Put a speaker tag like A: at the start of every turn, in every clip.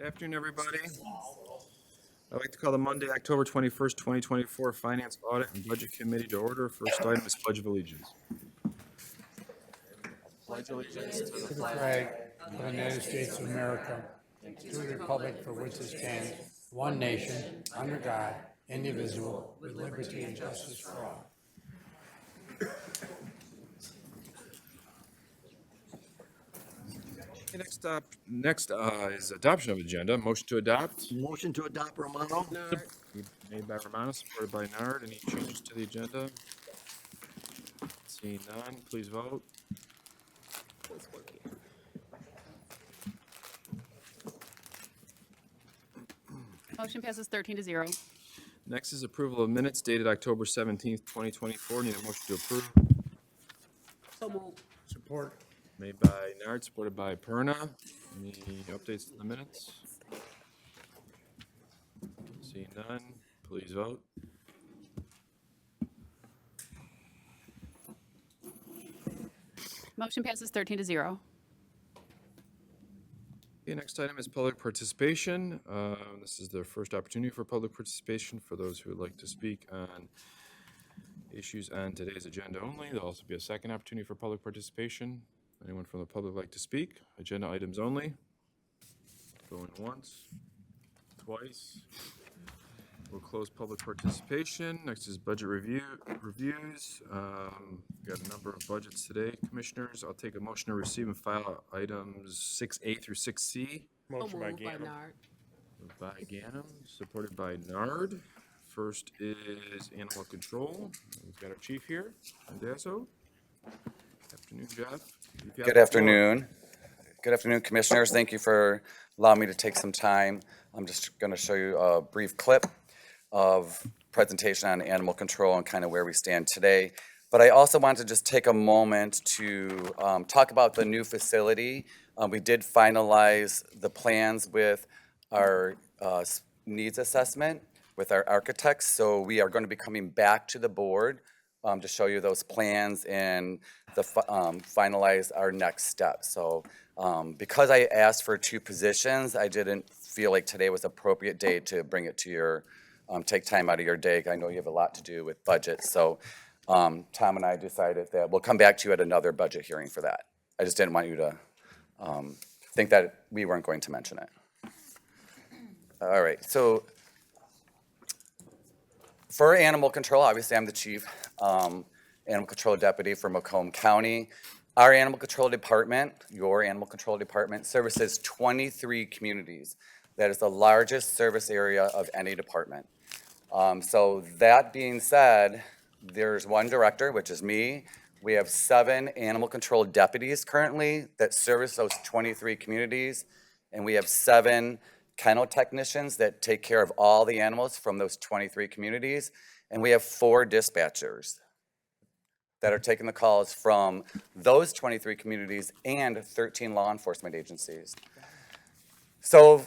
A: Afternoon, everybody. I'd like to call the Monday, October 21st, 2024 Finance, Audit, and Budget Committee to order. First item is Pledge of Allegiance. Pledge allegiance to
B: To the flag of the United States of America, and to the republic for which it stands, one nation, under God, indivisible, with liberty and justice for all.
A: Okay, next is adoption of agenda. Motion to adopt.
C: Motion to adopt, Romano.
A: Made by Romano, supported by Nard. Any changes to the agenda? Seeing none, please vote.
D: Motion passes 13-0.
A: Next is approval of minutes dated October 17th, 2024. Need a motion to approve.
D: So moved.
B: Support.
A: Made by Nard, supported by Perna. Any updates to the minutes? Seeing none, please vote.
D: Motion passes 13-0.
A: Okay, next item is public participation. This is the first opportunity for public participation for those who would like to speak on issues on today's agenda only. There'll also be a second opportunity for public participation. Anyone from the public like to speak? Agenda items only. Going once, twice. We'll close public participation. Next is budget reviews. We got a number of budgets today, commissioners. I'll take a motion to receive and file items 6A through 6C.
D: Motion by Nard.
A: By Ganem, supported by Nard. First is animal control. We've got our chief here, Andasso. Afternoon, Jeff.
E: Good afternoon. Good afternoon, commissioners. Thank you for allowing me to take some time. I'm just going to show you a brief clip of presentation on animal control and kind of where we stand today. But I also want to just take a moment to talk about the new facility. We did finalize the plans with our needs assessment with our architects. So we are going to be coming back to the board to show you those plans and finalize our next steps. So because I asked for 2 positions, I didn't feel like today was appropriate day to bring it to your, take time out of your day. I know you have a lot to do with budget. So Tom and I decided that we'll come back to you at another budget hearing for that. I just didn't want you to think that we weren't going to mention it. All right, so for animal control, obviously I'm the chief animal control deputy for Macomb County. Our animal control department, your animal control department, services 23 communities. That is the largest service area of any department. So that being said, there's one director, which is me. We have 7 animal control deputies currently that service those 23 communities. And we have 7 kennel technicians that take care of all the animals from those 23 communities. And we have 4 dispatchers that are taking the calls from those 23 communities and 13 law enforcement agencies. So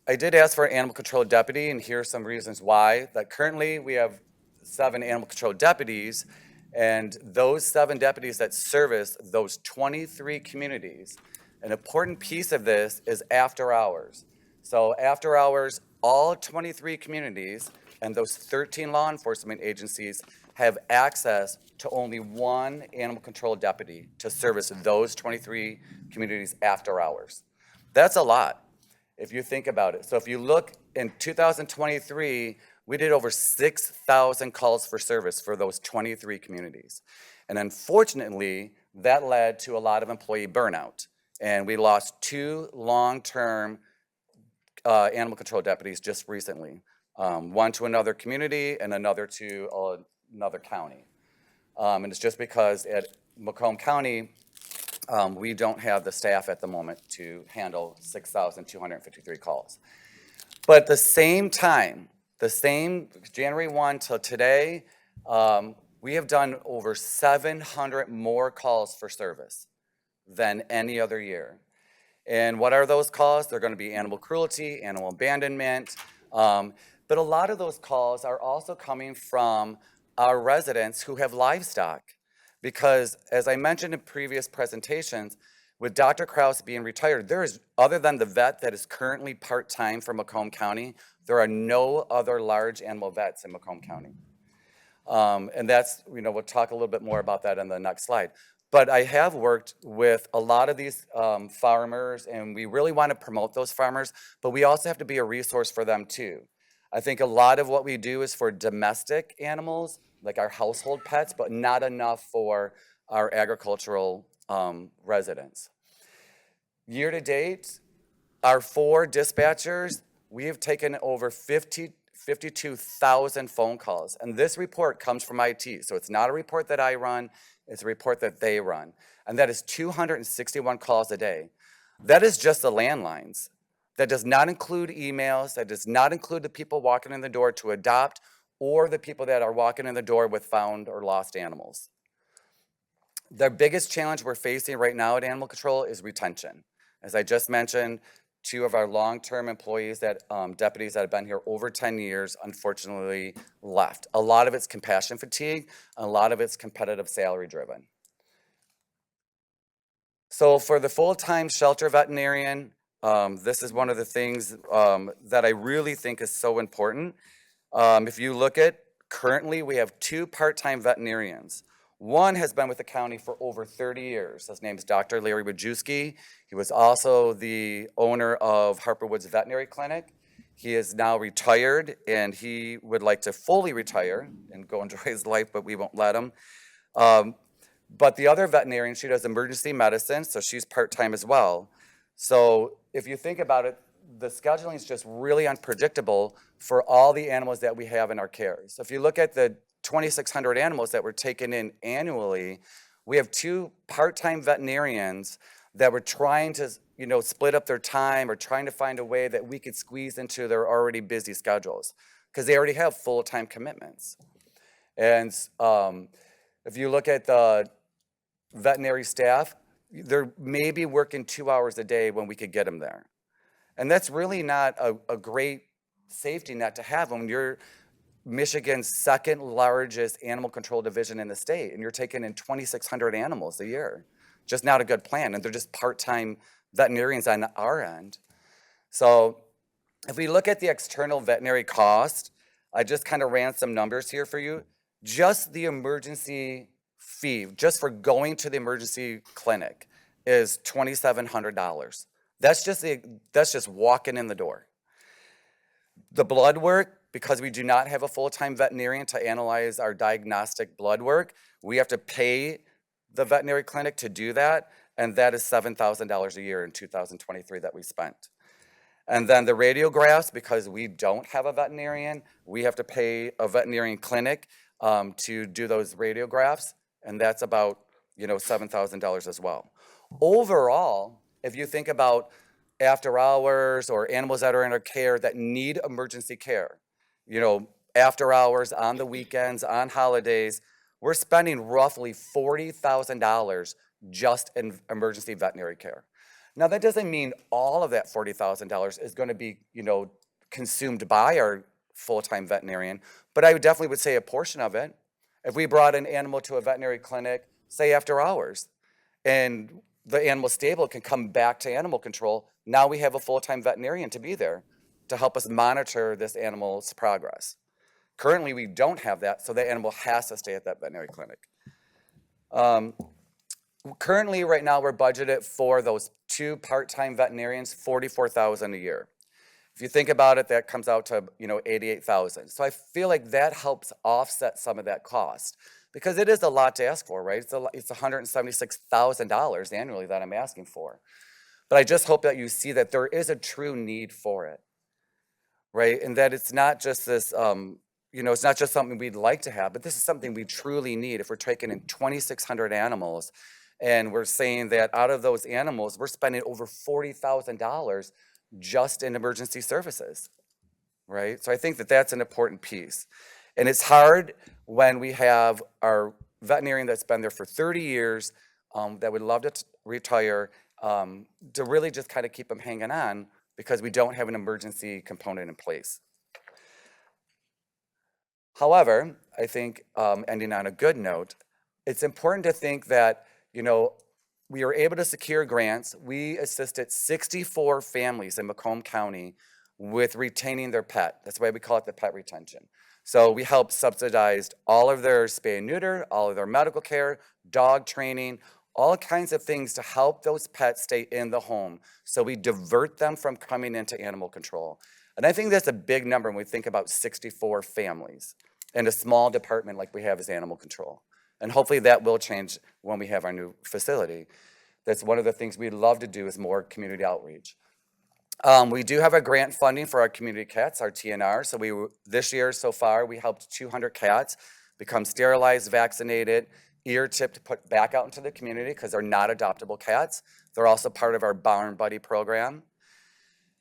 E: I did ask for an animal control deputy, and here are some reasons why. That currently we have 7 animal control deputies, and those 7 deputies that service those 23 communities, an important piece of this is after hours. So after hours, all 23 communities and those 13 law enforcement agencies have access to only 1 animal control deputy to service those 23 communities after hours. That's a lot, if you think about it. So if you look in 2023, we did over 6,000 calls for service for those 23 communities. And unfortunately, that led to a lot of employee burnout. And we lost 2 long-term animal control deputies just recently. One to another community and another to another county. And it's just because at Macomb County, we don't have the staff at the moment to handle 6,253 calls. But at the same time, the same January 1 till today, we have done over 700 more calls for service than any other year. And what are those calls? They're going to be animal cruelty, animal abandonment. But a lot of those calls are also coming from our residents who have livestock. Because as I mentioned in previous presentations, With Dr. Kraus being retired, there is, other than the vet that is currently part-time for Macomb County, there are no other large animal vets in Macomb County. And that's, we'll talk a little bit more about that in the next slide. But I have worked with a lot of these farmers, and we really want to promote those farmers, but we also have to be a resource for them too. I think a lot of what we do is for domestic animals, like our household pets, but not enough for our agricultural residents. Year to date, our 4 dispatchers, we have taken over 52,000 phone calls. And this report comes from IT. So it's not a report that I run, it's a report that they run. And that is 261 calls a day. That is just the landlines. That does not include emails, that does not include the people walking in the door to adopt, or the people that are walking in the door with found or lost animals. The biggest challenge we're facing right now at Animal Control is retention. As I just mentioned, 2 of our long-term employees, deputies that have been here over 10 years, unfortunately left. A lot of it's compassion fatigue, a lot of it's competitive salary driven. So for the full-time shelter veterinarian, this is one of the things that I really think is so important. If you look at, currently we have 2 part-time veterinarians. One has been with the county for over 30 years. His name is Dr. Larry Wojewski. He was also the owner of Harper Woods Veterinary Clinic. He is now retired, and he would like to fully retire and go enjoy his life, but we won't let him. But the other veterinarian, she does emergency medicine, so she's part-time as well. So if you think about it, the scheduling is just really unpredictable for all the animals that we have in our care. So if you look at the 2,600 animals that were taken in annually, we have 2 part-time veterinarians that were trying to, split up their time or trying to find a way that we could squeeze into their already busy schedules because they already have full-time commitments. And if you look at the veterinary staff, they're maybe working 2 hours a day when we could get them there. And that's really not a great safety net to have when you're Michigan's 2nd largest animal control division in the state, and you're taking in 2,600 animals a year. Just not a good plan, and they're just part-time veterinarians on our end. So if we look at the external veterinary cost, I just kind of ran some numbers here for you. Just the emergency fee, just for going to the emergency clinic, is $2,700. That's just walking in the door. The blood work, because we do not have a full-time veterinarian to analyze our diagnostic blood work, we have to pay the veterinary clinic to do that, and that is $7,000 a year in 2023 that we spent. And then the radiographs, because we don't have a veterinarian, we have to pay a veterinarian clinic to do those radiographs, and that's about $7,000 as well. Overall, if you think about after hours or animals that are in our care that need emergency care, after hours, on the weekends, on holidays, we're spending roughly $40,000 just in emergency veterinary care. Now, that doesn't mean all of that $40,000 is going to be, consumed by our full-time veterinarian, but I definitely would say a portion of it. If we brought an animal to a veterinary clinic, say after hours, and the animal stable can come back to animal control, now we have a full-time veterinarian to be there to help us monitor this animal's progress. Currently, we don't have that, so the animal has to stay at that veterinary clinic. Currently, right now, we're budgeted for those 2 part-time veterinarians, $44,000 a year. If you think about it, that comes out to $88,000. So I feel like that helps offset some of that cost because it is a lot to ask for, right? It's $176,000 annually that I'm asking for. But I just hope that you see that there is a true need for it, right? And that it's not just this, it's not just something we'd like to have, but this is something we truly need. If we're taking in 2,600 animals and we're saying that out of those animals, we're spending over $40,000 just in emergency services, right? So I think that that's an important piece. And it's hard when we have our veterinarian that's been there for 30 years that would love to retire to really just kind of keep them hanging on because we don't have an emergency component in place. However, I think ending on a good note, it's important to think that, we were able to secure grants. We assisted 64 families in Macomb County with retaining their pet. That's why we call it the pet retention. So we helped subsidize all of their spay and neuter, all of their medical care, dog training, all kinds of things to help those pets stay in the home. So we divert them from coming into animal control. And I think that's a big number when we think about 64 families and a small department like we have as animal control. And hopefully that will change when we have our new facility. That's one of the things we'd love to do is more community outreach. We do have a grant funding for our community cats, our TNR. So this year so far, we helped 200 cats become sterilized, vaccinated, ear-tipped, put back out into the community because they're not adoptable cats. They're also part of our Barn Buddy program.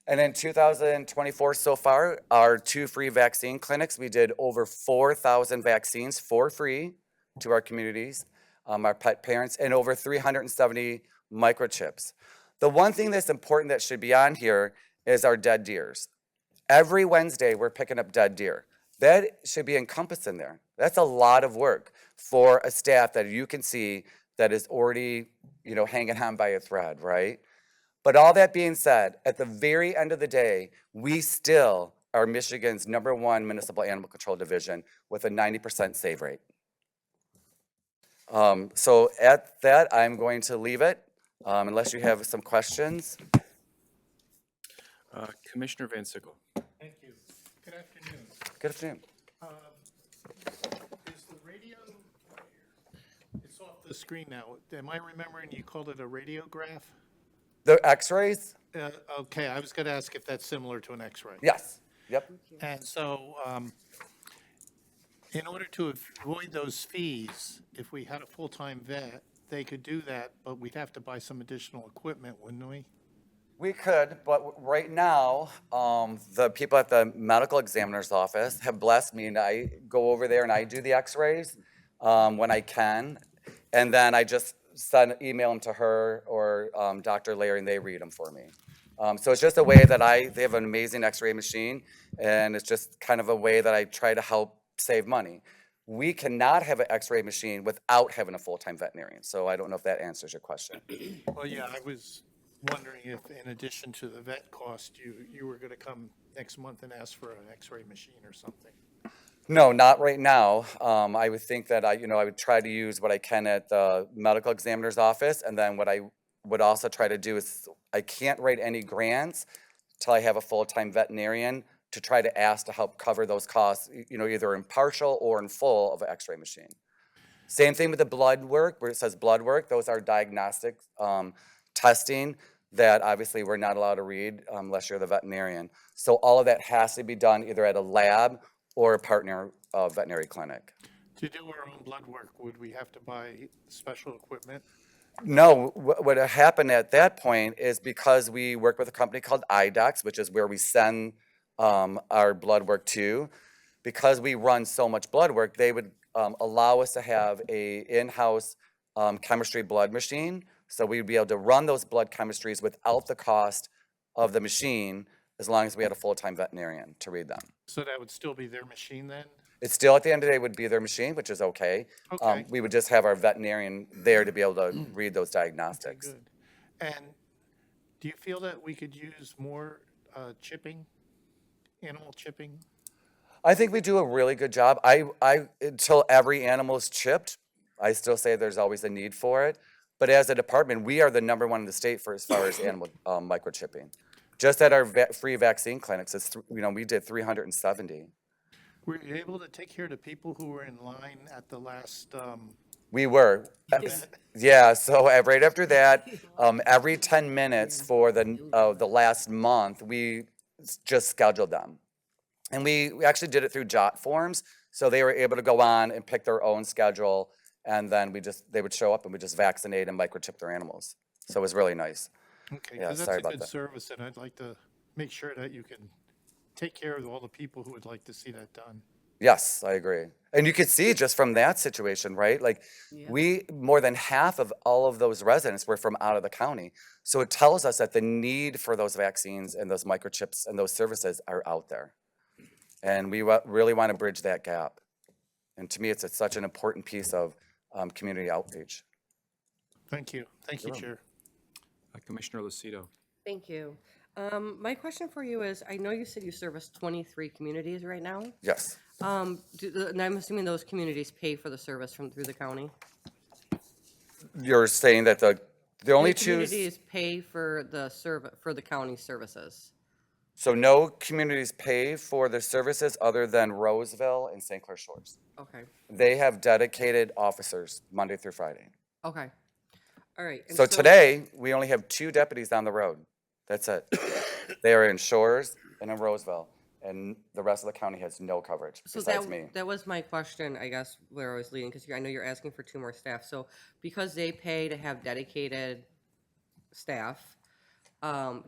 E: And in 2024 so far, our 2 free vaccine clinics, we did over 4,000 vaccines for free to our communities, our pet parents, and over 370 microchips. The one thing that's important that should be on here is our dead deers. Every Wednesday, we're picking up dead deer. That should be encompassed in there. That's a lot of work for a staff that you can see that is already, hanging on by a thread, right? But all that being said, at the very end of the day, we still are Michigan's #1 municipal animal control division with a 90% save rate. So at that, I'm going to leave it, unless you have some questions.
A: Commissioner Van Sickle.
C: Thank you. Good afternoon.
E: Good afternoon.
C: Is the radio, it's off the screen now. Am I remembering you called it a radiograph?
E: The x-rays?
C: Okay, I was going to ask if that's similar to an X-ray.
E: Yes. Yep.
C: And so, in order to avoid those fees, if we had a full-time vet, they could do that, but we'd have to buy some additional equipment, wouldn't we?
E: We could, but right now, the people at the medical examiner's office have blessed me, and I go over there and I do the x-rays when I can, and then I just email them to her or Dr. Larry, and they read them for me. So it's just a way that they have an amazing x-ray machine, and it's just kind of a way that I try to help save money. We cannot have an x-ray machine without having a full-time veterinarian, so I don't know if that answers your question.
C: Well, yeah, I was wondering if, in addition to the vet cost, you were going to come next month and ask for an x-ray machine or something.
E: No, not right now. I would think that I would try to use what I can at the medical examiner's office, and then what I would also try to do is I can't write any grants till I have a full-time veterinarian to try to ask to help cover those costs, either in partial or in full of an x-ray machine. Same thing with the blood work, where it says blood work. Those are diagnostic testing that obviously we're not allowed to read unless you're the veterinarian. So all of that has to be done either at a lab or a partner veterinary clinic.
C: To do our own blood work, would we have to buy special equipment?
E: No, what happened at that point is because we work with a company called IDOX, which is where we send our blood work to, because we run so much blood work, they would allow us to have a in-house chemistry blood machine. So we'd be able to run those blood chemistries without the cost of the machine, as long as we had a full-time veterinarian to read them.
C: So that would still be their machine then?
E: It's still, at the end of the day, would be their machine, which is okay.
C: Okay.
E: We would just have our veterinarian there to be able to read those diagnostics.
C: Good. And do you feel that we could use more chipping, animal chipping?
E: I think we do a really good job. Until every animal is chipped, I still say there's always a need for it. But as a department, we are the #1 in the state for as far as animal microchipping. Just at our free vaccine clinics, we did 370.
C: Were you able to take care of the people who were in line at the last,
E: We were. Yeah, so right after that, every 10 minutes for the last month, we just scheduled them. And we actually did it through jot forms, so they were able to go on and pick their own schedule, and then they would show up and we just vaccinate and microchip their animals. So it was really nice.
C: okay,
E: Yeah,
C: because
E: sorry
C: that's a
E: about
C: good
E: that.
C: service, and I'd like to make sure that you can take care of all the people who would like to see that done.
E: Yes, I agree. And you could see just from that situation, right? Like more than half of all of those residents were from out of the county. So it tells us that the need for those vaccines and those microchips and those services are out there. And we really want to bridge that gap. And to me, it's such an important piece of community outreach.
C: Thank you, Chair.
A: Commissioner Lucido.
F: Thank you. My question for you is, I know you said you service 23 communities right now.
E: Yes.
F: And I'm assuming those communities pay for the service through the county?
E: You're saying that the only
F: The
E: two,
F: communities pay for the county services?
E: so no communities pay for the services other than Roseville and St. Clair Shores.
F: Okay,
E: They have dedicated officers Monday through Friday.
F: okay. All right. and
E: So today, we only have 2 deputies on the road. That's it. They are in Shores and in Roseville, and the rest of the county has no coverage
F: So
E: besides me.
F: that was my question, I guess, where I was leading, because I know you're asking for 2 more staff. So because they pay to have dedicated staff,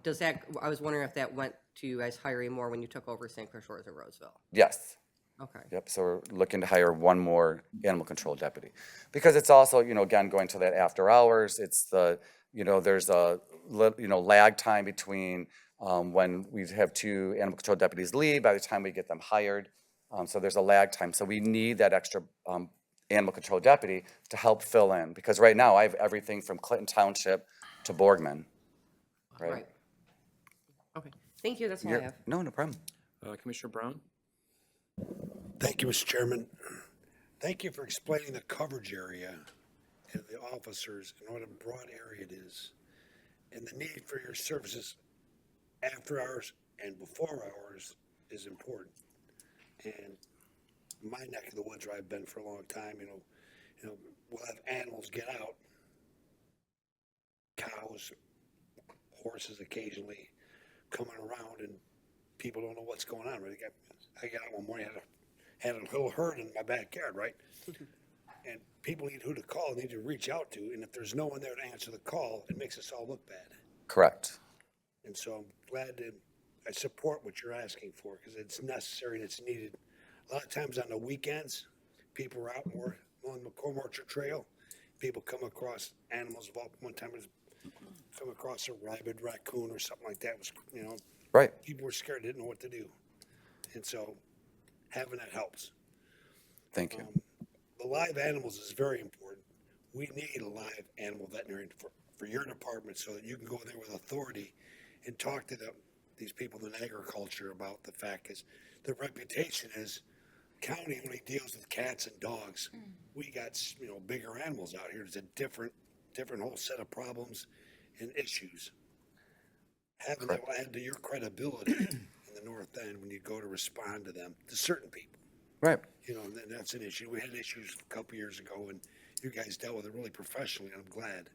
F: does that, I was wondering if that went to you guys hiring more when you took over St. Clair Shores and Roseville?
E: Yes.
F: Okay.
E: Yep, so we're looking to hire 1 more animal control deputy. Because it's also, again, going to that after hours, it's there's a, lag time between when we have 2 animal control deputies leave, by the time we get them hired. So there's a lag time. So we need that extra animal control deputy to help fill in. Because right now, I have everything from Clinton Township to Borgman.
F: Right. Okay. Thank you. That's all I have.
E: No problem.
A: Commissioner Brown.
G: Thank you, Mr. Chairman. Thank you for explaining the coverage area and the officers and what a broad area it is, and the need for your services after hours and before hours is important. And my neck of the woods where I've been for a long time, we'll have animals get out, cows, horses occasionally coming around, and people don't know what's going on. Right? I got out one morning, had a little herd in my backyard, right? And people need who to call, need to reach out to, and if there's no one there to answer the call, it makes us all look bad.
E: Correct.
G: And so I'm glad I support what you're asking for, because it's necessary and it's needed. A lot of times on the weekends, people are out more on the Macomb Orchard Trail. People come across animals. One time I come across a rabid raccoon or something like that. It was,
E: Right.
G: people were scared, didn't know what to do. And so having that helps.
E: Thank you.
G: The live animals is very important. We need a live animal veterinarian for your department so that you can go there with authority and talk to these people in agriculture about the fact is the reputation is county only deals with cats and dogs. We got, bigger animals out here. It's a different whole set of problems and issues. Having that will add to your credibility in the North End when you go to respond to them, to certain people.
E: Right.
G: And that's an issue. We had issues a couple years ago, and you guys dealt with it really professionally, and I'm glad.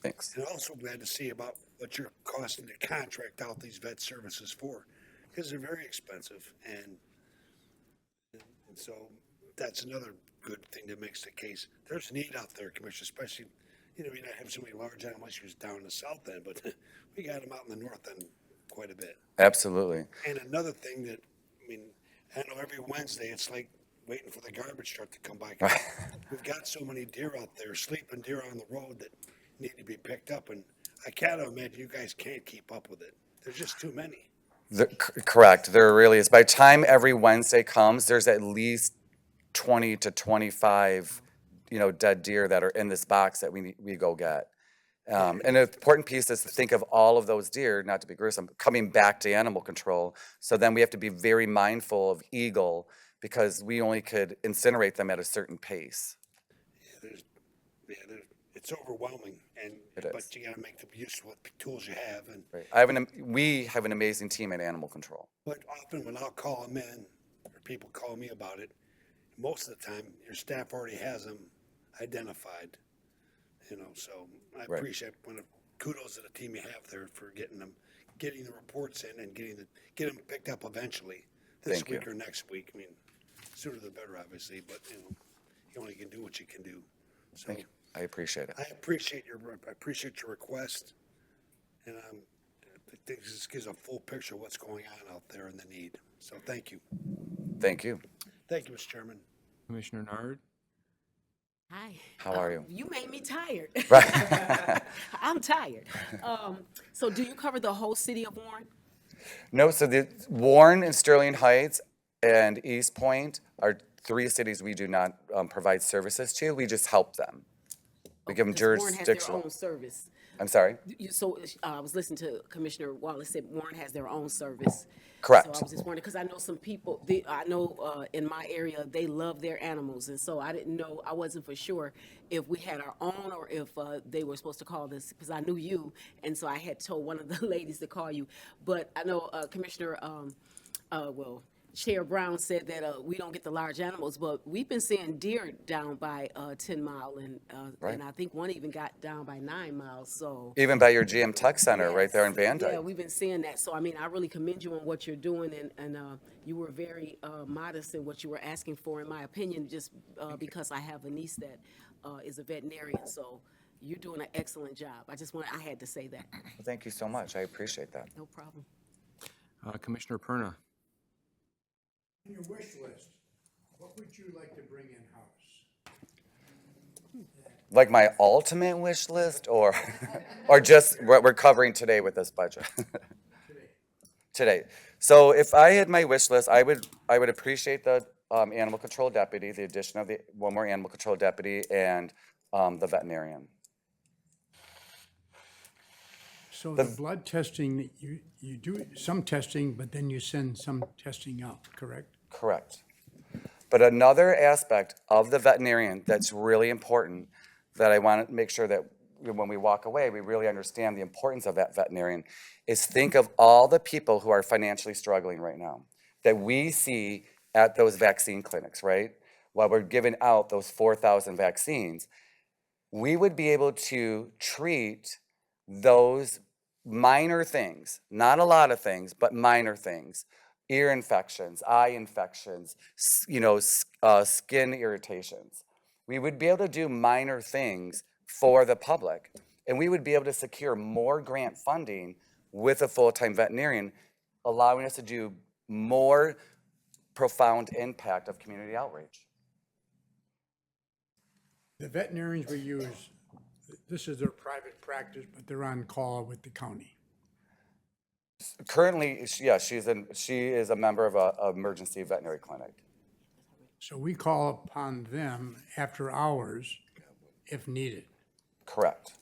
E: Thanks.
G: And also glad to see about what you're costing to contract out these vet services for, because they're very expensive, and so that's another good thing that makes the case. There's need out there, Commissioner, especially, we don't have so many large animal issues down in the south end, but we got them out in the north end quite a bit.
E: Absolutely.
G: And another thing that, I know every Wednesday it's like waiting for the garbage truck to come by. We've got so many deer out there, sleeping deer on the road that need to be picked up, and I can't imagine you guys can't keep up with it. There's just too many.
E: Correct. There really is. By the time every Wednesday comes, there's at least 20 to 25, dead deer that are in this box that we go get. And an important piece is to think of all of those deer, not to be gruesome, coming back to animal control. So then we have to be very mindful of eagle because we only could incinerate them at a certain pace.
G: It's overwhelming, but you got to make the use of what tools you have. And
E: right. We have an amazing team at animal control.
G: But often when I'll call them in, or people call me about it, most of the time your staff already has them identified. So I appreciate kudos to the team you have there for getting the reports in and getting them picked up eventually this week or next week. Sooner the better, obviously, but you only can do what you can do. So
E: Thank you. I appreciate it.
G: I appreciate your request, and I think this gives a full picture of what's going on out there and the need. So thank you.
E: Thank you.
G: Thank you, Mr. Chairman.
A: Commissioner Nard.
H: Hi.
E: How are you?
H: You made me tired.
E: Right.
H: I'm tired. So do you cover the whole city of Warren?
E: No, so the Warren and Sterling Heights and East Point are 3 cities we do not provide services to. We just help them. We give them
H: Because Warren has their
E: jurisdictional.
H: own service.
E: I'm sorry?
H: So I was listening to Commissioner Wallace said Warren has their own service.
E: Correct.
H: So I was just wondering, because I know some people, I know in my area, they love their animals. And so I didn't know, I wasn't for sure if we had our own or if they were supposed to call this, because I knew you. And so I had told one of the ladies to call you. But I know Commissioner, Chair Brown said that we don't get the large animals, but we've been seeing deer down by 10 Mile, and I think one even got down by 9 miles, so.
E: Even by your GM Tech Center right there in Van
H: Yeah,
E: Dyke.
H: we've been seeing that, so I mean, I really commend you on what you're doing, and you were very modest in what you were asking for, in my opinion, just because I have a niece that is a veterinarian, so you're doing an excellent job. I had to say that.
E: Well, thank you so much. I appreciate that.
H: No problem.
A: Commissioner Perna.
B: On your wish list, what would you like to bring in-house?
E: Like my ultimate wish list, or or just what we're covering today with this budget? Today. So if I had my wish list, I would appreciate the animal control deputy, the addition of one more animal control deputy, and the veterinarian.
B: So the blood testing, you do some testing, but then you send some testing out, correct?
E: Correct. But another aspect of the veterinarian that's really important, that I want to make sure that when we walk away, we really understand the importance of that veterinarian, is think of all the people who are financially struggling right now that we see at those vaccine clinics, right? While we're giving out those 4,000 vaccines, we would be able to treat those minor things, not a lot of things, but minor things, ear infections, eye infections, skin irritations. We would be able to do minor things for the public, and we would be able to secure more grant funding with a full-time veterinarian, allowing us to do more profound impact of community outreach.
B: The veterinarians we use, this is their private practice, but they're on call with the county.
E: Currently, yeah, she is a member of a emergency veterinary clinic.
B: So we call upon them after hours if needed.
E: Correct.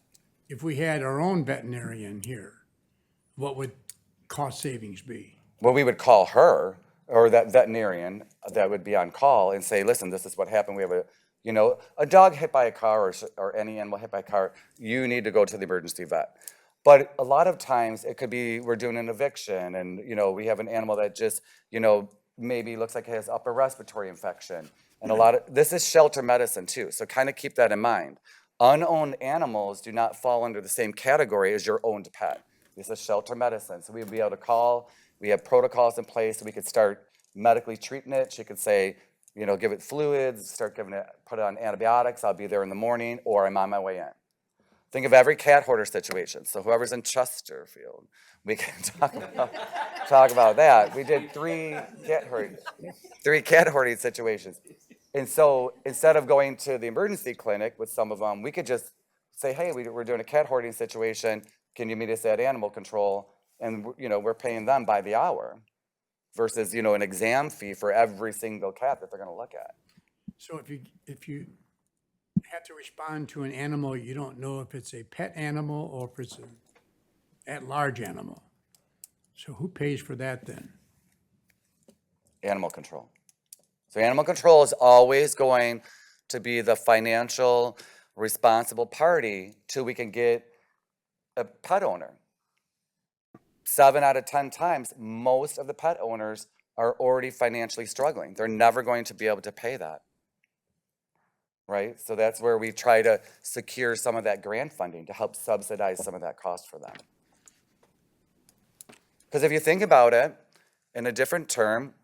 B: If we had our own veterinarian here, what would cost savings be?
E: Well, we would call her or that veterinarian that would be on call and say, listen, this is what happened. We have a dog hit by a car or any animal hit by a car. You need to go to the emergency vet. But a lot of times it could be we're doing an eviction and, we have an animal that just, maybe looks like it has upper respiratory infection. And this is shelter medicine too. So kind of keep that in mind. Unowned animals do not fall under the same category as your owned pet. This is shelter medicine. So we'd be able to call, we have protocols in place so we could start medically treating it. She could say, give it fluids, put it on antibiotics. I'll be there in the morning, or I'm on my way in. Think of every cat hoarder situation. So whoever's in Chesterfield, we can talk about that. We did three cat hoarding situations. And so instead of going to the emergency clinic with some of them, we could just say, hey, we're doing a cat hoarding situation. Can you meet us at animal control? And we're paying them by the hour versus, an exam fee for every single cat that they're going to look at.
B: So if you have to respond to an animal, you don't know if it's a pet animal or if it's an at-large animal. So who pays for that then?
E: Animal control. So animal control is always going to be the financial responsible party till we can get a pet owner. 7 out of 10 times, most of the pet owners are already financially struggling. They're never going to be able to pay that. Right? So that's where we try to secure some of that grant funding to help subsidize some of that cost for them. Because if you think about it, in a different term,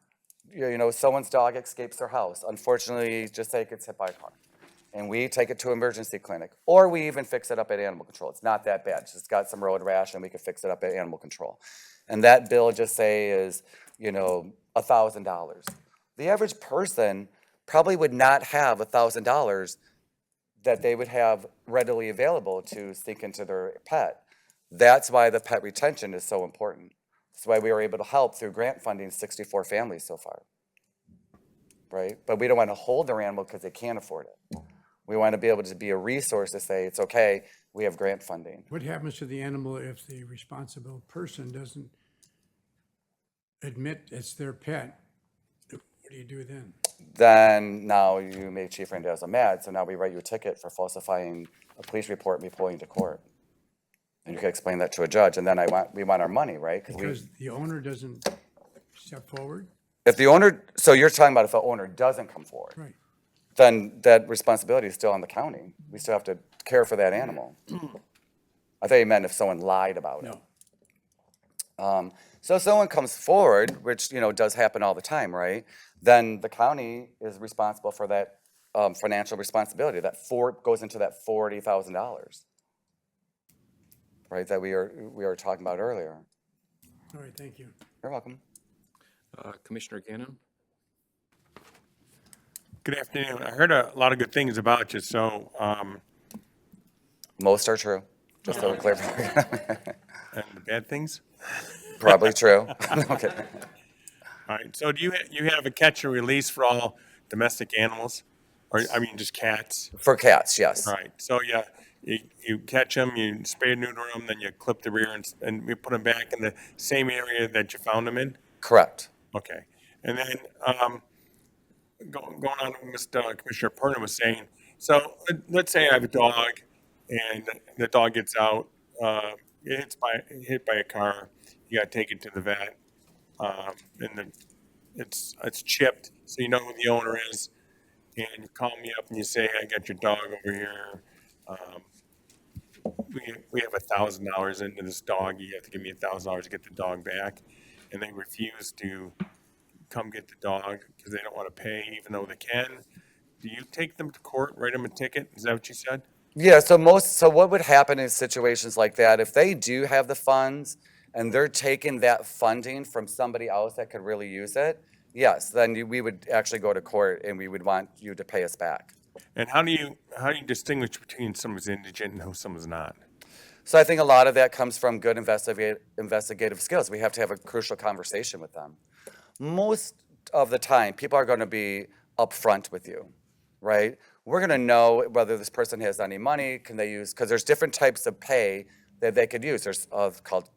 E: someone's dog escapes their house. Unfortunately, just say it gets hit by a car. And we take it to emergency clinic. Or we even fix it up at animal control. It's not that bad. It's just got some road rash and we could fix it up at animal control. And that bill just say is, $1,000. The average person probably would not have $1,000 that they would have readily available to sink into their pet. That's why the pet retention is so important. That's why we were able to help through grant funding 64 families so far, right? But we don't want to hold their animal because they can't afford it. We want to be able to be a resource to say, it's okay, we have grant funding.
B: What happens to the animal if the responsible person doesn't admit it's their pet? What do you do then?
E: Then now you made Chief Randazzo mad, so now we write you a ticket for falsifying a police report and we pull you to court. And you can explain that to a judge, and then we want our money, right?
B: Because the owner doesn't step forward?
E: If the owner, so you're talking about if the owner doesn't come forward,
B: Right.
E: then that responsibility is still on the county. We still have to care for that animal. I thought you meant if someone lied about it.
B: No.
E: So if someone comes forward, which, does happen all the time, right? Then the county is responsible for that financial responsibility. That goes into that $40,000, right? That we were talking about earlier.
B: All right, thank you.
E: You're welcome.
A: Commissioner Gannon?
I: Good afternoon. I heard a lot of good things about you, so,
E: Most are true, just so we're clear.
I: and the bad things?
E: Probably true. Okay.
I: All right, so do you have a catch and release for all domestic animals? Or, just cats?
E: For cats, yes.
I: All right, so yeah, you catch them, you spay and neuter them, then you clip the rear and we put them back in the same area that you found them in?
E: Correct.
I: Okay, and then, going on what Commissioner Perna was saying, so let's say I have a dog and the dog gets out, hit by a car, you gotta take it to the vet, and it's chipped, so you know who the owner is, and you call me up and you say, I got your dog over here, we have $1,000 into this dog, you have to give me $1,000 to get the dog back, and they refuse to come get the dog because they don't want to pay even though they can. Do you take them to court, write them a ticket? Is that what you said?
E: Yeah, so what would happen in situations like that, if they do have the funds and they're taking that funding from somebody else that could really use it, yes, then we would actually go to court and we would want you to pay us back.
I: And how do you distinguish between someone's indigent and who someone's not?
E: So I think a lot of that comes from good investigative skills. We have to have a crucial conversation with them. Most of the time, people are going to be upfront with you, right? We're going to know whether this person has any money, can they use, because there's different types of pay that they could use. There's called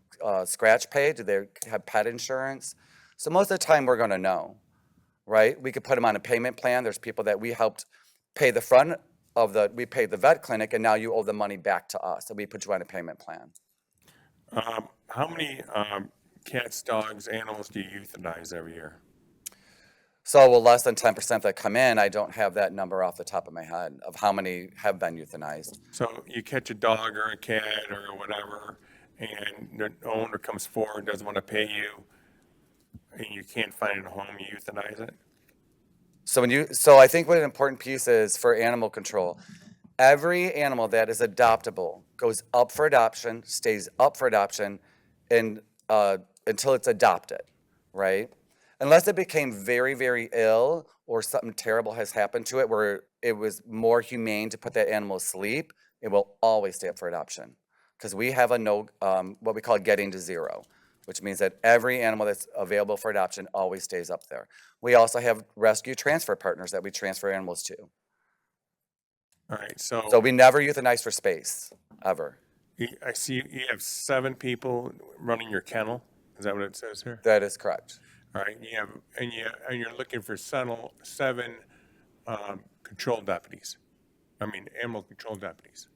E: scratch pay. Do they have pet insurance? So most of the time, we're going to know, right? We could put them on a payment plan. There's people that we helped pay the front of we paid the vet clinic, and now you owe the money back to us, and we put you on a payment plan.
I: How many cats, dogs, animals do you euthanize every year?
E: So, well, less than 10% that come in, I don't have that number off the top of my head of how many have been euthanized.
I: So you catch a dog or a cat or whatever, and the owner comes forward, doesn't want to pay you, and you can't find a home, you euthanize it?
E: So I think what an important piece is for animal control, every animal that is adoptable goes up for adoption, stays up for adoption, and until it's adopted, right? Unless it became very, very ill or something terrible has happened to it where it was more humane to put that animal to sleep, it will always stay up for adoption. Because we have what we call getting to zero, which means that every animal that's available for adoption always stays up there. We also have rescue transfer partners that we transfer animals to.
I: All right,
E: So we never euthanize for space, ever.
I: I see you have 7 people running your kennel. Is that what it says here?
E: That is correct.
I: All right, and you're looking for 7 control deputies. Animal control deputies.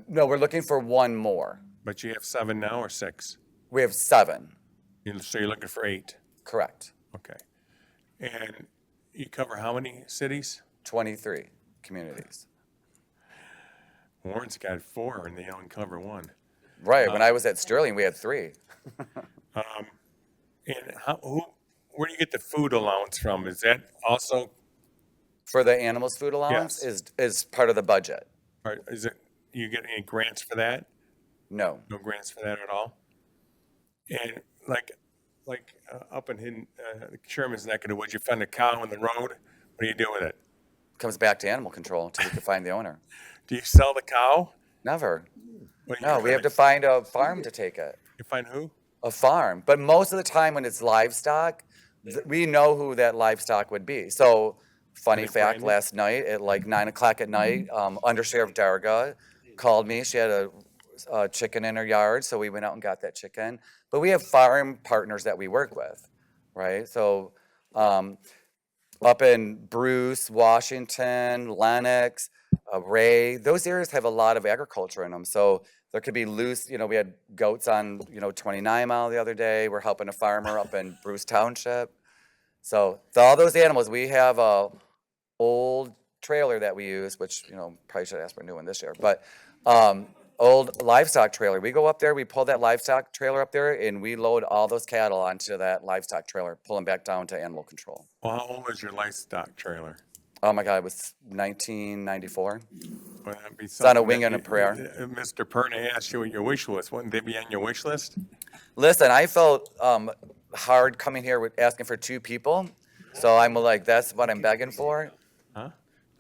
E: No, we're looking for one more.
I: But you have 7 now or 6?
E: We have 7.
I: So you're looking for 8.
E: Correct.
I: Okay. And you cover how many cities?
E: 23 communities.
I: Warren's got 4 and they only cover 1.
E: Right. When I was at Sterling, we had 3.
I: And where do you get the food allowance from? Is that also,
E: For the animals' food allowance
I: Yes.
E: is part of the budget.
I: or is it, you get any grants for that?
E: No.
I: No grants for that at all? And like up in Sherman's neck of the woods, you find a cow in the road, what do you do with it?
E: Comes back to animal control until we can find the owner.
I: Do you sell the cow?
E: Never.
I: What do you
E: No,
I: do
E: we
I: with
E: have to
I: it?
E: find a farm to take it.
I: You find who?
E: A farm. But most of the time when it's livestock, we know who that livestock would be. So Funny
I: they
E: fact,
I: branded?
E: last night at like 9 o'clock at night, Undersheriff Darga called me. She had a chicken in her yard, so we went out and got that chicken. But we have farm partners that we work with, right? So up in Bruce, Washington, Lenox, Ray, those areas have a lot of agriculture in them. So there could be loose, we had goats on, 29 Mile the other day. We're helping a farmer up in Bruce Township. So all those animals, we have a old trailer that we use, which, probably should ask for a new one this year, but old livestock trailer. We go up there, we pull that livestock trailer up there, and we load all those cattle onto that livestock trailer, pull them back down to animal control.
I: Well, how old was your livestock trailer?
E: Oh my God, it was 1994.
I: Would that be
E: on a
I: something
E: wing
I: that
E: and a
I: you-
E: prayer.
I: Mr. Perna asked you what your wish list. Wouldn't they be on your wish list?
E: Listen, I felt hard coming here with asking for 2 people, so I'm like, that's what I'm begging for.
I: Huh?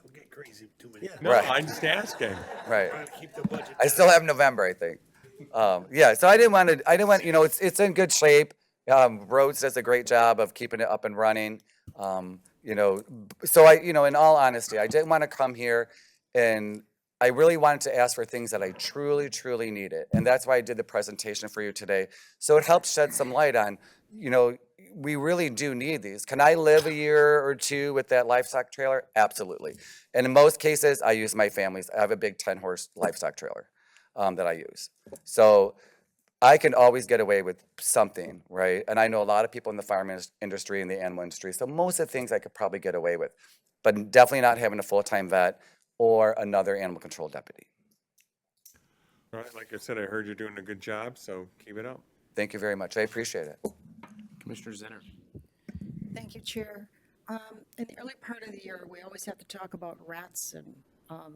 G: Don't get crazy with too many. Yeah.
I: No,
E: Right.
I: I'm just asking.
E: Right.
G: Trying to keep the budget.
E: I still have November, I think. Yeah, so I didn't want, it's in good shape. Rhodes does a great job of keeping it up and running. So in all honesty, I didn't want to come here and I really wanted to ask for things that I truly, truly needed. And that's why I did the presentation for you today. So it helps shed some light on, we really do need these. Can I live a year or 2 with that livestock trailer? Absolutely. And in most cases, I use my family's. I have a big 10-horse livestock trailer that I use. So I can always get away with something, right? And I know a lot of people in the farm industry and the animal industry. So most of the things I could probably get away with, but definitely not having a full-time vet or another animal control deputy.
I: All right, like I said, I heard you're doing a good job, so keep it up.
E: Thank you very much. I appreciate it.
A: Commissioner Zinner.
J: Thank you, Chair. In the early part of the year, we always have to talk about rats and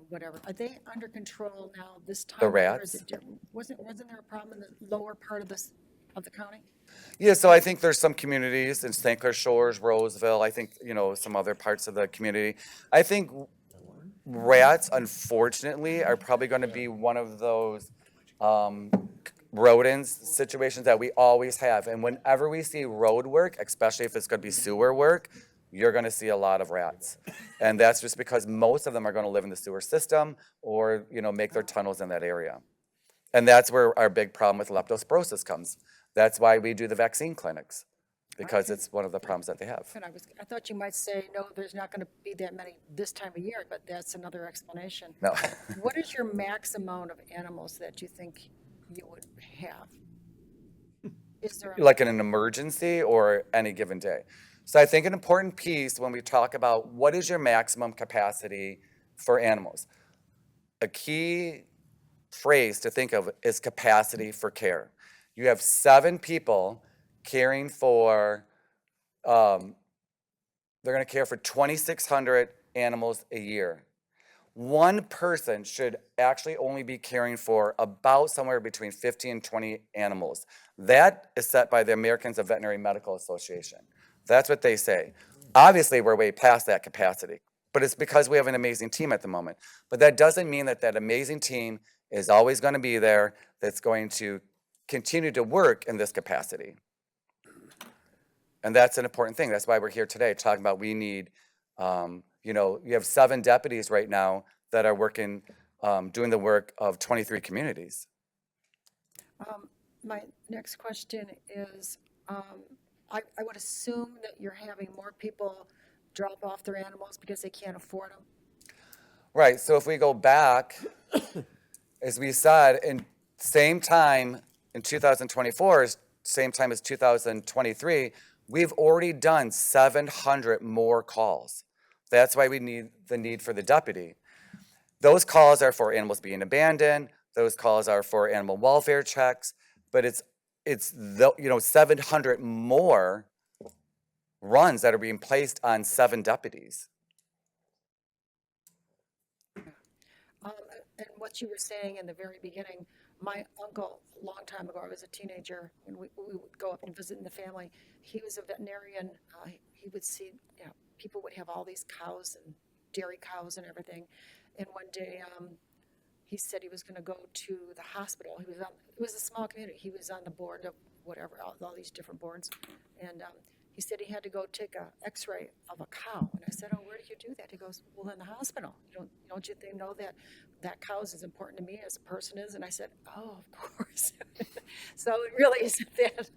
J: whatever. Are they under control now this time?
E: The
J: of year?
E: rats?
J: Is it different? Wasn't there a problem in the lower part of the county?
E: Yeah, so I think there's some communities in St. Clair Shores, Roseville, I think, some other parts of the community. I think rats, unfortunately, are probably going to be one of those rodents situations that we always have. And whenever we see road work, especially if it's going to be sewer work, you're going to see a lot of rats. And that's just because most of them are going to live in the sewer system or, make their tunnels in that area. And that's where our big problem with leptospirosis comes. That's why we do the vaccine clinics, because it's one of the problems that they have.
J: And I thought you might say, no, there's not going to be that many this time of year, but that's another explanation.
E: No.
J: What is your max amount of animals that you think you would have? Is there
E: Like in an emergency or any given day. So I think an important piece when we talk about what is your maximum capacity for animals, a key phrase to think of is capacity for care. You have 7 people caring for, they're going to care for 2,600 animals a year. One person should actually only be caring for about somewhere between 50 and 20 animals. That is set by the Americans of Veterinary Medical Association. That's what they say. Obviously, we're way past that capacity, but it's because we have an amazing team at the moment. But that doesn't mean that that amazing team is always going to be there, that's going to continue to work in this capacity. And that's an important thing. That's why we're here today, talking about we need, you have 7 deputies right now that are working, doing the work of 23 communities.
J: My next question is, I would assume that you're having more people drop off their animals because they can't afford them.
E: Right, so if we go back, as we said, in same time in 2024, same time as 2023, we've already done 700 more calls. That's why we need the need for the deputy. Those calls are for animals being abandoned. Those calls are for animal welfare checks, but it's 700 more runs that are being placed on 7 deputies.
J: And what you were saying in the very beginning, my uncle, a long time ago, I was a teenager, when we would go up and visit in the family, he was a veterinarian. He would see, people would have all these cows and dairy cows and everything. And one day, he said he was going to go to the hospital. It was a small community. He was on the board of whatever, all these different boards. And he said he had to go take a x-ray of a cow. And I said, oh, where did you do that? He goes, well, in the hospital. Don't you think, know that that cow's as important to me as a person is? And I said, oh, of course. So it really isn't that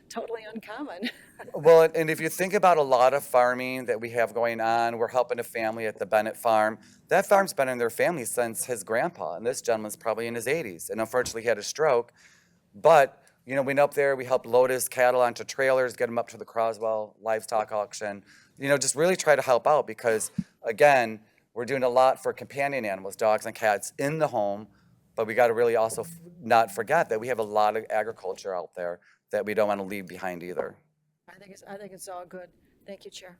J: totally uncommon.
E: Well, and if you think about a lot of farming that we have going on, we're helping a family at the Bennett farm. That farm's been in their family since his grandpa, and this gentleman's probably in his 80s, and unfortunately he had a stroke. But, we went up there, we helped load his cattle onto trailers, get them up to the Croswell livestock auction. Just really try to help out because, again, we're doing a lot for companion animals, dogs and cats in the home, but we got to really also not forget that we have a lot of agriculture out there that we don't want to leave behind either.
J: I think it's all good. Thank you, Chair.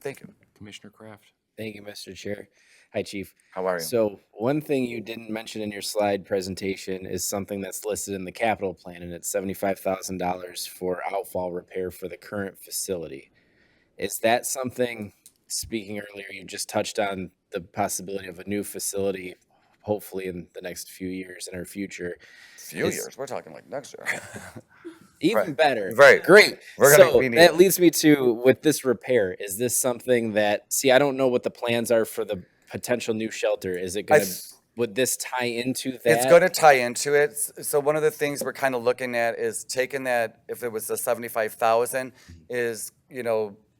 E: Thank you.
A: Commissioner Kraft.
K: Thank you, Mr. Chair. Hi, Chief.
E: How are you?
K: So one thing you didn't mention in your slide presentation is something that's listed in the capital plan, and it's $75,000 for outfall repair for the current facility. Is that something, speaking earlier, you just touched on the possibility of a new facility, hopefully in the next few years in our future.
E: Years? We're talking like next year.
K: Even
E: Right.
K: better.
E: Right.
K: Great. So
E: We need
K: that
E: it.
K: leads me to, with this repair, is this something that, I don't know what the plans are for the potential new shelter. Is it going to, would this tie into that?
E: It's going to tie into it. So one of the things we're kind of looking at is taking that, if it was the 75,000, is,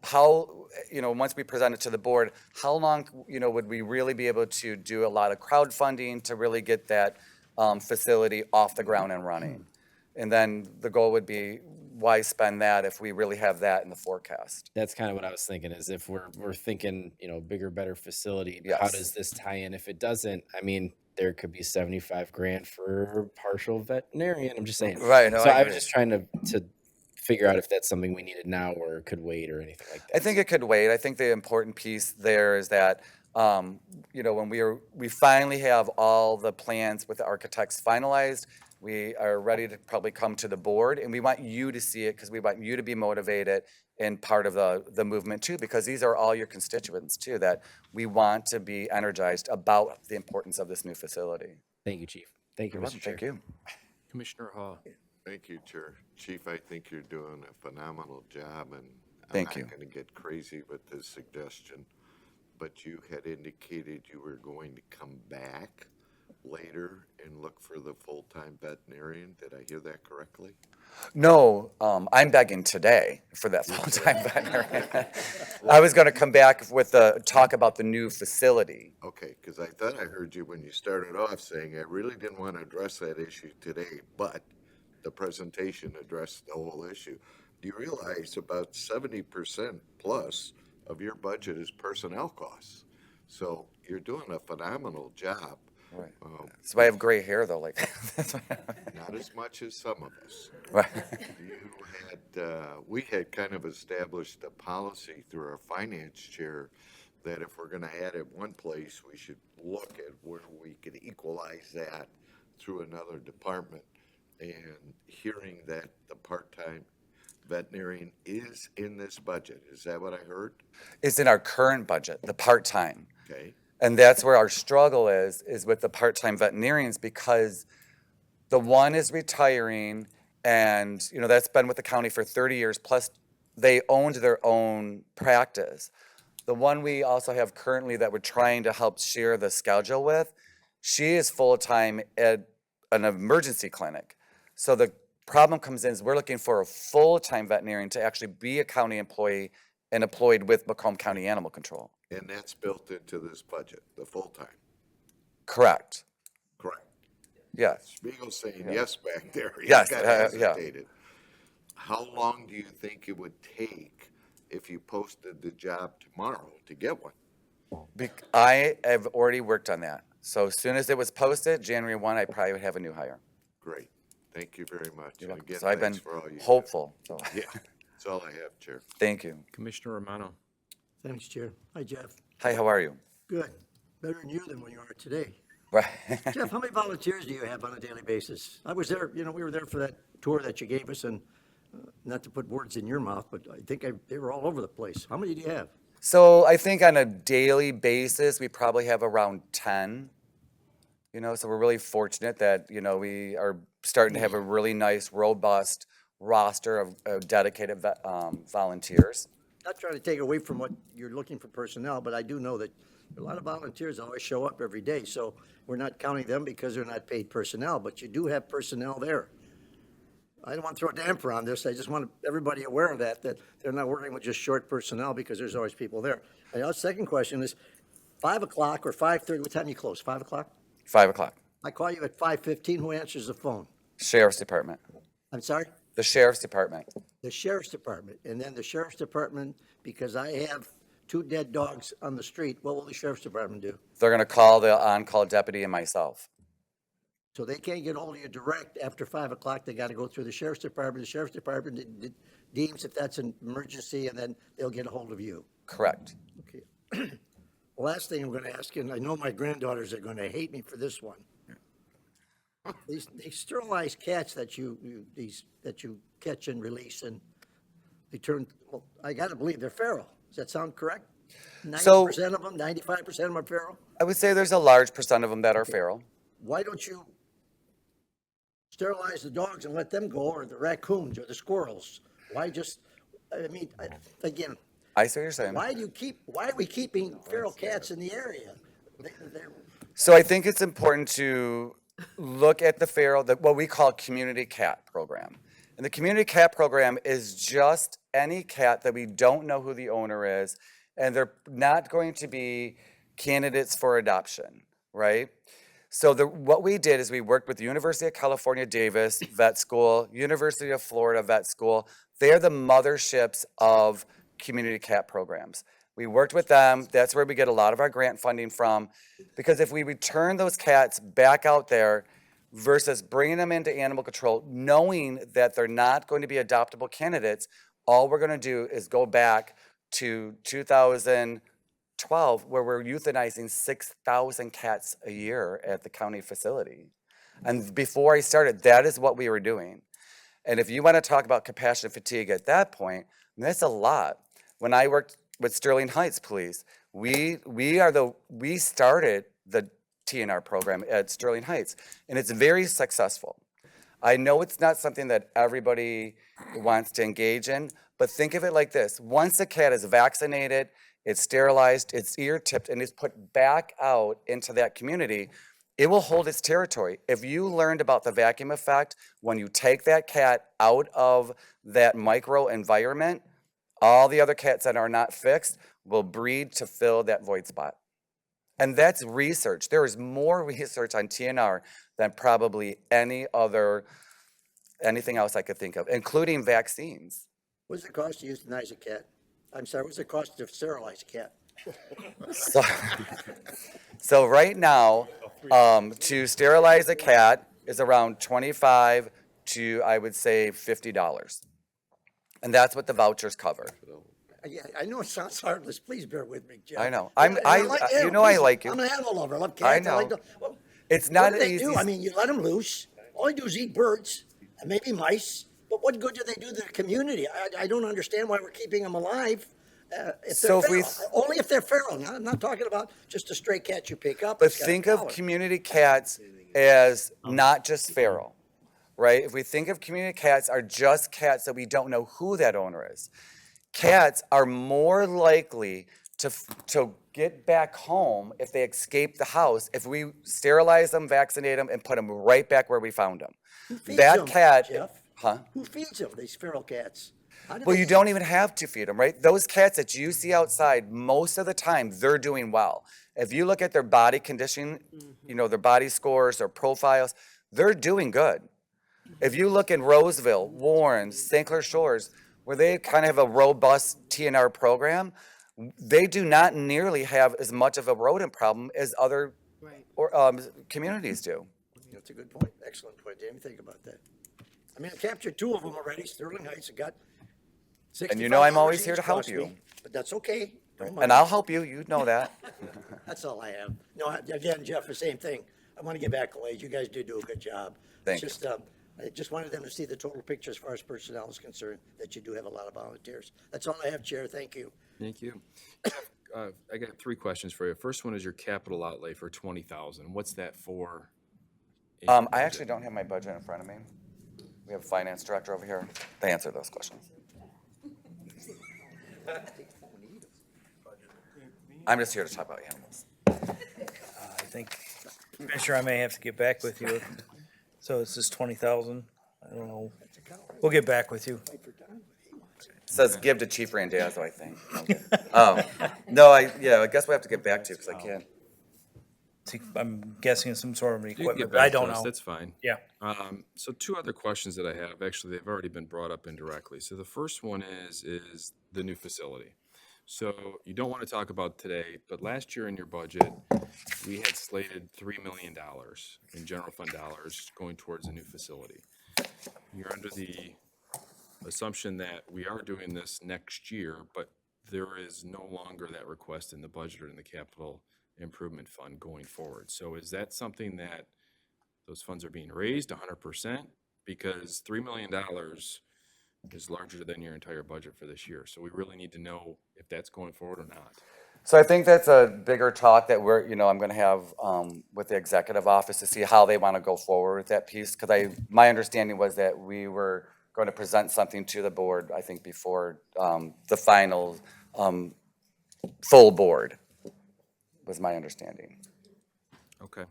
E: how, once we present it to the board, how long, would we really be able to do a lot of crowdfunding to really get that facility off the ground and running? And then the goal would be, why spend that if we really have that in the forecast?
K: That's kind of what I was thinking, is if we're thinking, bigger, better facility, how
E: Yes.
K: does this tie in? If it doesn't, there could be 75 grand for partial veterinarian. I'm just saying.
E: Right, no,
K: So
E: I
K: I was
E: agree.
K: just trying to figure out if that's something we needed now or could wait or anything like that.
E: I think it could wait. I think the important piece there is that, when we finally have all the plans with the architects finalized, we are ready to probably come to the board, and we want you to see it because we want you to be motivated and part of the movement too, because these are all your constituents too, that we want to be energized about the importance of this new facility.
K: Thank you, Chief. Thank you, Mr. Chair.
E: Thank you.
A: Commissioner Hall.
L: Thank you, Chair. Chief, I think you're doing a phenomenal job, and
E: Thank you.
L: I'm not going to get crazy with this suggestion, but you had indicated you were going to come back later and look for the full-time veterinarian. Did I hear that correctly?
E: No, I'm begging today for that full-time veterinarian. I was going to come back with talk about the new facility.
L: Okay, because I thought I heard you when you started off saying I really didn't want to address that issue today, but the presentation addressed the whole issue. Do you realize about 70% plus of your budget is personnel costs? So you're doing a phenomenal job.
E: Right. So I have gray hair though, like.
L: Not as much as some of us.
E: Right.
L: We had kind of established a policy through our finance chair that if we're gonna add it one place, we should look at where we could equalize that through another department. And hearing that the part-time veterinarian is in this budget, is that what I heard?
E: It's in our current budget, the part-time.
L: Okay,
E: And that's where our struggle is with the part-time veterinarians, because the one is retiring and, that's been with the county for 30 years, plus they owned their own practice. The one we also have currently that we're trying to help share the schedule with, she is full-time at an emergency clinic. So the problem comes in is we're looking for a full-time veterinarian to actually be a county employee and employed with Macomb County Animal Control.
L: and that's built into this budget, the full-time,
E: Correct.
L: correct?
E: Yes.
L: Spiegel's saying yes back there. He
E: Yes,
L: kinda
E: yeah.
L: hesitated. How long do you think it would take if you posted the job tomorrow to get one?
E: I have already worked on that. So as soon as it was posted, January 1, I probably would have a new hire.
L: Great, thank you very much.
E: You're welcome.
L: And again,
E: So I've been
L: thanks for all you do.
E: hopeful. So
L: Yeah, that's all I have, Chair.
E: thank you.
A: Commissioner Romano.
M: Thanks, Chair. Hi, Jeff.
E: Hi, how are you?
M: Good. Better than you than when you are today.
E: Right.
M: Jeff, how many volunteers do you have on a daily basis? I was there, we were there for that tour that you gave us, and not to put words in your mouth, but I think they were all over the place. How many do you have?
E: So I think on a daily basis, we probably have around 10. So we're really fortunate that, we are starting to have a really nice, robust roster of dedicated volunteers.
M: Not trying to take away from what you're looking for personnel, but I do know that a lot of volunteers always show up every day, so we're not counting them because they're not paid personnel, but you do have personnel there. I don't want to throw a damper on this, I just want everybody aware of that they're not working with just short personnel because there's always people there. And our second question is, 5 o'clock or 5:30, what time you close, 5 o'clock?
E: 5 o'clock.
M: I call you at 5:15, who answers the phone?
E: Sheriff's Department.
M: I'm sorry?
E: The Sheriff's Department.
M: The Sheriff's Department, and then the Sheriff's Department, because I have 2 dead dogs on the street, what will the Sheriff's Department do?
E: They're going to call the on-call deputy and myself.
M: So they can't get hold of you direct after 5 o'clock, they got to go through the Sheriff's Department. The Sheriff's Department deems if that's an emergency, and then they'll get a hold of you.
E: Correct.
M: Okay. Last thing I'm going to ask you, and I know my granddaughters are going to hate me for this one. These sterilized cats that you catch and release, and they turn, well, I got to believe they're feral. Does that sound correct? 90% of them, 95% of them are feral?
E: I would say there's a large percent of them that are feral.
M: Why don't you sterilize the dogs and let them go, or the raccoons or the squirrels? Why just, again,
E: I see what you're saying.
M: why are we keeping feral cats in the area?
E: So I think it's important to look at the feral, what we call community cat program. And the community cat program is just any cat that we don't know who the owner is, and they're not going to be candidates for adoption, right? So what we did is we worked with the University of California, Davis Vet School, University of Florida Vet School. They're the motherships of community cat programs. We worked with them. That's where we get a lot of our grant funding from. Because if we return those cats back out there versus bringing them into animal control, knowing that they're not going to be adoptable candidates, all we're going to do is go back to 2012, where we're euthanizing 6,000 cats a year at the county facility. And before I started, that is what we were doing. And if you want to talk about compassion fatigue at that point, that's a lot. When I worked with Sterling Heights Police, we started the TNR program at Sterling Heights, and it's very successful. I know it's not something that everybody wants to engage in, but think of it like this. Once a cat is vaccinated, it's sterilized, it's ear tipped, and it's put back out into that community, it will hold its territory. If you learned about the vacuum effect, when you take that cat out of that micro environment, all the other cats that are not fixed will breed to fill that void spot. And that's research. There is more research on TNR than probably anything else I could think of, including vaccines.
M: What's the cost to euthanize a cat? I'm sorry, what's the cost to sterilize a cat?
E: So right now, to sterilize a cat is around $25 to, I would say, $50. And that's what the vouchers cover.
M: Yeah, I know it sounds heartless. Please bear with me, Jeff.
E: I know.
M: I like animals.
E: I like you.
M: I'm an animal lover. I love
E: I
M: cats.
E: know.
M: Well,
E: It's not
M: what do they
E: easy.
M: do? I mean, you let them loose. All they do is eat birds and maybe mice. But what good do they do to the community? I don't understand why we're keeping them alive. If they're feral. Only if they're feral. Now, I'm not talking about just a stray cat you pick up.
E: But think of community cats as not just feral, right? If we think of community cats are just cats that we don't know who that owner is, cats are more likely to get back home if they escape the house if we sterilize them, vaccinate them, and put them right back where we found them.
M: Who feeds
E: That
M: them,
E: cat,
M: Jeff?
E: huh?
M: Who feeds them, these feral cats?
E: Well, you don't even have to feed them, right? Those cats that you see outside, most of the time, they're doing well. If you look at their body condition, their body scores, their profiles, they're doing good. If you look in Roseville, Warren, St. Clair Shores, where they kind of have a robust TNR program, they do not nearly have as much of a rodent problem as other communities do.
M: That's a good point. Excellent point. Didn't even think about that. I mean, I captured 2 of them already. Sterling Heights have got 65
E: And you know I'm always
M: each
E: here to help
M: cost
E: you.
M: me, but that's okay. Don't mind.
E: And I'll help you. You know that.
M: That's all I have. No, again, Jeff, the same thing. I want to get back accolades. You guys do a good job.
E: Thank
M: It's just, I just wanted them to see the total picture as far as personnel is concerned, that you do have a lot of volunteers. That's all I have, Chair. Thank you.
A: Thank you. I got 3 questions for you. First one is your capital outlay for $20,000. What's that for?
E: I actually don't have my budget in front of me. We have a finance director over here. They answer those questions. I'm just here to talk about animals.
N: I think, Commissioner, I may have to get back with you. So it's just 20,000. I don't know. We'll get back with you.
E: It says give to Chief Randazzo, I think. Oh, no, I guess we have to get back to you because I can't.
N: I'm guessing some sort of
A: You can
N: equipment,
A: get
N: but I
A: back to
N: don't
A: us,
N: know.
A: that's fine.
N: Yeah.
A: So two other questions that I have, actually, they've already been brought up indirectly. So the first one is the new facility. So you don't want to talk about today, but last year in your budget, we had slated $3 million in general fund dollars going towards a new facility. You're under the assumption that we are doing this next year, but there is no longer that request in the budget or in the capital improvement fund going forward. So is that something that those funds are being raised 100%? Because $3 million is larger than your entire budget for this year. So we really need to know if that's going forward or not.
E: So I think that's a bigger talk that I'm going to have with the executive office to see how they want to go forward with that piece. Because my understanding was that we were going to present something to the board, I think, before the final full board, was my understanding.
A: Okay.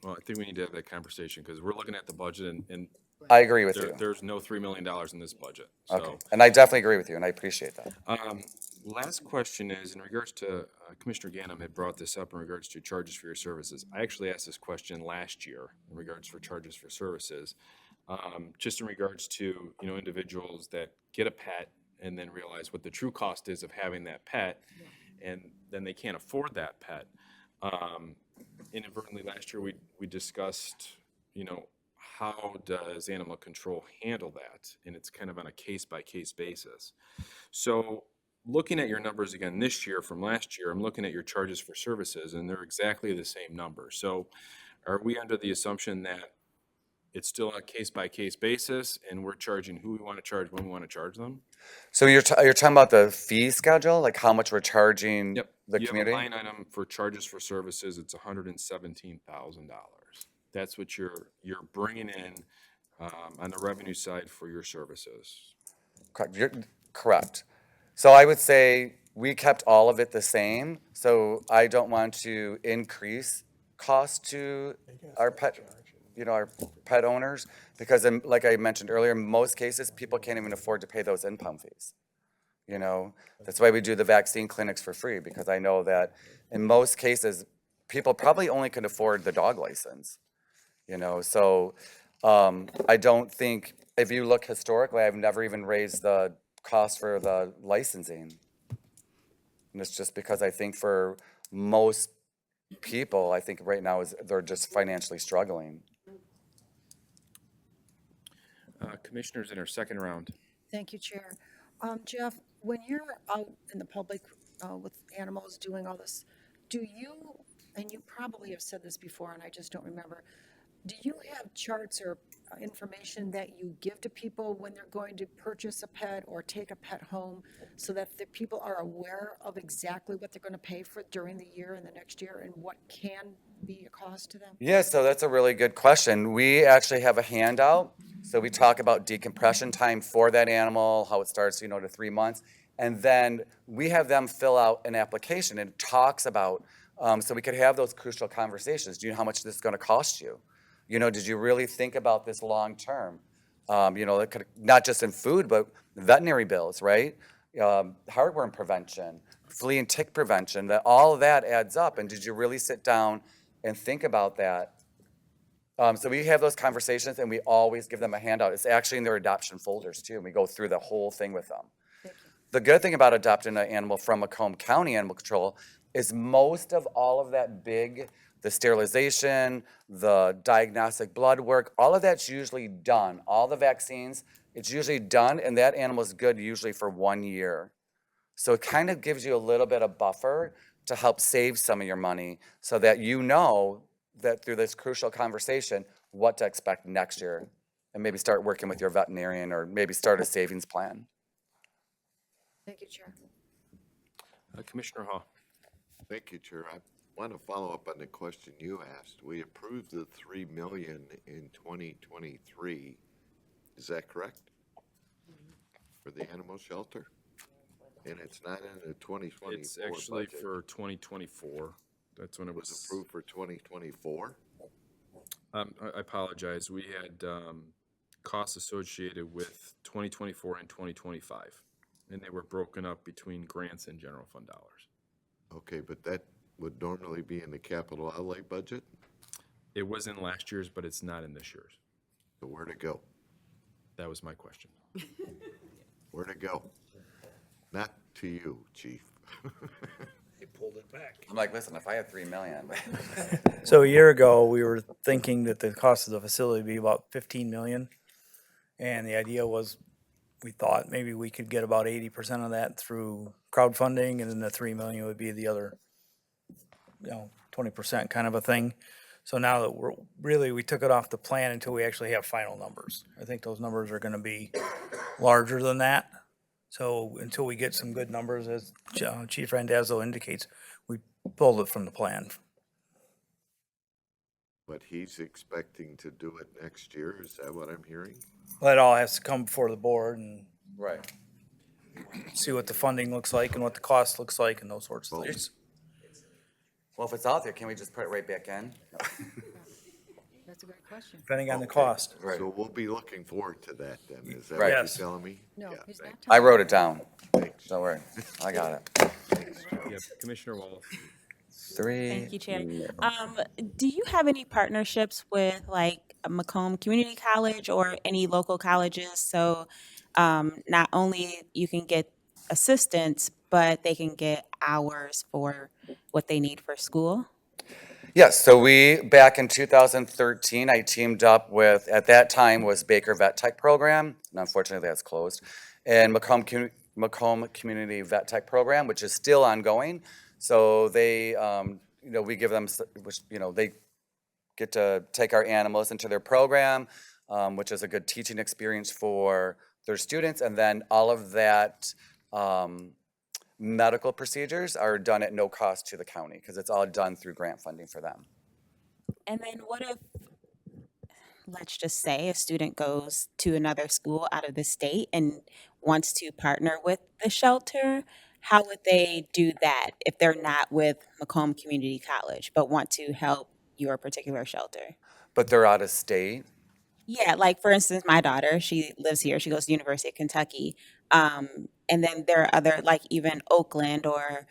A: Well, I think we need to have that conversation because we're looking at the budget and
E: I agree with you.
A: there's no $3 million in this budget.
E: Okay,
A: So,
E: and I definitely agree with you, and I appreciate that.
A: last question is in regards to Commissioner Ganem had brought this up in regards to charges for your services. I actually asked this question last year in regards for charges for services, just in regards to individuals that get a pet and then realize what the true cost is of having that pet, and then they can't afford that pet. Inadvertently last year we discussed how does animal control handle that, and it's kind of on a case-by-case basis. So looking at your numbers again this year from last year, I'm looking at your charges for services, and they're exactly the same number. So are we under the assumption that it's still a case-by-case basis, and we're charging who we want to charge when we want to charge them?
E: So you're talking about the fee schedule, like how much we're charging the
A: You
E: community?
A: have a line item for charges for services, it's $117,000. That's what you're bringing in on the revenue side for your services.
E: Correct. Correct. So I would say we kept all of it the same. So I don't want to increase cost to our pet, our pet owners, because like I mentioned earlier, in most cases, people can't even afford to pay those impound fees. That's why we do the vaccine clinics for free, because I know that in most cases, people probably only can afford the dog license. So I don't think, if you look historically, I've never even raised the cost for the licensing. And it's just because I think for most people, I think right now they're just financially struggling.
A: Commissioners in our second round.
J: Thank you, Chair. Jeff, when you're out in the public with animals doing all this, do you, and you probably have said this before and I just don't remember, do you have charts or information that you give to people when they're going to purchase a pet or take a pet home so that the people are aware of exactly what they're going to pay for during the year and the next year and what can be a cost to them?
E: Yeah, so that's a really good question. We actually have a handout. So we talk about decompression time for that animal, how it starts, to 3 months. And then we have them fill out an application and it talks about, so we could have those crucial conversations. Do you know how much this is going to cost you? Did you really think about this long term? Not just in food, but veterinary bills, right? Heartworm prevention, flea and tick prevention, all of that adds up. And did you really sit down and think about that? So we have those conversations and we always give them a handout. It's actually in their adoption folders too. And we go through the whole thing with them. The good thing about adopting an animal from Macomb County Animal Control is most of all of that the sterilization, the diagnostic blood work, all of that's usually done. All the vaccines, it's usually done, and that animal is good usually for 1 year. So it kind of gives you a little bit of buffer to help save some of your money so that that through this crucial conversation, what to expect next year, and maybe start working with your veterinarian or maybe start a savings plan.
J: Thank you, Chair.
A: Commissioner Hall.
L: Thank you, Chair. I want to follow up on the question you asked. We approved the $3 million in 2023. Is that correct? For the animal shelter? And it's not in the 2024
A: It's actually
L: budget.
A: for 2024. That's when it
L: It was
A: was.
L: approved for 2024?
A: I apologize. We had costs associated with 2024 and 2025, and they were broken up between grants and general fund dollars.
L: Okay, but that would normally be in the capital outlay budget?
A: It was in last year's, but it's not in this year's.
L: So where'd it go?
A: That was my question.
L: Where'd it go? Not to you, chief.
G: They pulled it back.
E: I'm like, listen, if I had 3 million.
N: So a year ago, we were thinking that the cost of the facility would be about 15 million. And the idea was, we thought maybe we could get about 80% of that through crowdfunding, and then the 3 million would be the other, 20% kind of a thing. So now that we took it off the plan until we actually have final numbers. I think those numbers are gonna be larger than that. So until we get some good numbers, as Chief Randazzo indicates, we pulled it from the plan.
L: But he's expecting to do it next year, is that what I'm hearing?
N: That all has to come before the board and
E: Right.
N: see what the funding looks like and what the cost looks like and those sorts of things.
E: Well, if it's out there, can we just put it right back in?
J: That's a great question.
N: Depending on the cost.
E: Right.
L: So we'll be looking forward to that then, is that
E: Right.
L: what you're
N: Yes.
L: telling me?
J: No,
L: Yeah,
J: he's
L: thank
J: not
E: I
J: talking.
E: wrote it down.
L: Thanks.
E: Don't worry. I got it.
A: Yep, Commissioner Wallace.
E: 3.
O: Thank you, Chair. Do you have any partnerships with like Macomb Community College or any local colleges? So not only you can get assistance, but they can get hours for what they need for school?
E: Yes, so back in 2013, I teamed up with, at that time was Baker Vet Tech Program, and unfortunately that's closed, and Macomb Community Vet Tech Program, which is still ongoing. So they, we give them, they get to take our animals into their program, which is a good teaching experience for their students, and then all of that medical procedures are done at no cost to the county because it's all done through grant funding for them.
O: And then what if, let's just say, a student goes to another school out of the state and wants to partner with the shelter? How would they do that if they're not with Macomb Community College but want to help your particular shelter?
E: But they're out of state.
O: Yeah, like for instance, my daughter, she lives here. She goes to University of Kentucky. And then there are other, like even Oakland or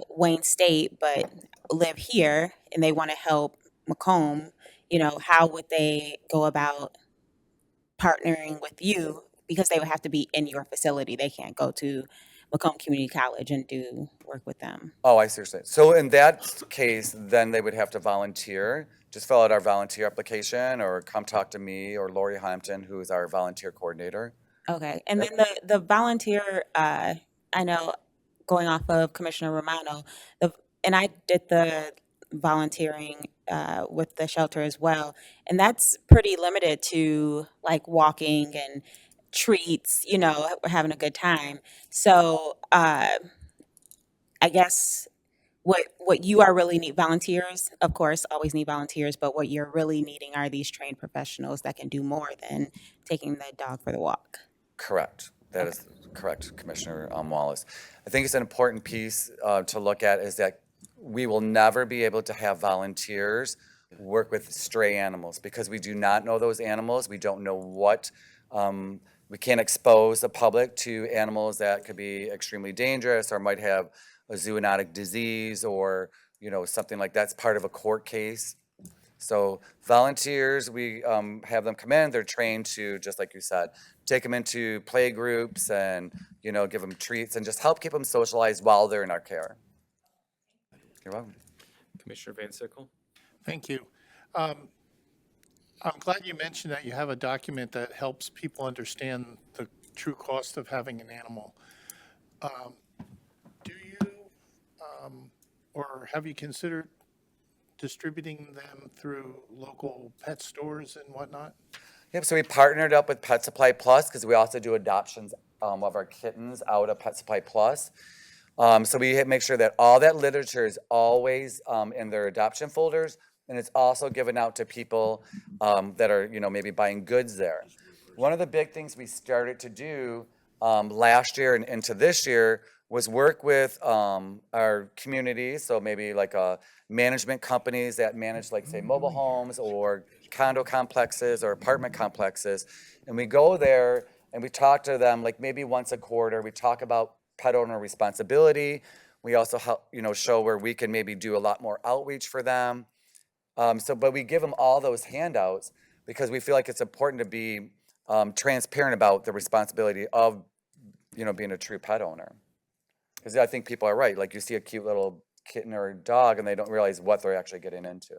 O: Wayne State, but live here and they want to help Macomb. How would they go about partnering with you? Because they would have to be in your facility. They can't go to Macomb Community College and do work with them.
E: Oh, I see what you're saying. So in that case, then they would have to volunteer. Just fill out our volunteer application or come talk to me or Lori Hampton, who is our volunteer coordinator.
O: Okay, and then the volunteer, I know, going off of Commissioner Romano, and I did the volunteering with the shelter as well, and that's pretty limited to like walking and treats, we're having a good time. So I guess what you are really need volunteers, of course, always need volunteers, but what you're really needing are these trained professionals that can do more than taking the dog for the walk.
E: Correct. That is correct, Commissioner Wallace. I think it's an important piece to look at is that we will never be able to have volunteers work with stray animals because we do not know those animals. We don't know what, we can't expose the public to animals that could be extremely dangerous or might have a zoonotic disease or, something like that's part of a court case. So volunteers, we have them come in, they're trained to, just like you said, take them into play groups and, give them treats and just help keep them socialized while they're in our care. You're welcome.
A: Commissioner Van Sickle?
C: Thank you. I'm glad you mentioned that you have a document that helps people understand the true cost of having an animal. Do you, or have you considered distributing them through local pet stores and whatnot?
E: Yep, so we partnered up with Pet Supply Plus because we also do adoptions of our kittens out of Pet Supply Plus. So we make sure that all that literature is always in their adoption folders, and it's also given out to people that are, maybe buying goods there. One of the big things we started to do last year and into this year was work with our communities, so maybe like management companies that manage, like, say, mobile homes or condo complexes or apartment complexes. And we go there and we talk to them, like, maybe once a quarter. We talk about pet owner responsibility. We also help, show where we can maybe do a lot more outreach for them. But we give them all those handouts because we feel like it's important to be transparent about the responsibility of, being a true pet owner. Because I think people are right. Like, you see a cute little kitten or a dog and they don't realize what they're actually getting into.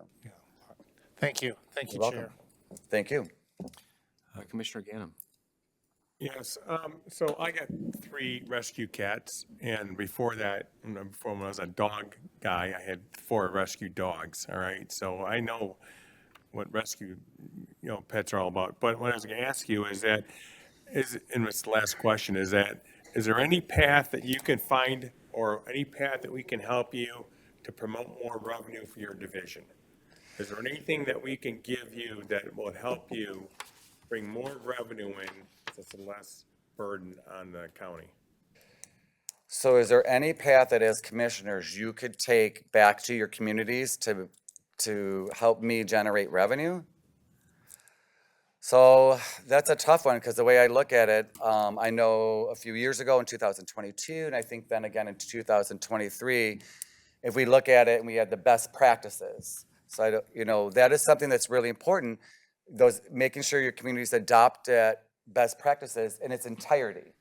C: Thank you. Thank you,
E: You're
C: Chair.
E: welcome. Thank you.
A: Commissioner Ganem.
I: Yes, so I got 3 rescue cats, and before that, before when I was a dog guy, I had 4 rescue dogs, all right? So I know what rescue, pets are all about. But what I was gonna ask you is and it's the last question, is there any path that you can find or any path that we can help you to promote more revenue for your division? Is there anything that we can give you that will help you bring more revenue in, so it's less burden on the county?
E: So is there any path that, as commissioners, you could take back to your communities to help me generate revenue? So that's a tough one, because the way I look at it, I know a few years ago in 2022, and I think then again in 2023, if we look at it and we had the best practices. So that is something that's really important. Those making sure your communities adopt best practices in its entirety,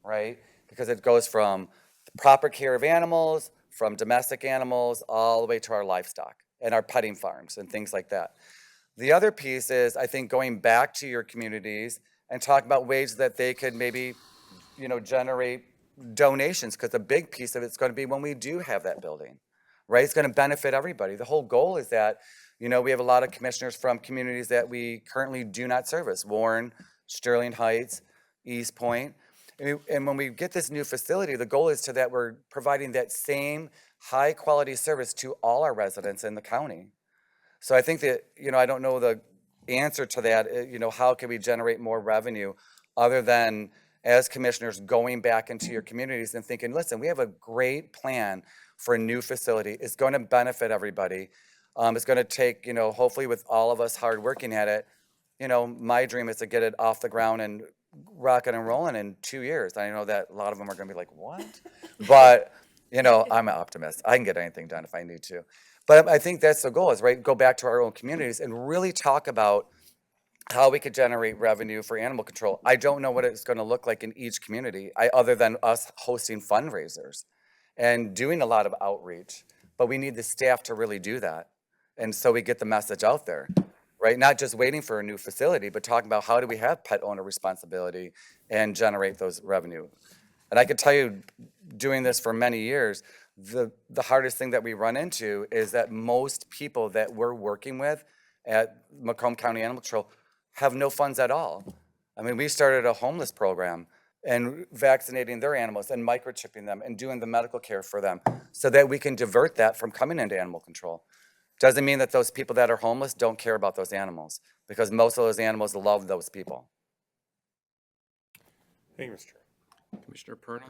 E: right? Because it goes from the proper care of animals, from domestic animals, all the way to our livestock and our petting farms and things like that. The other piece is, I think, going back to your communities and talk about ways that they could maybe, generate donations, because a big piece of it's going to be when we do have that building, right? It's going to benefit everybody. The whole goal is that, we have a lot of commissioners from communities that we currently do not service: Warren, Sterling Heights, East Point. And when we get this new facility, the goal is that we're providing that same high quality service to all our residents in the county. So I think that, I don't know the answer to that, how can we generate more revenue other than, as commissioners, going back into your communities and thinking, listen, we have a great plan for a new facility. It's going to benefit everybody. It's going to take, hopefully with all of us hard working at it, my dream is to get it off the ground and rocking and rolling in 2 years. I know that a lot of them are going to be like, what? But, I'm an optimist. I can get anything done if I need to. But I think that's the goal, is right, go back to our own communities and really talk about how we could generate revenue for animal control. I don't know what it's going to look like in each community, other than us hosting fundraisers and doing a lot of outreach. But we need the staff to really do that. And so we get the message out there, right? Not just waiting for a new facility, but talking about how do we have pet owner responsibility and generate those revenue. And I could tell you, doing this for many years, the hardest thing that we run into is that most people that we're working with at Macomb County Animal Control have no funds at all. I mean, we started a homeless program and vaccinating their animals and microchipping them and doing the medical care for them so that we can divert that from coming into animal control. Doesn't mean that those people that are homeless don't care about those animals, because most of those animals love those people.
I: Thank you, Mr. Chair.
A: Commissioner Perna.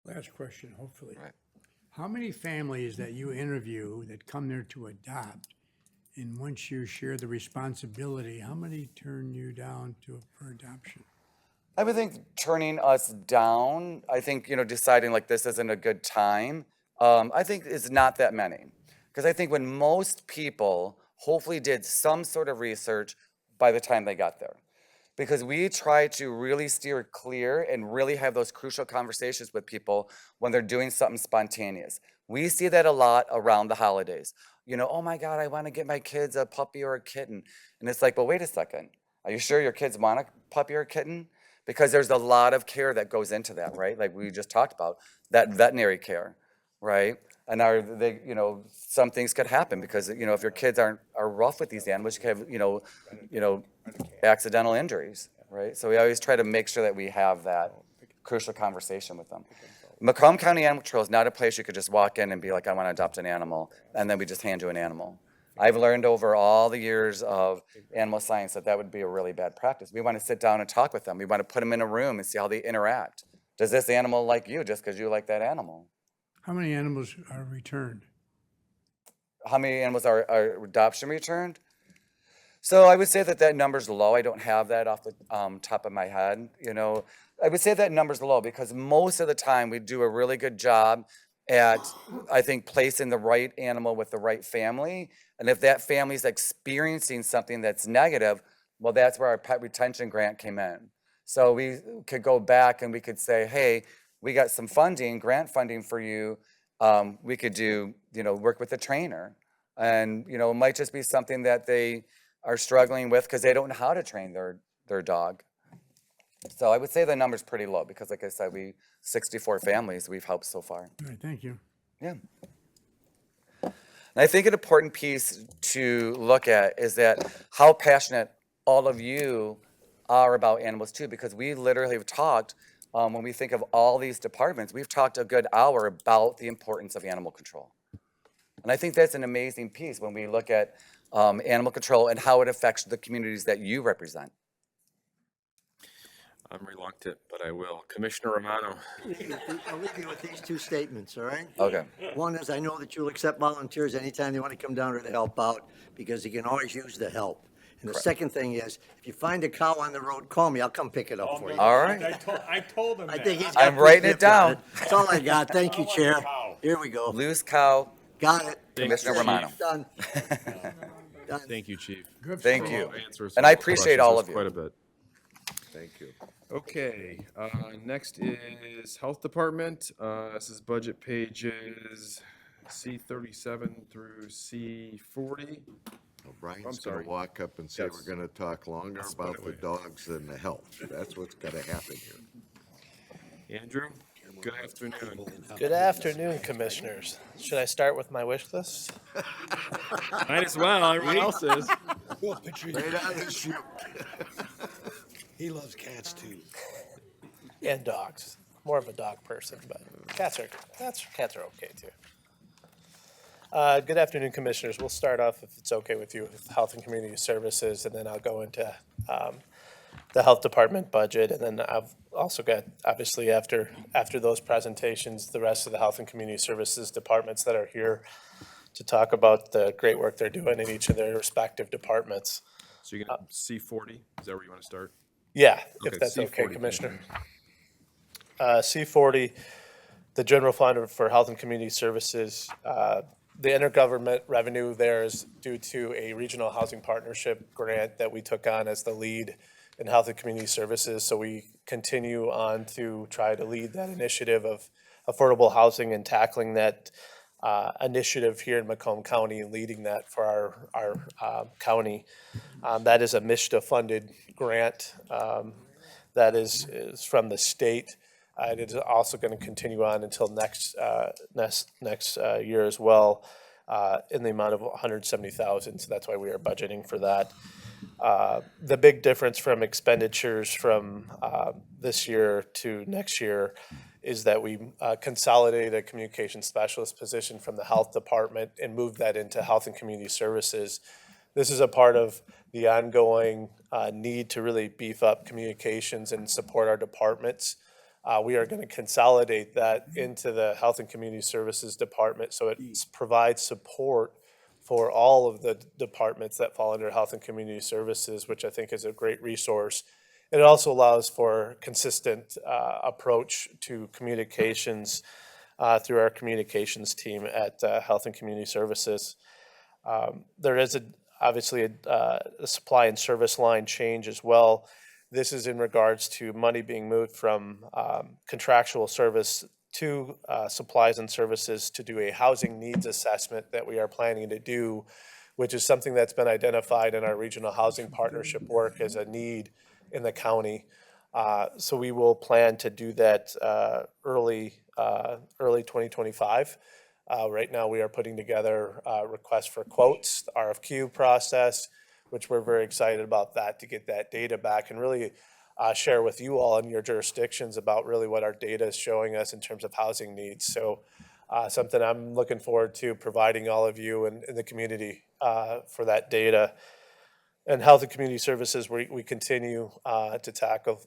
B: Last question, hopefully.
E: Right.
B: How many families that you interview that come there to adopt, and once you share the responsibility, how many turn you down for adoption?
E: I would think turning us down, I think, deciding like this isn't a good time, I think is not that many. Because I think when most people hopefully did some sort of research by the time they got there. Because we try to really steer clear and really have those crucial conversations with people when they're doing something spontaneous. We see that a lot around the holidays. Oh my God, I want to get my kids a puppy or a kitten. And it's like, well, wait a second. Are you sure your kids want a puppy or a kitten? Because there's a lot of care that goes into that, right? Like we just talked about, that veterinary care, right? And some things could happen because, if your kids are rough with these animals, you can have, accidental injuries, right? So we always try to make sure that we have that crucial conversation with them. Macomb County Animal Control is not a place you could just walk in and be like, I want to adopt an animal, and then we just hand you an animal. I've learned over all the years of animal science that that would be a really bad practice. We want to sit down and talk with them. We want to put them in a room and see how they interact. Does this animal like you just because you like that animal?
B: How many animals are returned?
E: How many animals are adoption returned? So I would say that that number's low. I don't have that off the top of my head. You know, I would say that number's low because most of the time we do a really good job at, I think, placing the right animal with the right family. And if that family's experiencing something that's negative, well, that's where our pet retention grant came in. So we could go back and we could say, hey, we got some funding, grant funding for you. We could do, you know, work with a trainer. And, you know, it might just be something that they are struggling with because they don't know how to train their dog. So I would say the number's pretty low because, like I said, 64 families we've helped so far.
B: All right, thank you.
E: Yeah. And I think an important piece to look at is that how passionate all of you are about animals too, because we literally have talked, when we think of all these departments, we've talked a good hour about the importance of animal control. And I think that's an amazing piece when we look at animal control and how it affects the communities that you represent.
A: I'm reluctant, but I will. Commissioner Romano.
M: I'll leave you with these two statements, all right?
E: Okay.
M: One is, I know that you'll accept volunteers anytime they want to come down here to help out, because you can always use the help. And the second thing is, if you find a cow on the road, call me, I'll come pick it up for you.
E: All right.
I: I told him
M: I
I: that.
M: think he's got
E: I'm writing
M: pretty
E: it
M: good on
E: down.
M: That's all I got. Thank you, Chair.
I: Cow.
M: Here we go.
E: Loose cow,
M: Got it.
E: Commissioner Romano.
M: Done. Done.
A: Thank you, Chief.
E: Thank
A: For
E: you.
A: all answers
E: And
A: to
E: I
A: all the
E: appreciate
A: questions.
E: all
A: That's
E: of you.
A: Quite a bit.
L: Thank you.
A: Okay, next is Health Department. This is budget pages C37 through C40.
L: Well, Brian's
A: I'm sorry.
L: gonna walk up and say
A: Yes.
L: we're gonna talk longer about the dogs than the health. That's what's gonna happen here.
A: Andrew, good afternoon.
P: Good afternoon, Commissioners. Should I start with my wish list?
A: Might as well, everyone else is.
G: We'll picture you.
L: Right out of the chute.
G: He loves cats too.
P: And dogs. More of a dog person, but cats are okay too. Good afternoon, Commissioners. We'll start off, if it's okay with you, with Health and Community Services, and then I'll go into the Health Department budget, and then I've also got, obviously, after those presentations, the rest of the Health and Community Services departments that are here to talk about the great work they're doing in each of their respective departments.
A: So you're gonna C40, is that where you want to start?
P: Yeah,
A: Okay,
P: if that's okay,
A: C40,
P: Commissioner. C40, the general fund for Health and Community Services, the intergovernment revenue there is due to a regional housing partnership grant that we took on as the lead in Health and Community Services. So we continue on to try to lead that initiative of affordable housing and tackling that initiative here in Macomb County and leading that for our county. That is a MSHDA-funded grant that is from the state. And it is also going to continue on until next year as well, in the amount of $170,000. So that's why we are budgeting for that. The big difference from expenditures from this year to next year is that we consolidated a communication specialist position from the Health Department and moved that into Health and Community Services. This is a part of the ongoing need to really beef up communications and support our departments. We are going to consolidate that into the Health and Community Services Department so it provides support for all of the departments that fall under Health and Community Services, which I think is a great resource. It also allows for consistent approach to communications through our communications team at Health and Community Services. There is obviously a supply and service line change as well. This is in regards to money being moved from contractual service to supplies and services to do a housing needs assessment that we are planning to do, which is something that's been identified in our regional housing partnership work as a need in the county. So we will plan to do that early 2025. Right now, we are putting together requests for quotes, the RFQ process, which we're very excited about that, to get that data back and really share with you all in your jurisdictions about really what our data is showing us in terms of housing needs. So something I'm looking forward to providing all of you in the community for that data. And Health and Community Services, we continue to tackle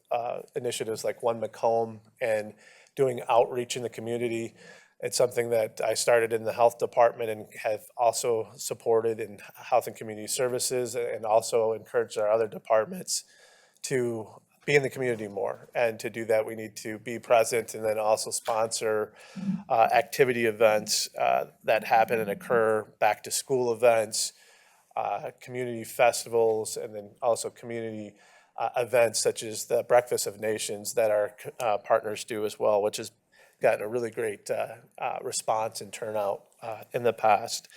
P: initiatives like One Macomb and doing outreach in the community. It's something that I started in the health department and have also supported in Health and Community Services, and also encouraged our other departments to be in the community more. And to do that, we need to be present and then also sponsor activity events that happen and occur, back to school events, community festivals, and then also community events such as the Breakfast of Nations that our partners do as well, which has gotten a really great response and turnout in the past.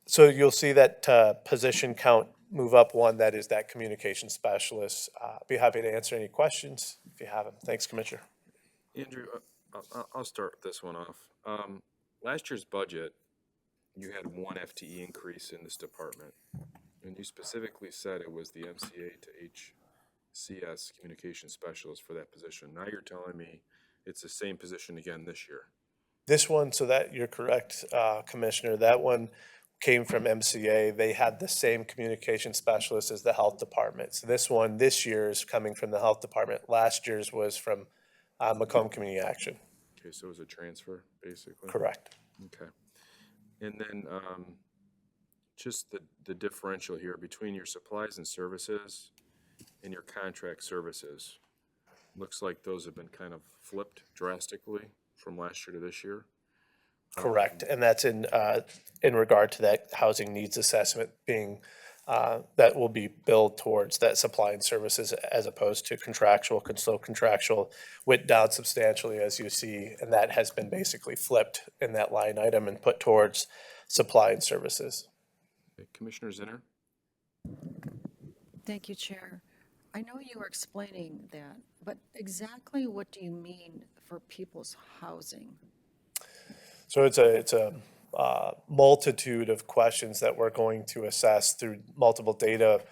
P: So you'll see that position count move up one, that is that communication specialist. Be happy to answer any questions if you have them. Thanks, Commissioner.
A: Andrew, I'll start this one off. Last year's budget, you had one FTE increase in this department, and you specifically said it was the MCA to HCS communication specialist for that position. Now you're telling me it's the same position again this year.
P: This one, so that you're correct, Commissioner, that one came from MCA. They had the same communication specialist as the health department. So this one, this year, is coming from the health department. Last year's was from Macomb Community Action.
A: Okay, so it was a transfer, basically?
P: Correct.
A: Okay. And then just the differential here between your supplies and services and your contract services. Looks like those have been kind of flipped drastically from last year to this year.
P: Correct, and that's in regard to that housing needs assessment being, that will be billed towards that supply and services as opposed to contractual. So contractual went down substantially, as you see, and that has been basically flipped in that line item and put towards supply and services.
A: Okay, Commissioner Zinner?
J: Thank you, Chair. I know you were explaining that, but exactly what do you mean for people's housing?
P: So it's a multitude of questions that we're going to assess through multiple data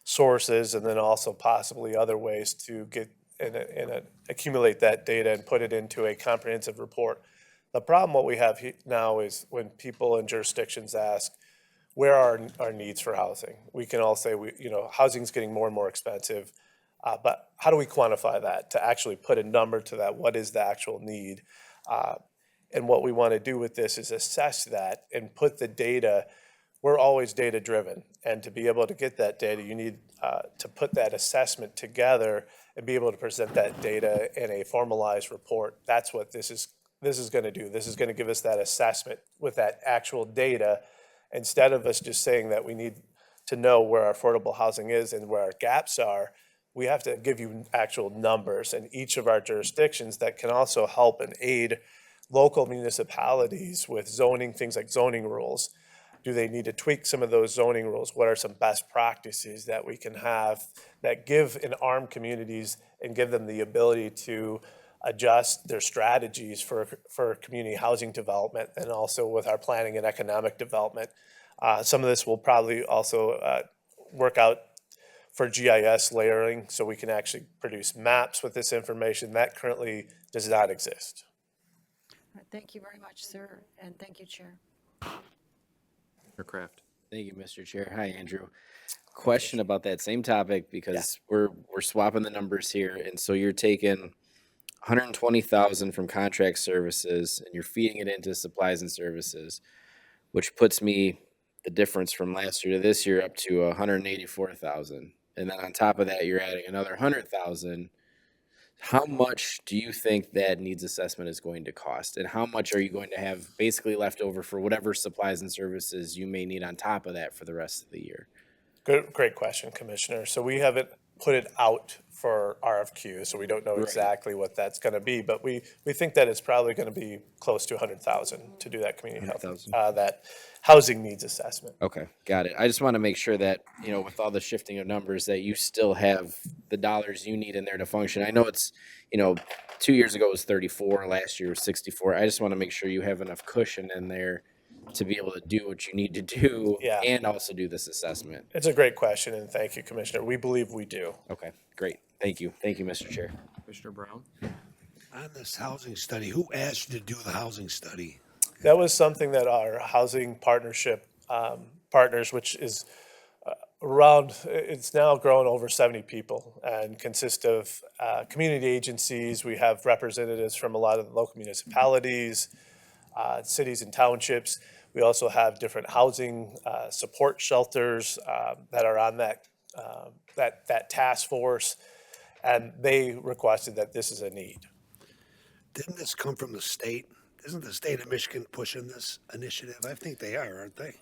P: sources, and then also possibly other ways to get and accumulate that data and put it into a comprehensive report. The problem what we have now is when people in jurisdictions ask, where are our needs for housing? We can all say, housing's getting more and more expensive, but how do we quantify that to actually put a number to that? What is the actual need? And what we want to do with this is assess that and put the data. We're always data driven, and to be able to get that data, you need to put that assessment together and be able to present that data in a formalized report. That's what this is going to do. This is going to give us that assessment with that actual data, instead of us just saying that we need to know where our affordable housing is and where our gaps are. We have to give you actual numbers in each of our jurisdictions that can also help and aid local municipalities with zoning, things like zoning rules. Do they need to tweak some of those zoning rules? What are some best practices that we can have that give and arm communities and give them the ability to adjust their strategies for community housing development, and also with our planning and economic development? Some of this will probably also work out for GIS layering, so we can actually produce maps with this information that currently does not exist.
J: Thank you very much, sir, and thank you, Chair.
A: Craft.
K: Thank you, Mr. Chair. Hi, Andrew. Question about that same topic, because we're swapping the numbers here, and so you're taking 120,000 from contract services and you're feeding it into supplies and services, which puts me the difference from last year to this year up to 184,000. And then on top of that, you're adding another 100,000. How much do you think that needs assessment is going to cost? And how much are you going to have basically left over for whatever supplies and services you may need on top of that for the rest of the year?
P: Great question, Commissioner. So we haven't put it out for RFQ, so we don't know exactly what that's going to be, but we think that it's probably going to be close to 100,000 to do that community health, that housing needs assessment.
K: Okay, got it. I just want to make sure that, with all the shifting of numbers, that you still have the dollars you need in there to function. I know it's, 2 years ago it was 34, last year was 64. I just want to make sure you have enough cushion in there to be able to do what you need to do and also do this assessment.
P: It's a great question, and thank you, Commissioner. We believe we do.
K: Okay, great. Thank you. Thank you, Mr. Chair.
A: Commissioner Brown?
G: On this housing study, who asked you to do the housing study?
P: That was something that our housing partnership Partners, which is around, it's now grown over 70 people and consists of community agencies. We have representatives from a lot of the local municipalities, cities and townships. We also have different housing support shelters that are on that task force, and they requested that this is a need.
G: Didn't this come from the state? Isn't the state of Michigan pushing this initiative? I think they are, aren't they?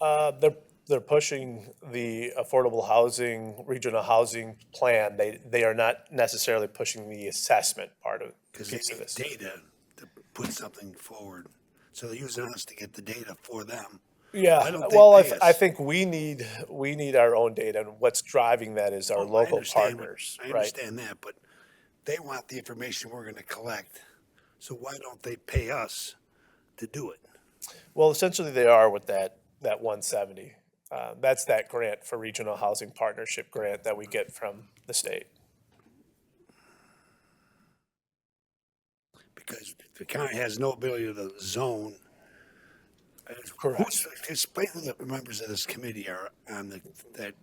P: They're pushing the affordable housing, regional housing plan. They are not necessarily pushing the assessment part of
G: Because they
P: piece of
G: need
P: this.
G: data to put something forward. So they're using us to get the data for them.
P: Yeah,
G: Why don't they
P: well,
G: pay
P: I
G: us?
P: think we need our own data, and what's driving that is our
G: I
P: local
G: understand
P: partners,
G: I
P: right?
G: understand that, but they want the information we're gonna collect. So why don't they pay us to do it?
P: Well, essentially they are with that 170. That's that grant for regional housing partnership grant that we get from the state.
G: Because the county has no ability to zone.
P: Correct.
G: Explain who the members of this committee are on that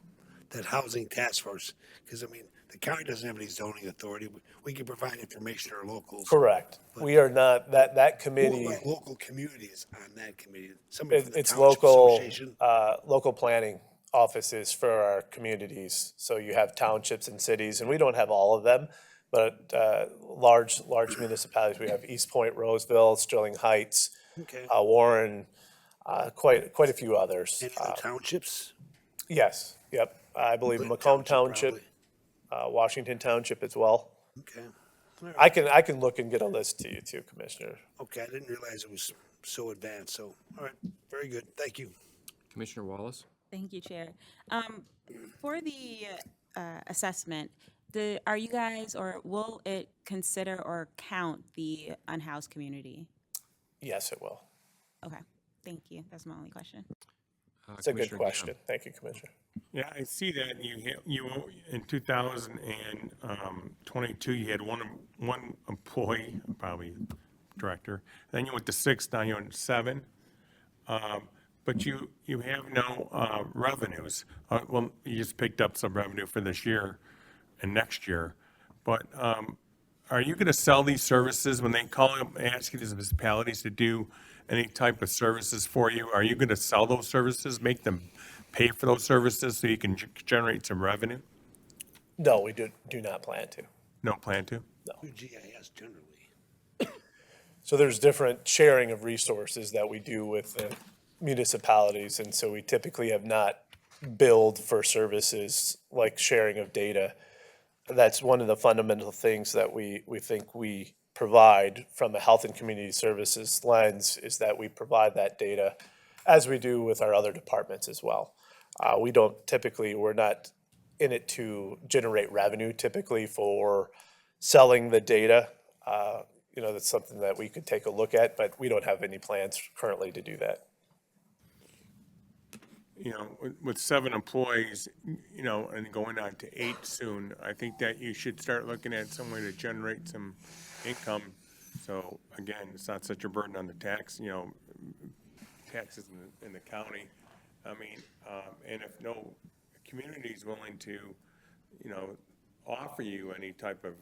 G: housing task force. Because, I mean, the county doesn't have any zoning authority. We can provide information to our locals.
P: Correct. We are not, that
G: Who
P: committee,
G: are local communities on that committee? Somebody from the
P: it's
G: Township
P: local,
G: Association?
P: local planning offices for our communities. So you have townships and cities, and we don't have all of them, but large municipalities. We have East Point, Roseville, Sterling Heights,
G: Okay.
P: Warren, quite a few others.
G: Any other townships?
P: Yes, yep. I believe
G: Clinton
P: Macomb
G: Township,
P: Township, Washington Township as well.
G: Okay. All right.
P: I can look and get a list to you too, Commissioner.
G: Okay, I didn't realize it was so advanced, so, all right, very good, thank you.
A: Commissioner Wallace?
O: Thank you, Chair. For the assessment, are you guys, or will it consider or count the unhoused community?
P: Yes, it will.
O: Okay, thank you. That's my only question.
P: It's a good
A: Commissioner
P: question.
A: Graham.
P: Thank you, Commissioner.
I: Yeah, I see that you in 2022 you had one employee, probably director. Then you went to 6. Now you're on 7. But you have no revenues. Well, you just picked up some revenue for this year and next year. But are you going to sell these services when they call up and ask you these municipalities to do any type of services for you? Are you going to sell those services, make them pay for those services so you can generate some revenue?
P: No, we do not plan to.
I: No plan to?
G: Do GIS generally.
P: So there's different sharing of resources that we do with the municipalities, and so we typically have not billed for services like sharing of data. That's one of the fundamental things that we think we provide from a health and community services lens, is that we provide that data as we do with our other departments as well. We're not in it to generate revenue typically for selling the data. That's something that we could take a look at, but we don't have any plans currently to do that.
I: With 7 employees, and going on to 8 soon, I think that you should start looking at some way to generate some income. So again, it's not such a burden on the taxes in the county. I mean, and if no community is willing to, offer you any type of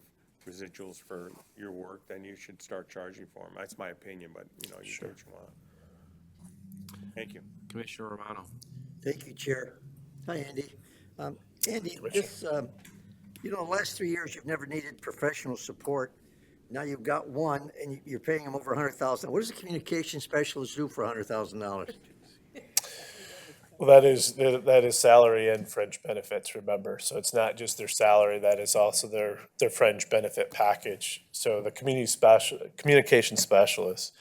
I: residuals for your work, then you should start charging for them. That's my opinion, but you do what you want. Thank you.
A: Commissioner Romano?
M: Thank you, Chair. Hi, Andy. Andy, the last 3 years, you've never needed professional support. Now you've got one, and you're paying them over $100,000. What does a communication specialist do for $100,000?
P: Well, that is salary and fringe benefits, remember. So it's not just their salary, that is also their fringe benefit package. So the communication specialist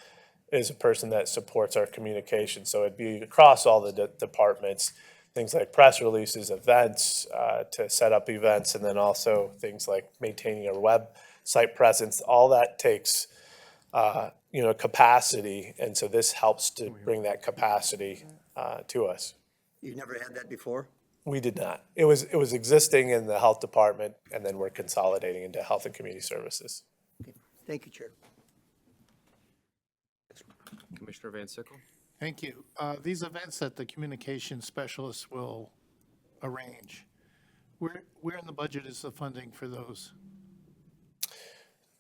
P: is a person that supports our communication. So it'd be across all the departments, things like press releases, events, to set up events, and then also things like maintaining our website presence. All that takes capacity, and so this helps to bring that capacity to us.
M: You've never had that before?
P: We did not. It was existing in the health department, and then we're consolidating into health and community services.
M: Thank you, Chair.
A: Commissioner Van Sickle?
C: Thank you. These events that the communication specialists will arrange, where in the budget is the funding for those?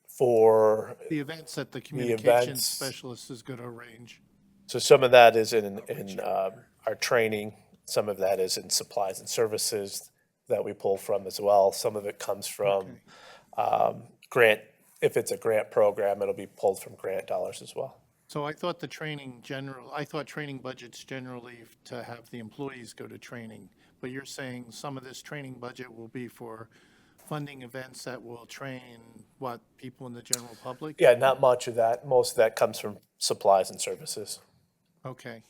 P: For
C: The events that the
P: the
C: communication
P: events,
C: specialist is going to arrange.
P: so some of that is in our training, some of that is in supplies and services that we pull from as well. Some of it comes from grant. If it's a grant program, it'll be pulled from grant dollars as well.
C: So I thought training budgets generally to have the employees go to training, but you're saying some of this training budget will be for funding events that will train, people in the general public?
P: Yeah, not much of that. Most of that comes from supplies and services.
C: Okay.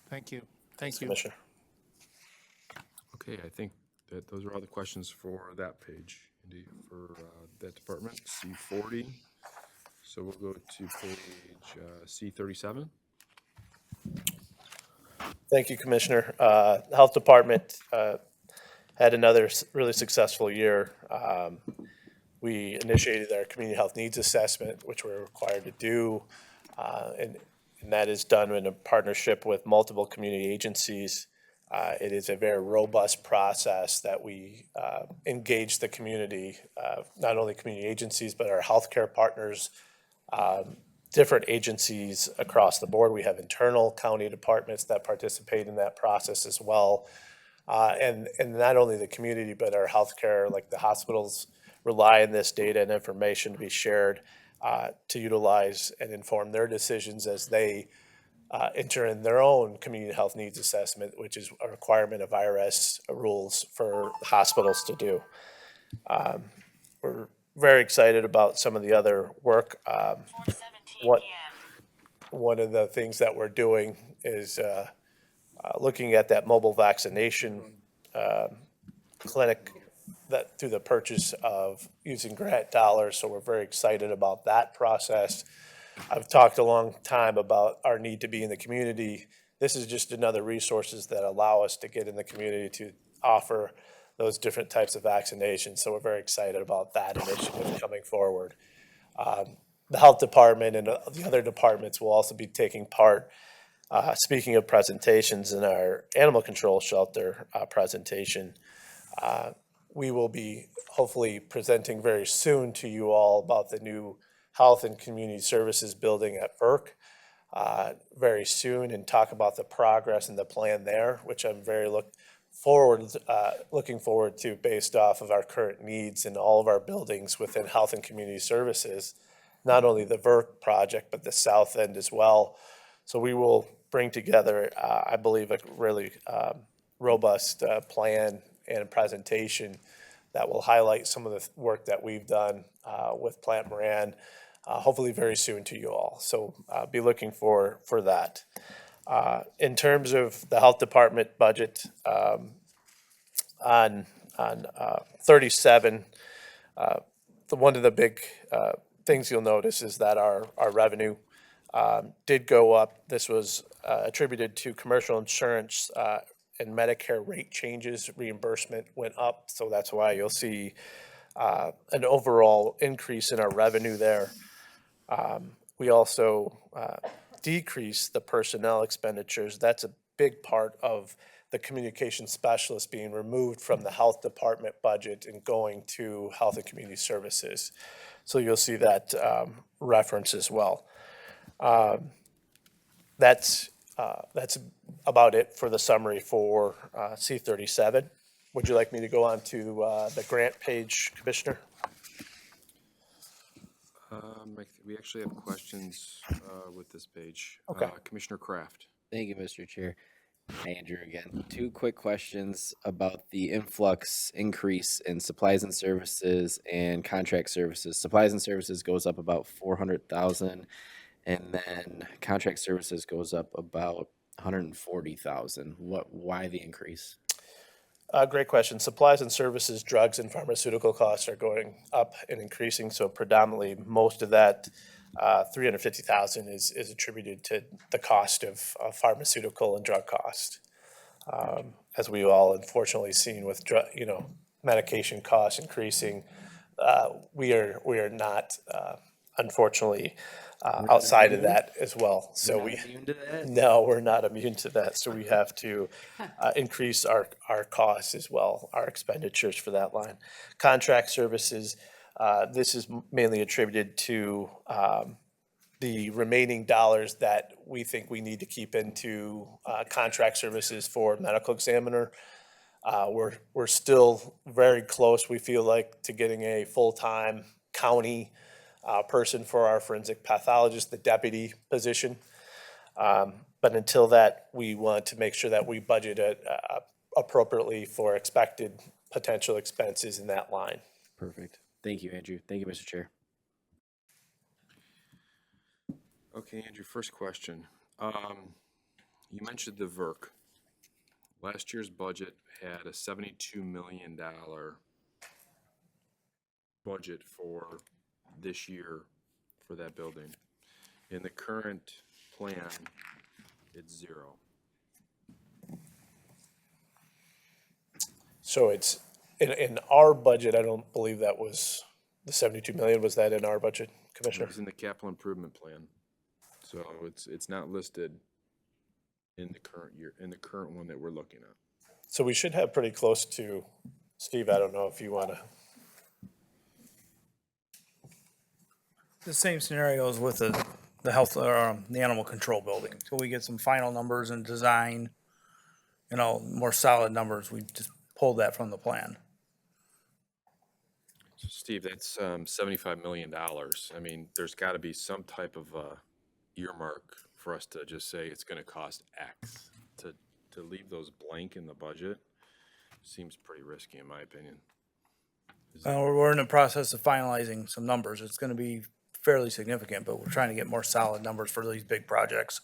C: Thank you. Thank you.
P: Commissioner.
A: Okay, I think that those are all the questions for that page, indeed, for that department, C40. So we'll go to page C37.
P: Thank you, Commissioner. The Health Department had another really successful year. We initiated our community health needs assessment, which we're required to do, and that is done in a partnership with multiple community agencies. It is a very robust process that we engage the community, not only community agencies, but our healthcare partners, different agencies across the board. We have internal county departments that participate in that process as well. And not only the community, but our healthcare, like the hospitals, rely on this data and information to be shared to utilize and inform their decisions as they enter in their own community health needs assessment, which is a requirement of IRS rules for hospitals to do. We're very excited about some of the other work. One of the things that we're doing is looking at that mobile vaccination clinic that through the purchase of using grant dollars. So we're very excited about that process. I've talked a long time about our need to be in the community. This is just another resources that allow us to get in the community to offer those different types of vaccinations. So we're very excited about that initiative coming forward. The health department and the other departments will also be taking part. Speaking of presentations in our animal control shelter presentation, we will be hopefully presenting very soon to you all about the new Health and Community Services building at BOC very soon, and talk about the progress and the plan there, which I'm very looking forward to based off of our current needs in all of our buildings within Health and Community Services, not only the BOC project, but the south end as well. So we will bring together, I believe, a really robust plan and presentation that will highlight some of the work that we've done with Plant Moran, hopefully very soon to you all. So be looking for that. In terms of the health department budget, on 37, one of the big things you'll notice is that our revenue did go up. This was attributed to commercial insurance and Medicare rate changes. Reimbursement went up, so that's why you'll see an overall increase in our revenue there. We also decreased the personnel expenditures. That's a big part of the communication specialist being removed from the health department budget and going to Health and Community Services. So you'll see that reference as well. That's about it for the summary for C37. Would you like me to go on to the grant page, Commissioner?
A: We actually have questions with this page.
P: Okay.
A: Commissioner Kraft.
K: Thank you, Mr. Chair. Andrew again. Two quick questions about the influx increase in supplies and services and contract services. Supplies and services goes up about 400,000, and then contract services goes up about 140,000. Why the increase?
P: Great question. Supplies and services, drugs and pharmaceutical costs are going up and increasing. So predominantly, most of that 350,000 is attributed to the cost of pharmaceutical and drug cost. As we all unfortunately seen with medication costs increasing, we are not unfortunately outside of that as well. So
K: We're
P: we,
K: not immune to that?
P: no, we're not immune to that. So we have to increase our costs as well, our expenditures for that line. Contract services, this is mainly attributed to the remaining dollars that we think we need to keep into contract services for medical examiner. We're still very close, we feel like, to getting a full-time county person for our forensic pathologist, the deputy position. But until that, we want to make sure that we budget it appropriately for expected potential expenses in that line.
K: Perfect. Thank you, Andrew. Thank you, Mr. Chair.
A: Okay, Andrew, first question. You mentioned the VERC. Last year's budget had a $72 million budget for this year for that building. In the current plan, it's zero.
P: So it's, in our budget, I don't believe that was, the 72 million, was that in our budget, Commissioner?
A: It's in the capital improvement plan. So it's not listed in the current year, in the current one that we're looking at.
P: So we should have pretty close to, Steve, I don't know if you want to.
N: The same scenarios with the health, the animal control building. Till we get some final numbers and design, more solid numbers, we just pulled that from the plan.
A: So Steve, that's $75 million. I mean, there's got to be some type of earmark for us to just say it's going to cost X. To leave those blank in the budget seems pretty risky, in my opinion.
N: We're in the process of finalizing some numbers. It's going to be fairly significant, but we're trying to get more solid numbers for these big projects.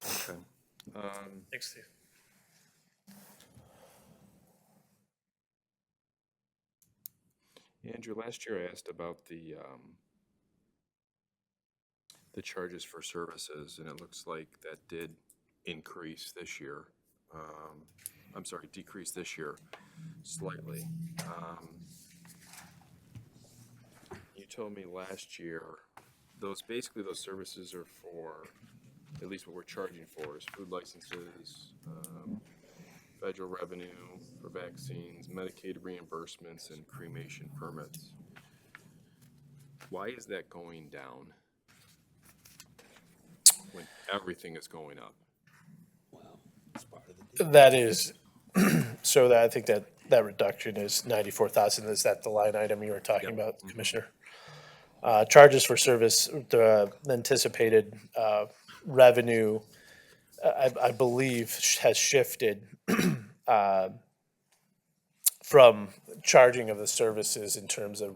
A: Okay.
P: Thanks, Steve.
A: Andrew, last year I asked about the charges for services, and it looks like that did increase this year. I'm sorry, decrease this year slightly. You told me last year, those services are for, at least what we're charging for is food licenses, federal revenue for vaccines, Medicaid reimbursements, and cremation permits. Why is that going down when everything is going up?
P: That is, so that I think that reduction is 94,000. Is that the line item you were talking about, Commissioner? Charges for service, the anticipated revenue, I believe, has shifted from charging of the services in terms of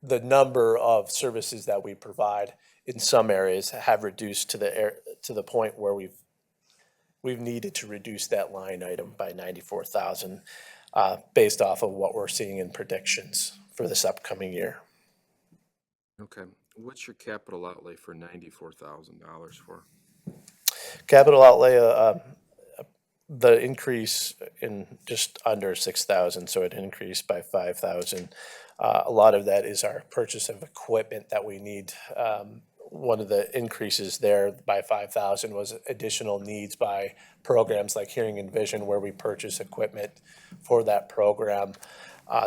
P: the number of services that we provide in some areas have reduced to the point where we've needed to reduce that line item by 94,000 based off of what we're seeing in predictions for this upcoming year.
A: Okay. What's your capital outlay for $94,000 for?
P: Capital outlay, the increase in just under 6,000, so it increased by 5,000. A lot of that is our purchase of equipment that we need. One of the increases there by 5,000 was additional needs by programs like Hearing and Vision, where we purchase equipment for that program.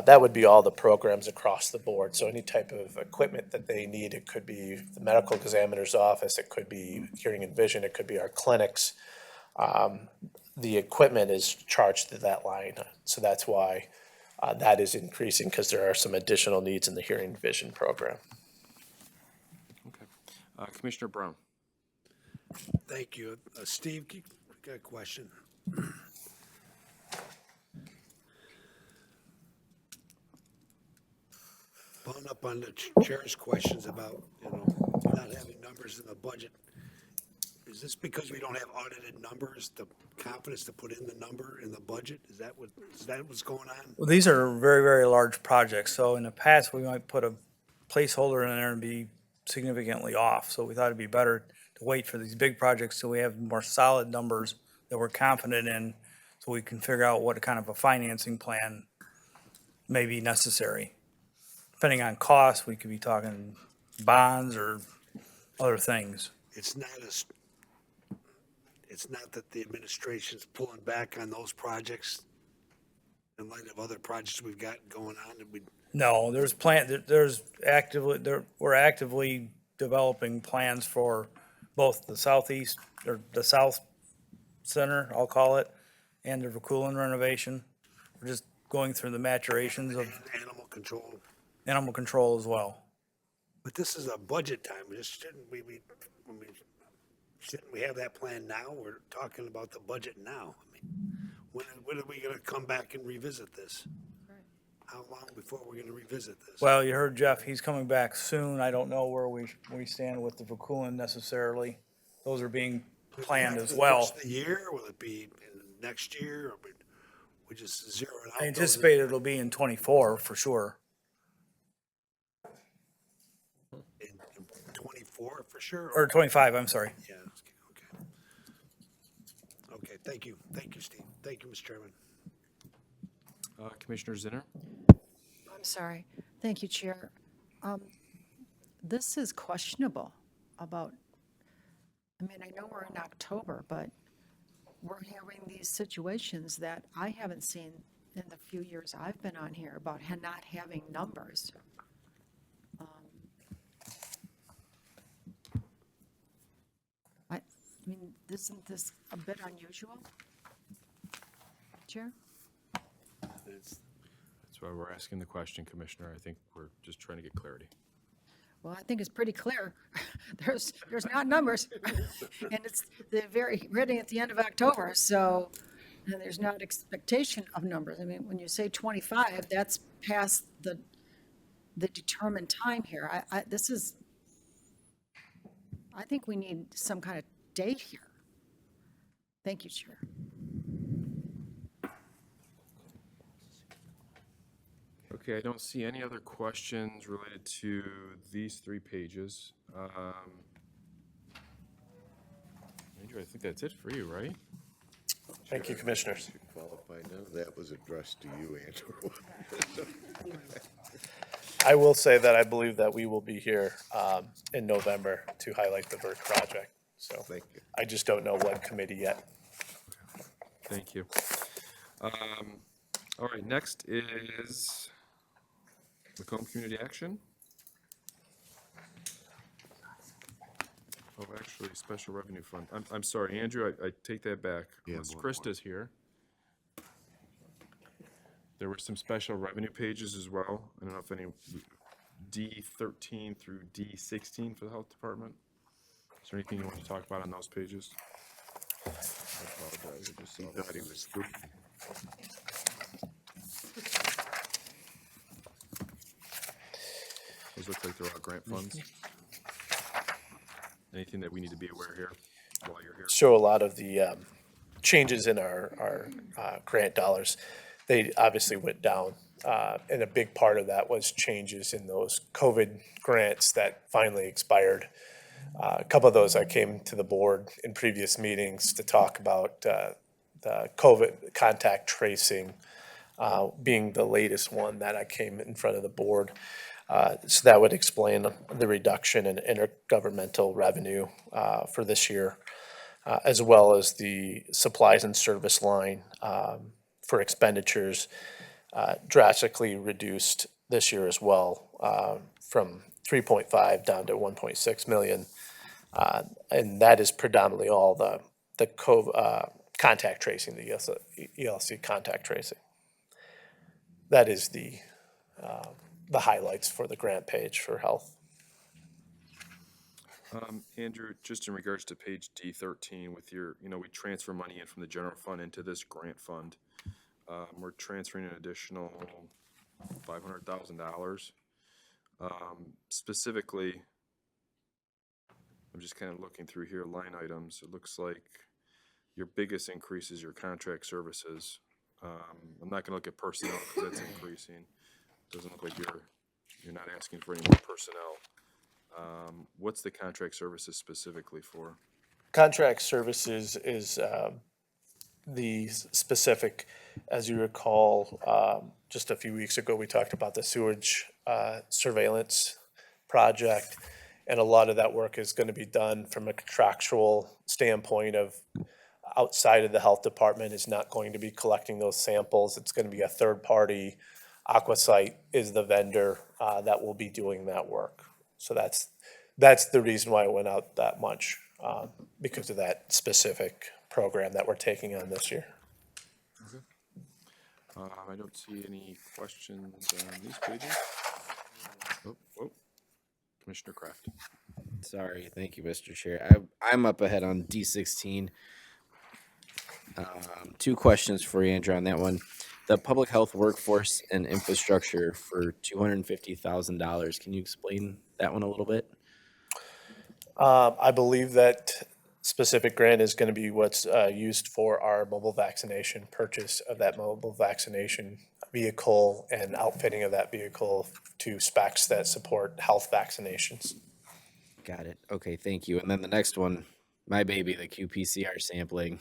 P: That would be all the programs across the board. So any type of equipment that they need, it could be the medical examiner's office, it could be Hearing and Vision, it could be our clinics. The equipment is charged to that line. So that's why that is increasing, because there are some additional needs in the Hearing and Vision program.
A: Okay. Commissioner Brown.
G: Thank you. Steve, got a question. Following up on the chair's questions about, not having numbers in the budget. Is this because we don't have audited numbers, the confidence to put in the number in the budget? Is that what's going on?
N: Well, these are very, very large projects. So in the past, we might put a placeholder in there and be significantly off. So we thought it'd be better to wait for these big projects so we have more solid numbers that we're confident in, so we can figure out what kind of a financing plan may be necessary. depending on cost, we could be talking bonds or other things.
G: It's not that the administration's pulling back on those projects in light of other projects we've got going on that we,
N: No, we're actively developing plans for both the southeast, or the south center, I'll call it, and the Verkulen renovation. We're just going through the maturations of
G: animal control.
N: animal control as well.
G: But this is a budget time. Just shouldn't we have that plan now? We're talking about the budget now. I mean, when are we gonna come back and revisit this? How long before we're gonna revisit this?
N: Well, you heard Jeff, he's coming back soon. I don't know where we stand with the Verkulen necessarily. Those are being planned as well.
G: The year, will it be in next year, or we just zero it out?
N: I anticipate it'll be in 24 for sure.
G: In 24 for sure?
N: Or 25, I'm sorry.
G: Yeah, okay. Okay, thank you. Thank you, Steve. Thank you, Mr. Chairman.
A: Commissioner Zinner?
J: I'm sorry. Thank you, Chair. This is questionable about, I mean, I know we're in October, but we're having these situations that I haven't seen in the few years I've been on here about not having numbers. I mean, isn't this a bit unusual, Chair?
A: That's why we're asking the question, Commissioner. I think we're just trying to get clarity.
J: Well, I think it's pretty clear. There's not numbers, and it's ready at the end of October, so, and there's not expectation of numbers. I mean, when you say 25, that's past the determined time here. I think we need some kind of date here. Thank you, Chair.
A: Okay, I don't see any other questions related to these 3 pages. Andrew, I think that's it for you, right?
P: Thank you, Commissioners.
L: Qualified, none of that was addressed to you, Andrew.
P: I will say that I believe that we will be here in November to highlight the BERT project. So
L: Thank you.
P: I just don't know what committee yet.
A: Thank you. All right, next is Macomb Community Action. Oh, actually, Special Revenue Fund. I'm sorry, Andrew, I take that back.
L: Yeah,
A: Unless
L: one
A: Krista's here. There were some special revenue pages as well. I don't know if any, D13 through D16 for the Health Department. Is there anything you want to talk about on those pages? I apologize, I just saw
L: He
A: that.
L: thought he was through.
A: Those look like they're all grant funds. Anything that we need to be aware here while you're here?
P: Show a lot of the changes in our grant dollars. They obviously went down, and a big part of that was changes in those COVID grants that finally expired. A couple of those I came to the board in previous meetings to talk about the COVID contact tracing being the latest one that I came in front of the board. So that would explain the reduction in intergovernmental revenue for this year, as well as the supplies and service line for expenditures drastically reduced this year as well, from 3.5 down to 1.6 million. And that is predominantly all the COVID, contact tracing, the ELC contact tracing. That is the highlights for the grant page for health.
A: Andrew, just in regards to page D13 with your, we transfer money in from the general fund into this grant fund. We're transferring an additional $500,000. Specifically, I'm just kind of looking through here, line items. It looks like your biggest increase is your contract services. I'm not going to look at personnel because that's increasing. Doesn't look like you're not asking for any more personnel. What's the contract services specifically for?
P: Contract services is the specific, as you recall, just a few weeks ago, we talked about the sewage surveillance project. And a lot of that work is going to be done from a contractual standpoint of outside of the health department is not going to be collecting those samples. It's going to be a third party. Aquasite is the vendor that will be doing that work. So that's the reason why it went out that much, because of that specific program that we're taking on this year.
A: I don't see any questions on these pages. Oh, Commissioner Kraft.
K: Sorry, thank you, Mr. Chair. I'm up ahead on D16. Two questions for you, Andrew, on that one. The public health workforce and infrastructure for $250,000. Can you explain that one a little bit?
P: I believe that specific grant is going to be what's used for our mobile vaccination purchase of that mobile vaccination vehicle and outfitting of that vehicle to specs that support health vaccinations.
K: Got it. Okay, thank you. And then the next one, my baby, the qPCR sampling.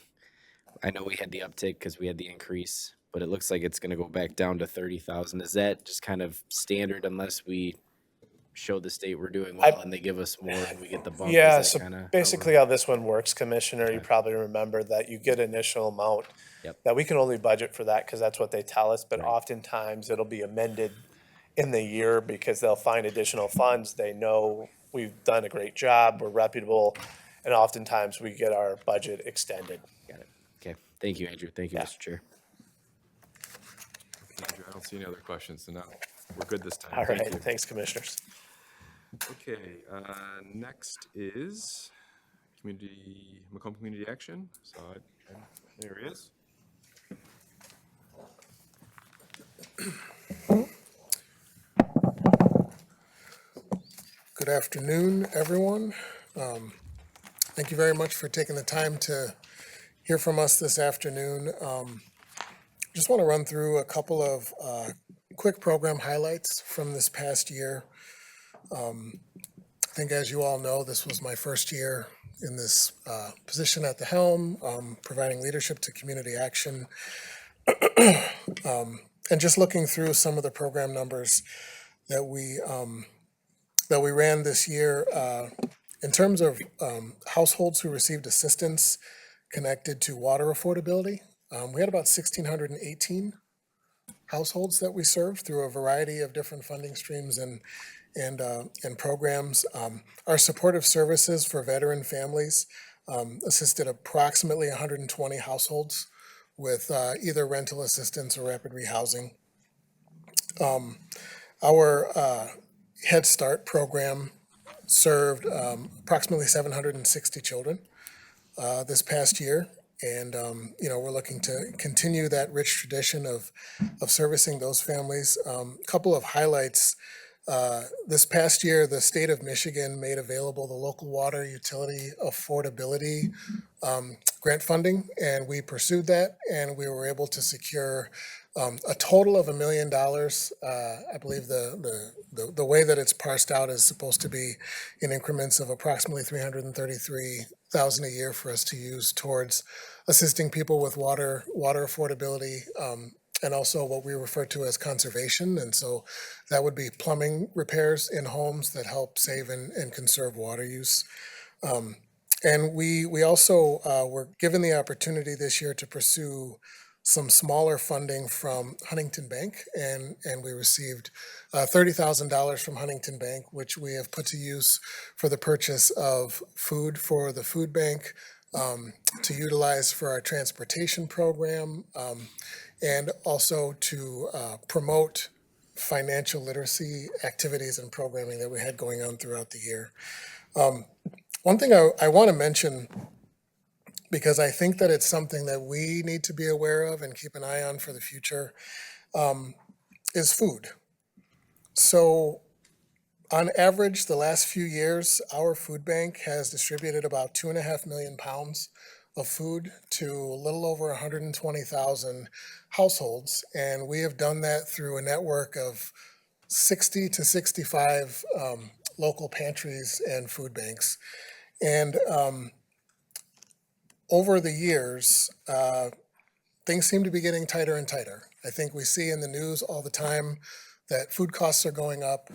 K: I know we had the uptick because we had the increase, but it looks like it's going to go back down to 30,000. Is that just kind of standard unless we show the state we're doing well and they give us more and we get the bump?
P: Yeah,
K: Is that
P: so
K: kinda
P: basically how this one works, Commissioner, you probably remember that you get initial amount that we can only budget for that because that's what they tell us, but oftentimes it'll be amended in the year because they'll find additional funds. They know we've done a great job, we're reputable, and oftentimes we get our budget extended.
K: Got it. Okay. Thank you, Andrew. Thank you, Mr. Chair.
A: Andrew, I don't see any other questions, so now we're good this time.
P: All
A: Thank
P: right,
A: you.
P: thanks, Commissioners.
A: Okay, next is Macomb Community Action. So there he is.
Q: Good afternoon, everyone. Thank you very much for taking the time to hear from us this afternoon. Just want to run through a couple of quick program highlights from this past year. I think, as you all know, this was my first year in this position at the helm, providing leadership to community action. And just looking through some of the program numbers that we ran this year, in terms of households who received assistance connected to water affordability, we had about 1,618 households that we served through a variety of different funding streams and programs. Our supportive services for veteran families assisted approximately 120 households with either rental assistance or rapid rehousing. Our Head Start program served approximately 760 children this past year. And, we're looking to continue that rich tradition of servicing those families. Couple of highlights. This past year, the state of Michigan made available the local water utility affordability grant funding, and we pursued that, and we were able to secure a total of $1 million. I believe the way that it's parsed out is supposed to be in increments of approximately $333,000 a year for us to use towards assisting people with water affordability, and also what we refer to as conservation. And so that would be plumbing repairs in homes that help save and conserve water use. And we also were given the opportunity this year to pursue some smaller funding from Huntington Bank, and we received $30,000 from Huntington Bank, which we have put to use for the purchase of food for the food bank, to utilize for our transportation program, and also to promote financial literacy activities and programming that we had going on throughout the year. One thing I want to mention, because I think that it's something that we need to be aware of and keep an eye on for the future, is food. So on average, the last few years, our food bank has distributed about 2.5 million pounds of food to a little over 120,000 households. And we have done that through a network of 60 to 65 local pantries and food banks. And over the years, things seem to be getting tighter and tighter. I think we see in the news all the time that food costs are going up.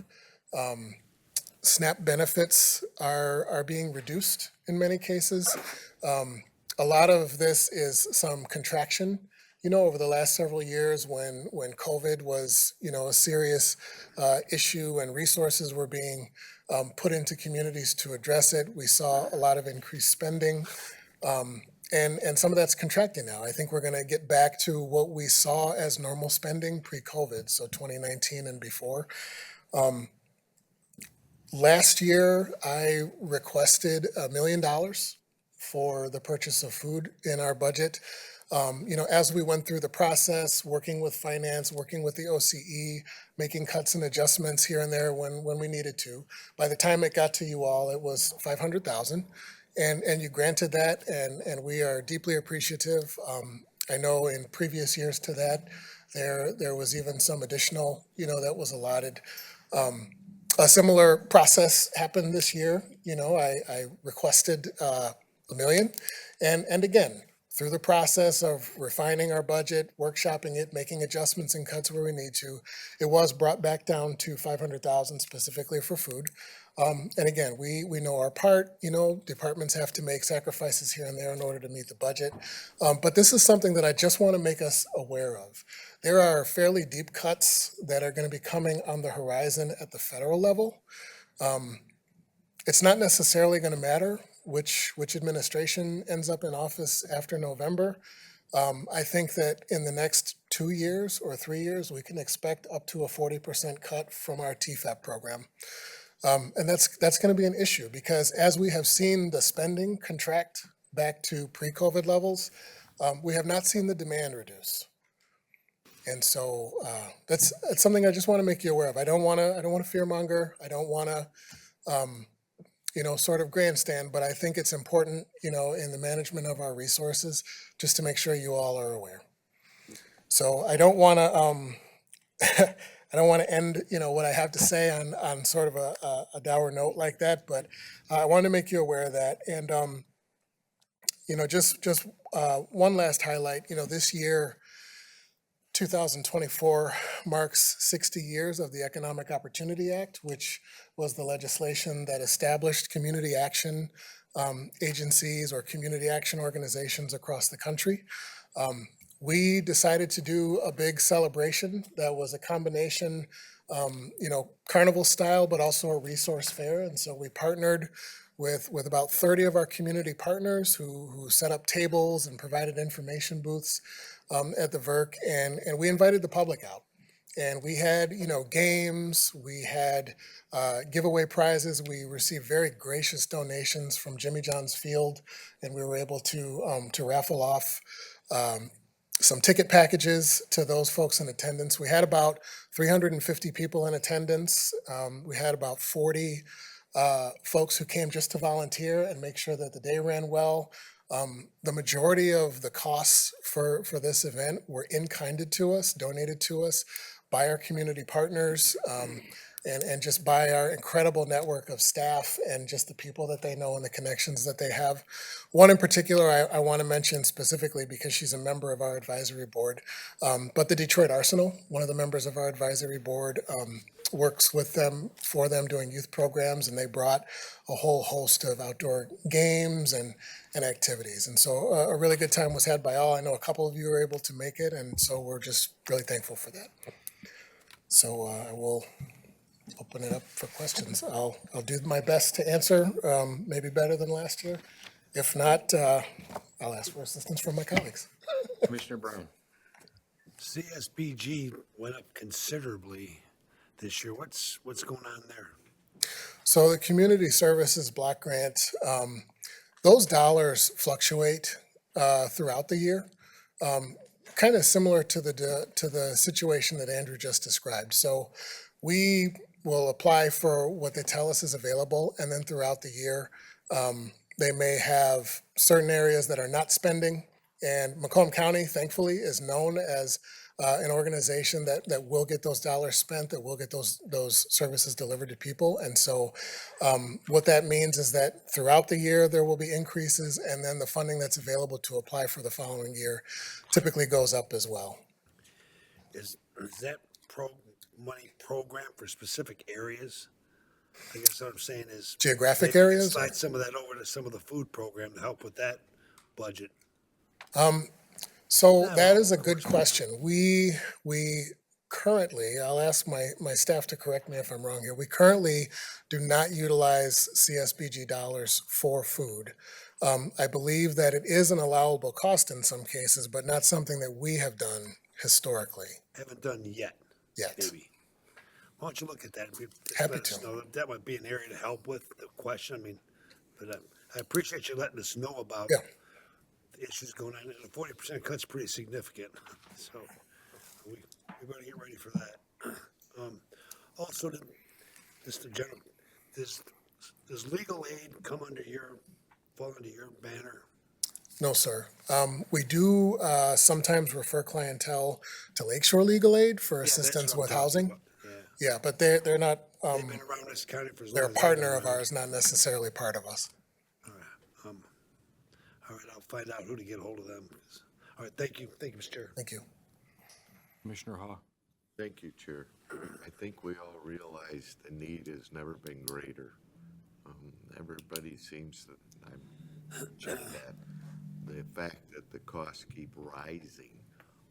Q: SNAP benefits are being reduced in many cases. A lot of this is some contraction, over the last several years when COVID was, a serious issue and resources were being put into communities to address it. We saw a lot of increased spending. And some of that's contracting now. I think we're going to get back to what we saw as normal spending pre-COVID, so 2019 and before. Last year, I requested $1 million for the purchase of food in our budget. As we went through the process, working with finance, working with the OCE, making cuts and adjustments here and there when we needed to. By the time it got to you all, it was $500,000, and you granted that, and we are deeply appreciative. I know in previous years to that, there was even some additional, that was allotted. A similar process happened this year. I requested $1 million, and again, through the process of refining our budget, workshopping it, making adjustments and cuts where we need to, it was brought back down to $500,000 specifically for food. And again, we know our part. Departments have to make sacrifices here and there in order to meet the budget. But this is something that I just want to make us aware of. There are fairly deep cuts that are going to be coming on the horizon at the federal level. It's not necessarily going to matter which administration ends up in office after November. I think that in the next 2 years or 3 years, we can expect up to a 40% cut from our TFAP program. And that's going to be an issue because as we have seen the spending contract back to pre-COVID levels, we have not seen the demand reduce. And so that's something I just want to make you aware of. I don't want to fearmonger. I don't want to sort of grandstand, but I think it's important, in the management of our resources, just to make sure you all are aware. So I don't want to, end, what I have to say on sort of a dour note like that, but I want to make you aware of that. And, just one last highlight, this year, 2024 marks 60 years of the Economic Opportunity Act, which was the legislation that established community action agencies or community action organizations across the country. We decided to do a big celebration that was a combination, carnival style, but also a resource fair. And so we partnered with about 30 of our community partners who set up tables and provided information booths at the VERC, and we invited the public out. And we had, games, we had giveaway prizes. We received very gracious donations from Jimmy John's Field, and we were able to raffle off some ticket packages to those folks in attendance. We had about 350 people in attendance. We had about 40 folks who came just to volunteer and make sure that the day ran well. The majority of the costs for this event were in-kinded to us, donated to us by our community partners, and just by our incredible network of staff and just the people that they know and the connections that they have. One in particular I want to mention specifically because she's a member of our advisory board, but the Detroit Arsenal, one of the members of our advisory board, works with them, for them, doing youth programs, and they brought a whole host of outdoor games and activities. And so a really good time was had by all. I know a couple of you were able to make it, and so we're just really thankful for that. So I will open it up for questions. I'll do my best to answer, maybe better than last year. If not, I'll ask for assistance from my colleagues.
A: Commissioner Brown.
G: CSBG went up considerably this year. What's going on there?
Q: So the community services block grant, those dollars fluctuate throughout the year, kind of similar to the situation that Andrew just described. So we will apply for what they tell us is available, and then throughout the year, they may have certain areas that are not spending. And Macomb County, thankfully, is known as an organization that will get those dollars spent, that will get those services delivered to people. And so what that means is that throughout the year, there will be increases, and then the funding that's available to apply for the following year typically goes up as well.
G: Is that money program for specific areas? I guess what I'm saying is.
Q: Geographic
G: maybe
Q: areas?
G: Slide some of that over to some of the food program to help with that budget.
Q: So that is a good question. We currently, I'll ask my staff to correct me if I'm wrong here. We currently do not utilize CSBG dollars for food. I believe that it is an allowable cost in some cases, but not something that we have done historically
G: Haven't done yet,
Q: yet.
G: maybe. Why don't you look at that? Just
Q: Happy
G: let us
Q: to.
G: know. That might be an area to help with the question. I mean, but I appreciate you letting us know about
Q: Yeah.
G: the issues going on. And a 40% cut's pretty significant. So we better get ready for that. Also, just the general, does legal aid fall under your banner?
Q: No, sir. We do sometimes refer clientele to Lakeshore Legal Aid for
G: Yeah, that's
Q: assistance
G: what I'm
Q: with
G: talking
Q: housing.
G: about. Yeah.
Q: Yeah, but they're not,
G: They've been around this county for as long
Q: they're a
G: as I've
Q: partner
G: been
Q: of
G: around.
Q: ours, not necessarily part of us.
G: All right, I'll find out who to get hold of them. All right, thank you. Thank you, Mr. Chair.
Q: Thank you.
A: Commissioner Ha.
L: Thank you, Chair. I think we all realize the need has never been greater. Everybody seems to, I'm checked that, the fact that the costs keep rising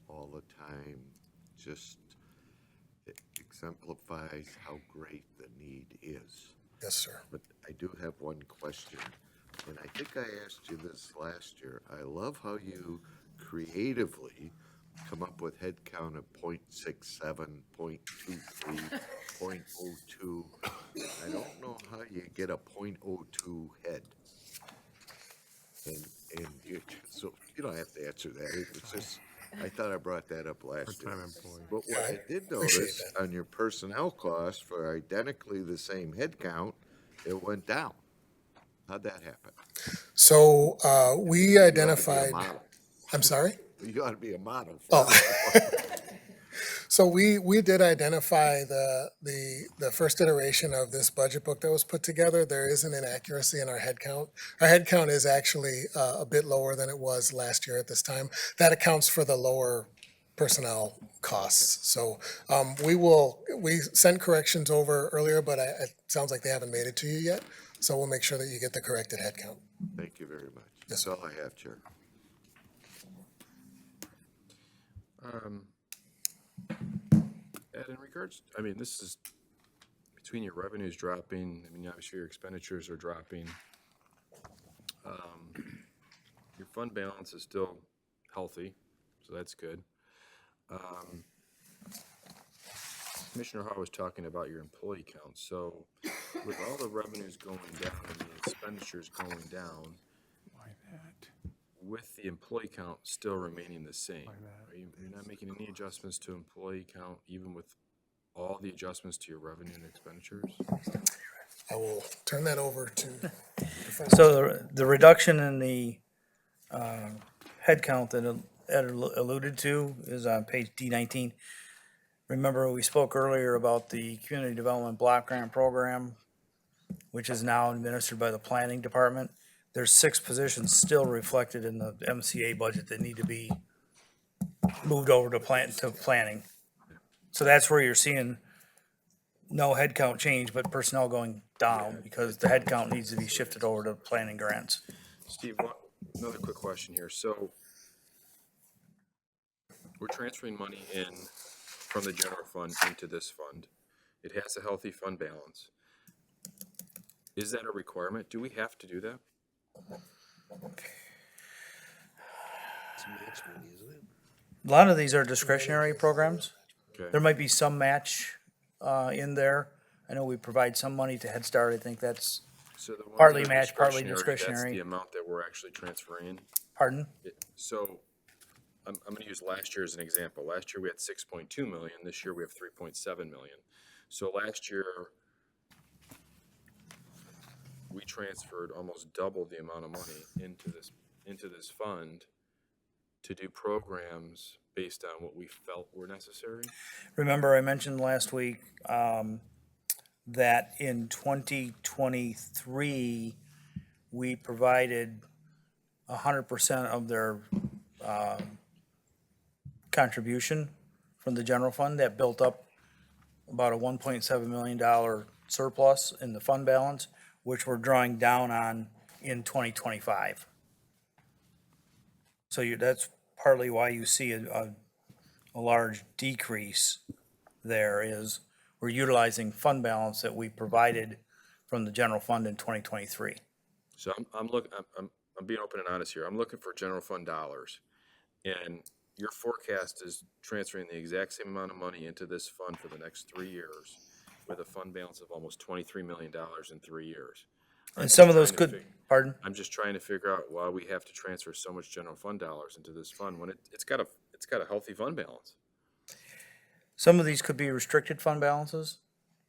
L: all the time just it exemplifies how great the need is.
Q: Yes, sir.
L: But I do have one question, and I think I asked you this last year. I love how you creatively come up with head count of 0.67, 0.23, 0.02. I don't know how you get a 0.02 head. And you, so you don't have to answer that. It's just, I thought I brought that up last year. But what I did notice on your personnel costs for identically the same head count, it went down. How'd that happen?
Q: So we
L: You ought to be a
Q: identified,
L: model.
Q: I'm sorry?
L: You ought to be a model.
Q: So we did identify the first iteration of this budget book that was put together. There is an inaccuracy in our head count. Our head count is actually a bit lower than it was last year at this time. That accounts for the lower personnel costs. So we sent corrections over earlier, but it sounds like they haven't made it to you yet. So we'll make sure that you get the corrected head count.
L: Thank you very much.
Q: Yes,
L: That's all I have, Chair.
A: Ed, in regards, I mean, this is between your revenues dropping, I mean, obviously your expenditures are dropping. Your fund balance is still healthy, so that's good. Commissioner Hart was talking about your employee count, so with all the revenues going down and the expenditures going down, with the employee count still remaining the same, you're not making any adjustments to employee count, even with all the adjustments to your revenue and expenditures?
Q: I will turn that over to.
N: So the reduction in the headcount that Ed alluded to is on page D19. Remember, we spoke earlier about the Community Development Block Grant Program, which is now administered by the Planning Department. There's 6 positions still reflected in the MCA budget that need to be moved over to planning. So that's where you're seeing no headcount change, but personnel going down because the headcount needs to be shifted over to planning grants.
A: Steve, another quick question here. So we're transferring money in from the general fund into this fund. It has a healthy fund balance. Is that a requirement? Do we have to do that?
G: It's match money, isn't it?
N: A lot of these are discretionary programs.
A: Okay.
N: There might be some match in there. I know we provide some money to Head Start. I think that's
A: So the ones
N: partly
A: that are
N: match, partly
A: That's
N: discretionary.
A: the amount that we're actually transferring.
N: Pardon?
A: So I'm going to use last year as an example. Last year we had 6.2 million. This year we have 3.7 million. So last year we transferred almost double the amount of money into this fund to do programs based on what we felt were necessary.
N: Remember, I mentioned last week that in 2023, we provided 100% of their contribution from the general fund that built up about a $1.7 million surplus in the fund balance, which we're drawing down on in 2025. So that's partly why you see a large decrease there is we're utilizing fund balance that we provided from the general fund in 2023.
A: So I'm being open and honest here. I'm looking for general fund dollars. And your forecast is transferring the exact same amount of money into this fund for the next 3 years with a fund balance of almost $23 million in 3 years.
N: And some of those could, pardon?
A: I'm just trying to figure out why we have to transfer so much general fund dollars into this fund when it's got a healthy fund balance.
N: Some of these could be restricted fund balances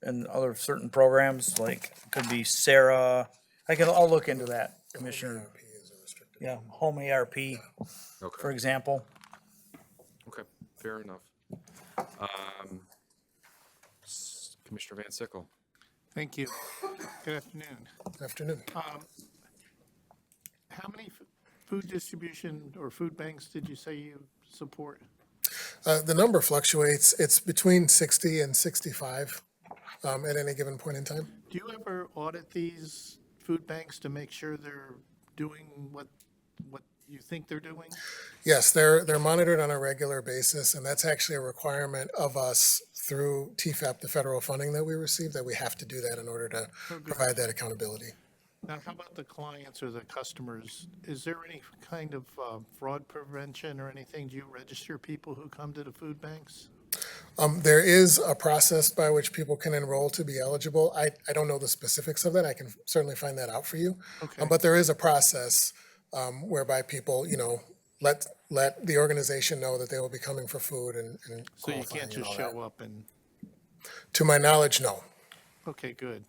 N: and other certain programs, like could be Sarah. I'll look into that, Commissioner. Yeah, home ARP, for example.
A: Okay, fair enough. Commissioner Van Sickle.
C: Thank you. Good afternoon.
Q: Good afternoon.
C: How many food distribution or food banks did you say you support?
Q: The number fluctuates. It's between 60 and 65 at any given point in time.
C: Do you ever audit these food banks to make sure they're doing what you think they're doing?
Q: Yes, they're monitored on a regular basis, and that's actually a requirement of us through TFAP, the federal funding that we receive, that we have to do that in order to provide that accountability.
C: Now, how about the clients or the customers? Is there any kind of fraud prevention or anything? Do you register people who come to the food banks?
Q: There is a process by which people can enroll to be eligible. I don't know the specifics of that. I can certainly find that out for you.
C: Okay.
Q: But there is a process whereby people, let the organization know that they will be coming for food and
C: So you can't
Q: qualifying and
C: just
Q: all
C: show
Q: that.
C: up and,
Q: To my knowledge, no.
C: okay, good.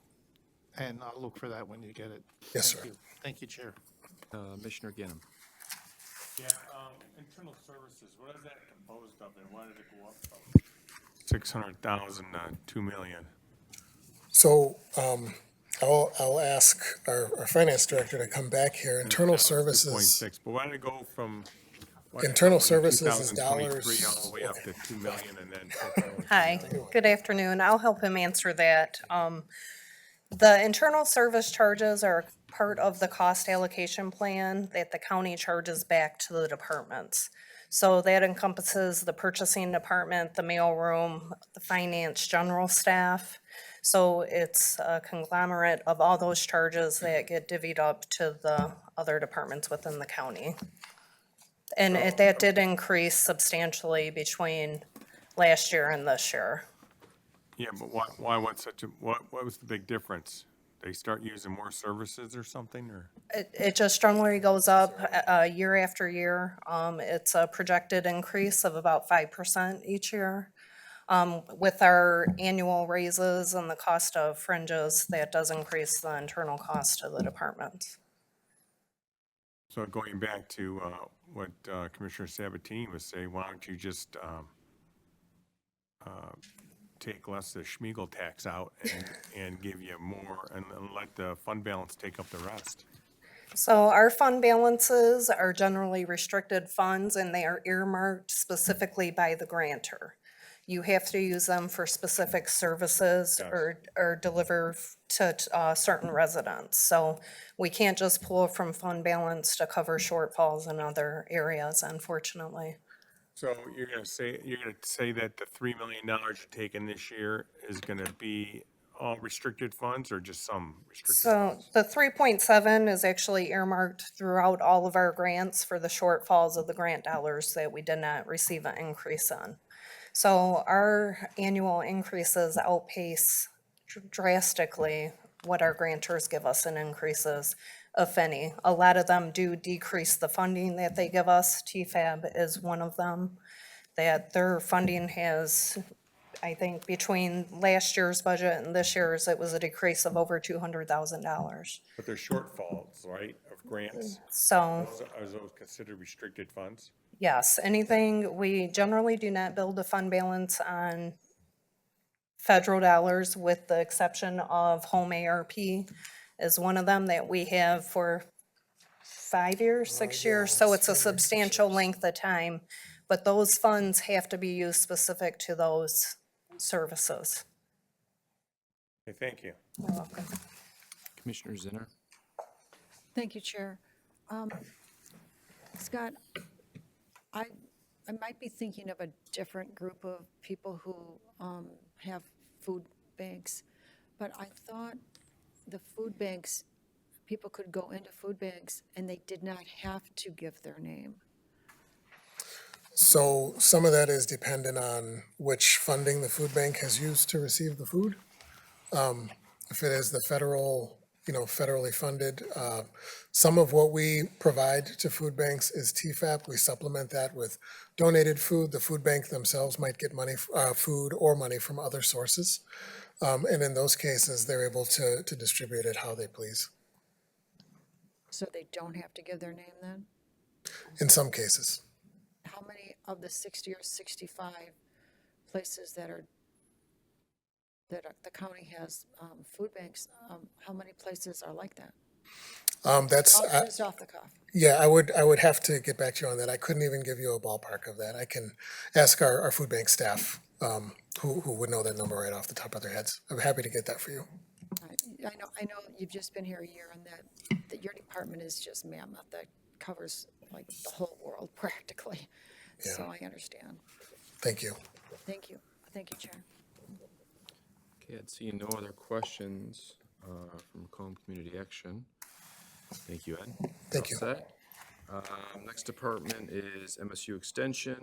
C: And I'll look for that when you get it.
Q: Yes,
C: Thank
Q: sir.
C: you. Thank you, Chair.
A: Commissioner Ginnam.
I: Yeah, internal services, what is that composed of and why did it go up from 600,000 to 2 million?
Q: So I'll ask our finance director to come back here. Internal services,
I: 2.6, but why did it go from?
Q: Internal services is
I: 2023
Q: dollars.
I: all the way up to 2 million and then.
R: Hi, good afternoon. I'll help him answer that. The internal service charges are part of the cost allocation plan that the county charges back to the departments. So that encompasses the purchasing department, the mailroom, the finance, general staff. So it's a conglomerate of all those charges that get divvied up to the other departments within the county. And that did increase substantially between last year and this year.
I: Yeah, but why what was the big difference? They start using more services or something, or?
R: It just generally goes up year after year. It's a projected increase of about 5% each year. With our annual raises and the cost of fringes, that does increase the internal cost of the departments.
I: So going back to what Commissioner Sabatini was saying, why don't you just take less of the Schmiegel tax out and give you more and let the fund balance take up the rest?
R: So our fund balances are generally restricted funds and they are earmarked specifically by the grantor. You have to use them for specific services or deliver to certain residents. So we can't just pull from fund balance to cover shortfalls in other areas, unfortunately.
I: So you're gonna say that the $3 million you're taking this year is gonna be all restricted funds or just some restricted
R: So
I: funds?
R: the 3.7 is actually earmarked throughout all of our grants for the shortfalls of the grant dollars that we did not receive an increase on. So our annual increases outpace drastically what our grantors give us in increases, if any. A lot of them do decrease the funding that they give us. TFAB is one of them, that their funding has, I think, between last year's budget and this year's, it was a decrease of over $200,000.
I: But they're shortfalls, right, of grants?
R: So,
I: Are those considered restricted funds?
R: yes, anything, we generally do not build a fund balance on federal dollars, with the exception of home ARP is one of them that we have for 5 years, 6 years, so it's a substantial length of time. But those funds have to be used specific to those services.
I: Okay, thank you.
J: You're welcome.
A: Commissioner Zinner?
J: Thank you, Chair. Scott, I, I might be thinking of a different group of people who have food banks, but I thought the food banks, people could go into food banks and they did not have to give their name.
Q: So some of that is dependent on which funding the food bank has used to receive the food. If it is the federal, federally funded, some of what we provide to food banks is TFAP. We supplement that with donated food. The food bank themselves might get money, food or money from other sources. And in those cases, they're able to distribute it how they please,
J: So they don't have to give their name then?
Q: in some cases.
J: How many of the 60 or 65 places that the county has food banks, how many places are like that?
Q: That's,
J: Just off the cuff.
Q: yeah, I would have to get back to you on that. I couldn't even give you a ballpark of that. I can ask our food bank staff, who would know that number right off the top of their heads. I'm happy to get that for you.
J: I know you've just been here a year and that your department is just mammoth. That covers like the whole world practically. So I understand.
Q: Thank you.
J: Thank you. Thank you, Chair.
A: Okay, I'd see no other questions from Macomb Community Action. Thank you, Ed.
Q: Thank you.
A: All set. Next department is MSU Extension.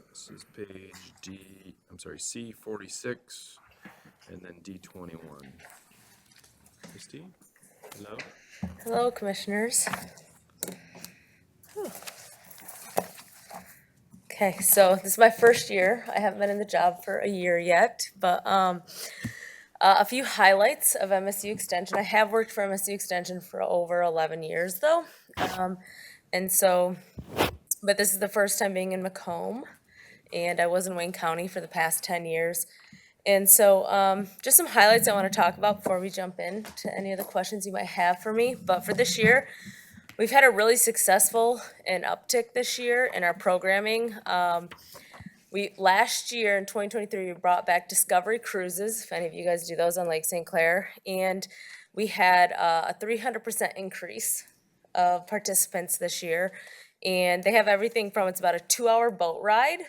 A: This is page C46, and then D21. Christy, hello.
S: Hello, Commissioners. Whew. Okay, so this is my first year. I haven't been in the job for a year yet, but a few highlights of MSU Extension. I have worked for MSU Extension for over 11 years though. But this is the first time being in Macomb, and I was in Wayne County for the past 10 years. And so just some highlights I want to talk about before we jump into any of the questions you might have for me. But for this year, we've had a really successful and uptick this year in our programming. Last year in 2023, we brought back Discovery Cruises, if any of you guys do those on Lake St. Clair, and we had a 300% increase of participants this year. And they have everything from, it's about a 2-hour boat ride,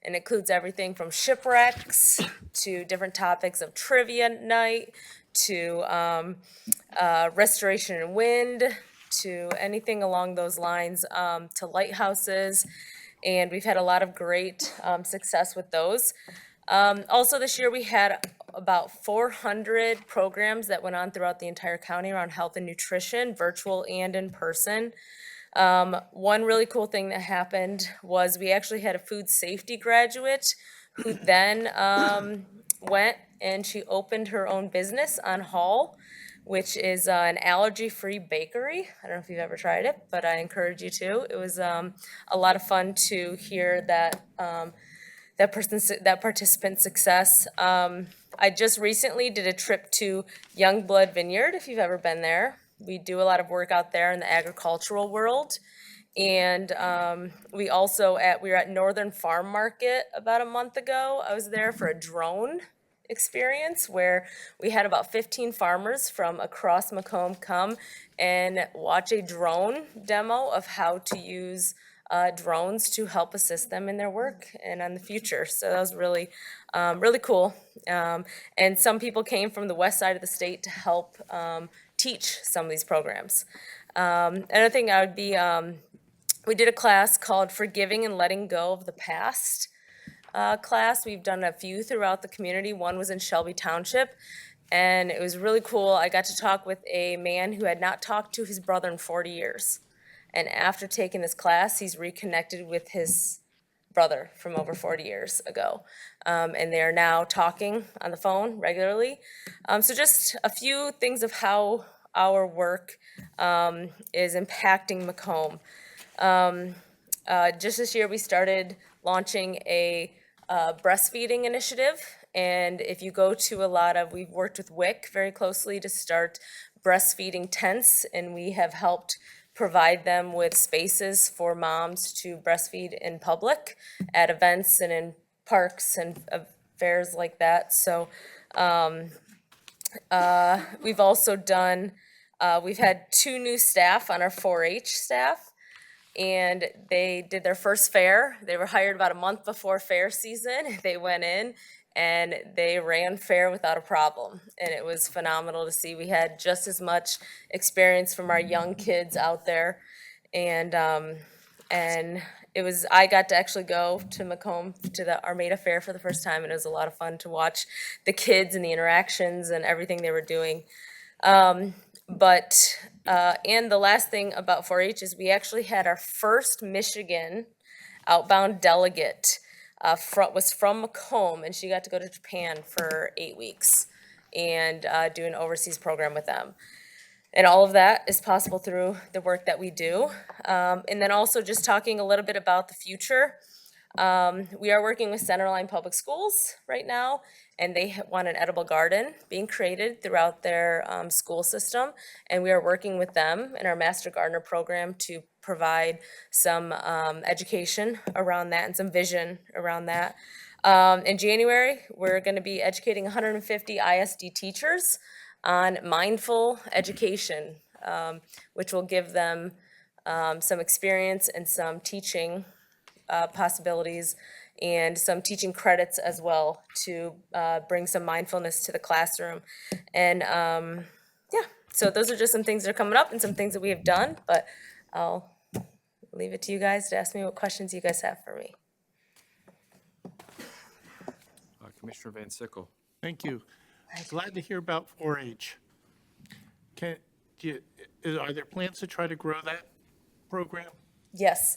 S: and includes everything from shipwrecks to different topics of trivia night to restoration and wind, to anything along those lines, to lighthouses, and we've had a lot of great success with those. Also this year we had about 400 programs that went on throughout the entire county around health and nutrition, virtual and in person. One really cool thing that happened was we actually had a food safety graduate who then went and she opened her own business on Hall, which is an allergy-free bakery. I don't know if you've ever tried it, but I encourage you to. It was a lot of fun to hear that that participant's success. I just recently did a trip to Youngblood Vineyard, if you've ever been there. We do a lot of work out there in the agricultural world. And we were at Northern Farm Market about a month ago. I was there for a drone experience where we had about 15 farmers from across Macomb come and watch a drone demo of how to use drones to help assist them in their work and on the future. So that was really, really cool. And some people came from the west side of the state to help teach some of these programs. Another thing I would be, we did a class called Forgiving and Letting Go of the Past class. We've done a few throughout the community. One was in Shelby Township, and it was really cool. I got to talk with a man who had not talked to his brother in 40 years. And after taking this class, he's reconnected with his brother from over 40 years ago. And they are now talking on the phone regularly. So just a few things of how our work is impacting Macomb. Just this year, we started launching a breastfeeding initiative. And if you go to we've worked with WIC very closely to start breastfeeding tents, and we have helped provide them with spaces for moms to breastfeed in public at events and in parks and fairs like that. So We've also done, we've had 2 new staff on our 4-H staff, and they did their first fair. They were hired about a month before fair season. They went in and they ran fair without a problem, and it was phenomenal to see. We had just as much experience from our young kids out there, and it was, I got to actually go to Macomb to the Armada Fair for the first time, and it was a lot of fun to watch the kids and the interactions and everything they were doing. And the last thing about 4-H is we actually had our first Michigan outbound delegate was from Macomb, and she got to go to Japan for 8 weeks and do an overseas program with them. And all of that is possible through the work that we do. And then also just talking a little bit about the future. We are working with Centerline Public Schools right now, and they want an edible garden being created throughout their school system. And we are working with them in our Master Gardener program to provide some education around that and some vision around that. In January, we're going to be educating 150 ISD teachers on mindful education, which will give them some experience and some teaching possibilities and some teaching credits as well to bring some mindfulness to the classroom. And yeah, so those are just some things that are coming up and some things that we have done, but I'll leave it to you guys to ask me what questions you guys have for me.
A: Commissioner Van Sickle.
C: Thank you. Glad to hear about 4-H. Are there plans to try to grow that program?
S: Yes,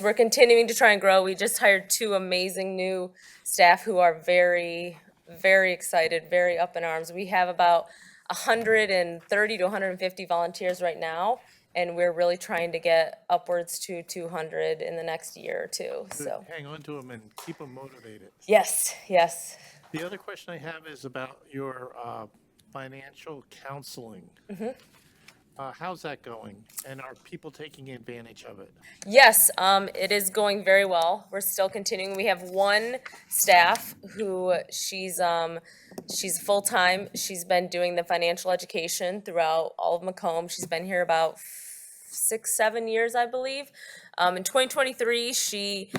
S: we're continuing to try and grow. We just hired 2 amazing new staff who are very, very excited, very up in arms. We have about 130 to 150 volunteers right now, and we're really trying to get upwards to 200 in the next year or 2. So
C: Hang on to them and keep them motivated.
S: yes.
C: The other question I have is about your financial counseling. How's that going? And are people taking advantage of it?
S: Yes, it is going very well. We're still continuing. We have 1 staff who she's full-time. She's been doing the financial education throughout all of Macomb. She's been here about 6-7 years, I believe. In 2023, she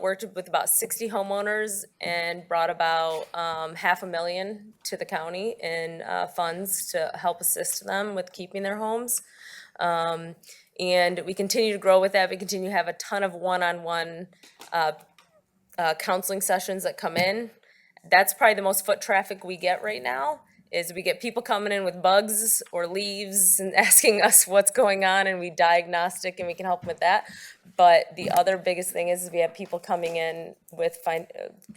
S: worked with about 60 homeowners and brought about $500,000 to the county in funds to help assist them with keeping their homes. And we continue to grow with that. We continue to have a ton of one-on-one counseling sessions that come in. That's probably the most foot traffic we get right now, is we get people coming in with bugs or leaves and asking us what's going on, and we diagnostic and we can help them with that. But the other biggest thing is we have people coming in with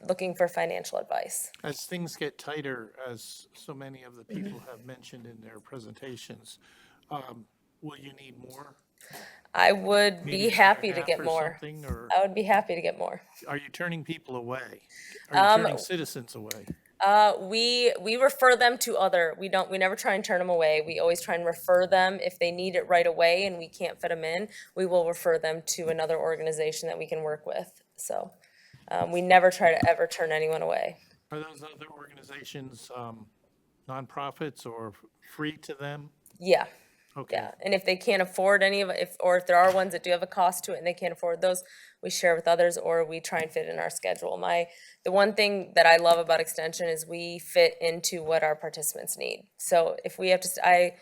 S: looking for financial advice.
C: As things get tighter, as so many of the people have mentioned in their presentations, will you need more?
S: I would be happy to get more.
C: Or
S: I would be happy to get more.
C: are you turning people away? Are you turning citizens away?
S: We refer them to other, we never try and turn them away. We always try and refer them. If they need it right away and we can't fit them in, we will refer them to another organization that we can work with. So we never try to ever turn anyone away.
C: Are those other organizations nonprofits or free to them?
S: Yeah.
C: Okay.
S: Yeah, and if they can't afford any of it, or if there are ones that do have a cost to it and they can't afford those, we share with others, or we try and fit in our schedule. The one thing that I love about Extension is we fit into what our participants need. So if we have to,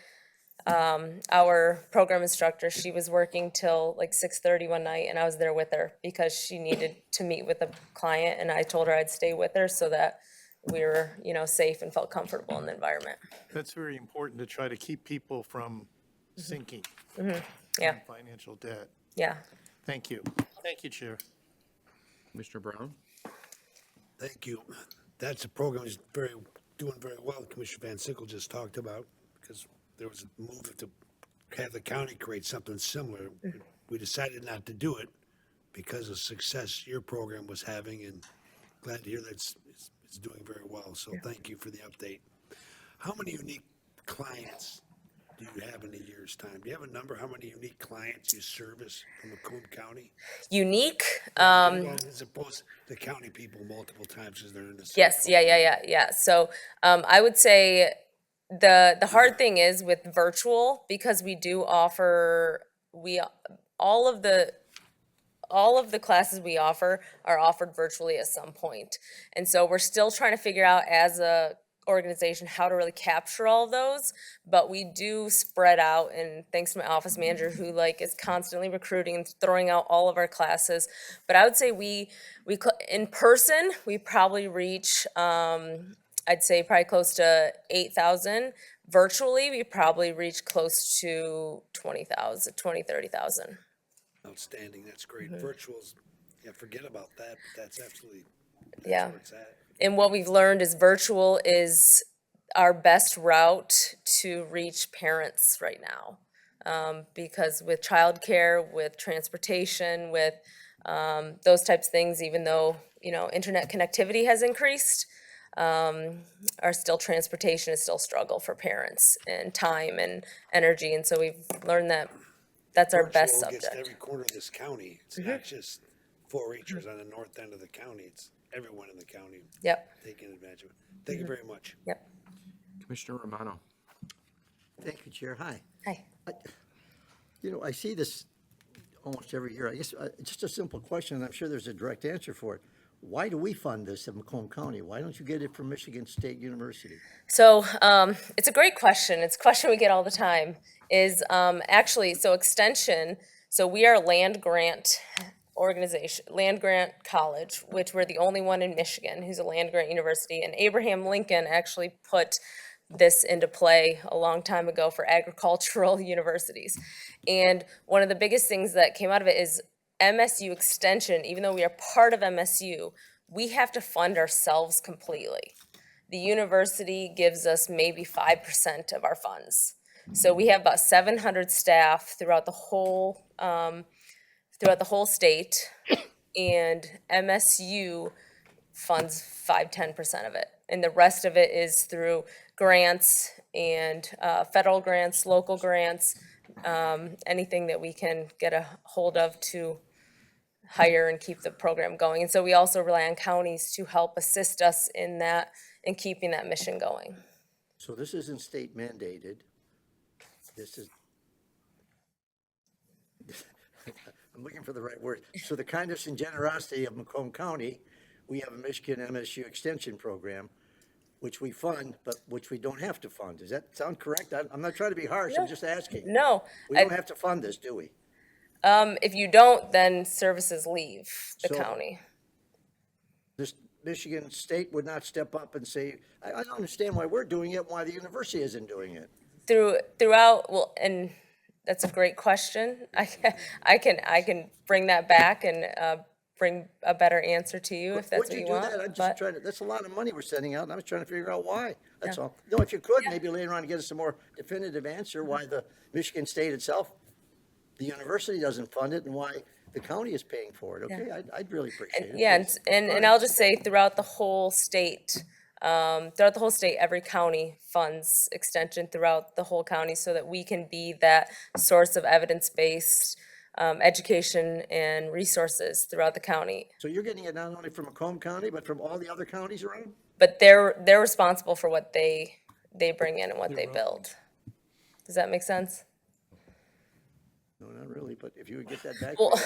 S: our program instructor, she was working till like 6:30 one night, and I was there with her because she needed to meet with a client, and I told her I'd stay with her so that we were, safe and felt comfortable in the environment.
C: That's very important to try to keep people from sinking.
S: Yeah.
C: Financial debt.
S: Yeah.
C: Thank you. Thank you, Chair.
A: Commissioner Brown.
G: Thank you. That's a program that's doing very well. Commissioner Van Sickle just talked about, because there was a move to have the county create something similar. We decided not to do it because of success your program was having, and glad to hear that it's doing very well. So thank you for the update. How many unique clients do you have in a year's time? Do you have a number, how many unique clients you service from Macomb County?
S: Unique?
G: As opposed to county people multiple times as they're in the same.
S: Yes, yeah. So I would say the hard thing is with virtual, because we do offer, all of the classes we offer are offered virtually at some point. And so we're still trying to figure out as a organization how to really capture all of those, but we do spread out, and thanks to my office manager who is constantly recruiting and throwing out all of our classes. But I would say in person, we probably reach, I'd say probably close to 8,000. Virtually, we probably reach close to 20,000, 30,000.
G: Outstanding, that's great. Virtuals, yeah, forget about that, but that's absolutely,
S: Yeah.
G: that's where it's at.
S: And what we've learned is virtual is our best route to reach parents right now. Because with childcare, with transportation, with those types of things, even though, internet connectivity has increased, our still transportation is still a struggle for parents, and time and energy. And so we've learned that that's our best
G: Virtual gets to
S: subject.
G: every corner of this county. It's not just 4-Hers on the north end of the county, it's everyone in the county
S: Yep.
G: taking advantage of it. Thank you very much.
S: Yep.
A: Commissioner Romano.
M: Thank you, Chair. Hi.
S: Hi.
M: I see this almost every year. I guess just a simple question, and I'm sure there's a direct answer for it. Why do we fund this in Macomb County? Why don't you get it from Michigan State University?
S: So it's a great question. It's a question we get all the time. So Extension, so we are a land grant organization, land grant college, which we're the only one in Michigan who's a land grant university. And Abraham Lincoln actually put this into play a long time ago for agricultural universities. And one of the biggest things that came out of it is MSU Extension, even though we are part of MSU, we have to fund ourselves completely. The university gives us maybe 5% of our funds. So we have about 700 staff throughout the whole state, and MSU funds 5-10% of it. And the rest of it is through grants and federal grants, local grants, anything that we can get a hold of to hire and keep the program going. And so we also rely on counties to help assist us in that and keeping that mission going.
M: So this isn't state mandated. This is, I'm looking for the right word. So the kindness and generosity of Macomb County, we have a Michigan MSU Extension program, which we fund, but which we don't have to fund. Does that sound correct? I'm not trying to be harsh, I'm just asking.
S: No.
M: We don't have to fund this, do we?
S: If you don't, then services leave the
M: So-
S: county.
M: This Michigan State would not step up and say, I don't understand why we're doing it, why the university isn't doing it.
S: Throughout, well, and that's a great question. I can bring that back and bring a better answer to you if that's what you want.
M: Would you do that? I'm
S: but-
M: just trying to, that's a lot of money we're sending out, and I was trying to figure out why. That's all. No, if you could, maybe later on get us a more definitive answer why the Michigan State itself, the university doesn't fund it, and why the county is paying for it, okay? I'd really appreciate it.
S: Yeah,
M: please.
S: and I'll just say throughout the whole state, every county funds extension throughout the whole county so that we can be that source of evidence-based education and resources throughout the county.
M: So you're getting it not only from Macomb County, but from all the other counties around?
S: But they're responsible for what they bring in and what they build. Does that make sense?
M: No, not really, but if you would get that back,
S: Well-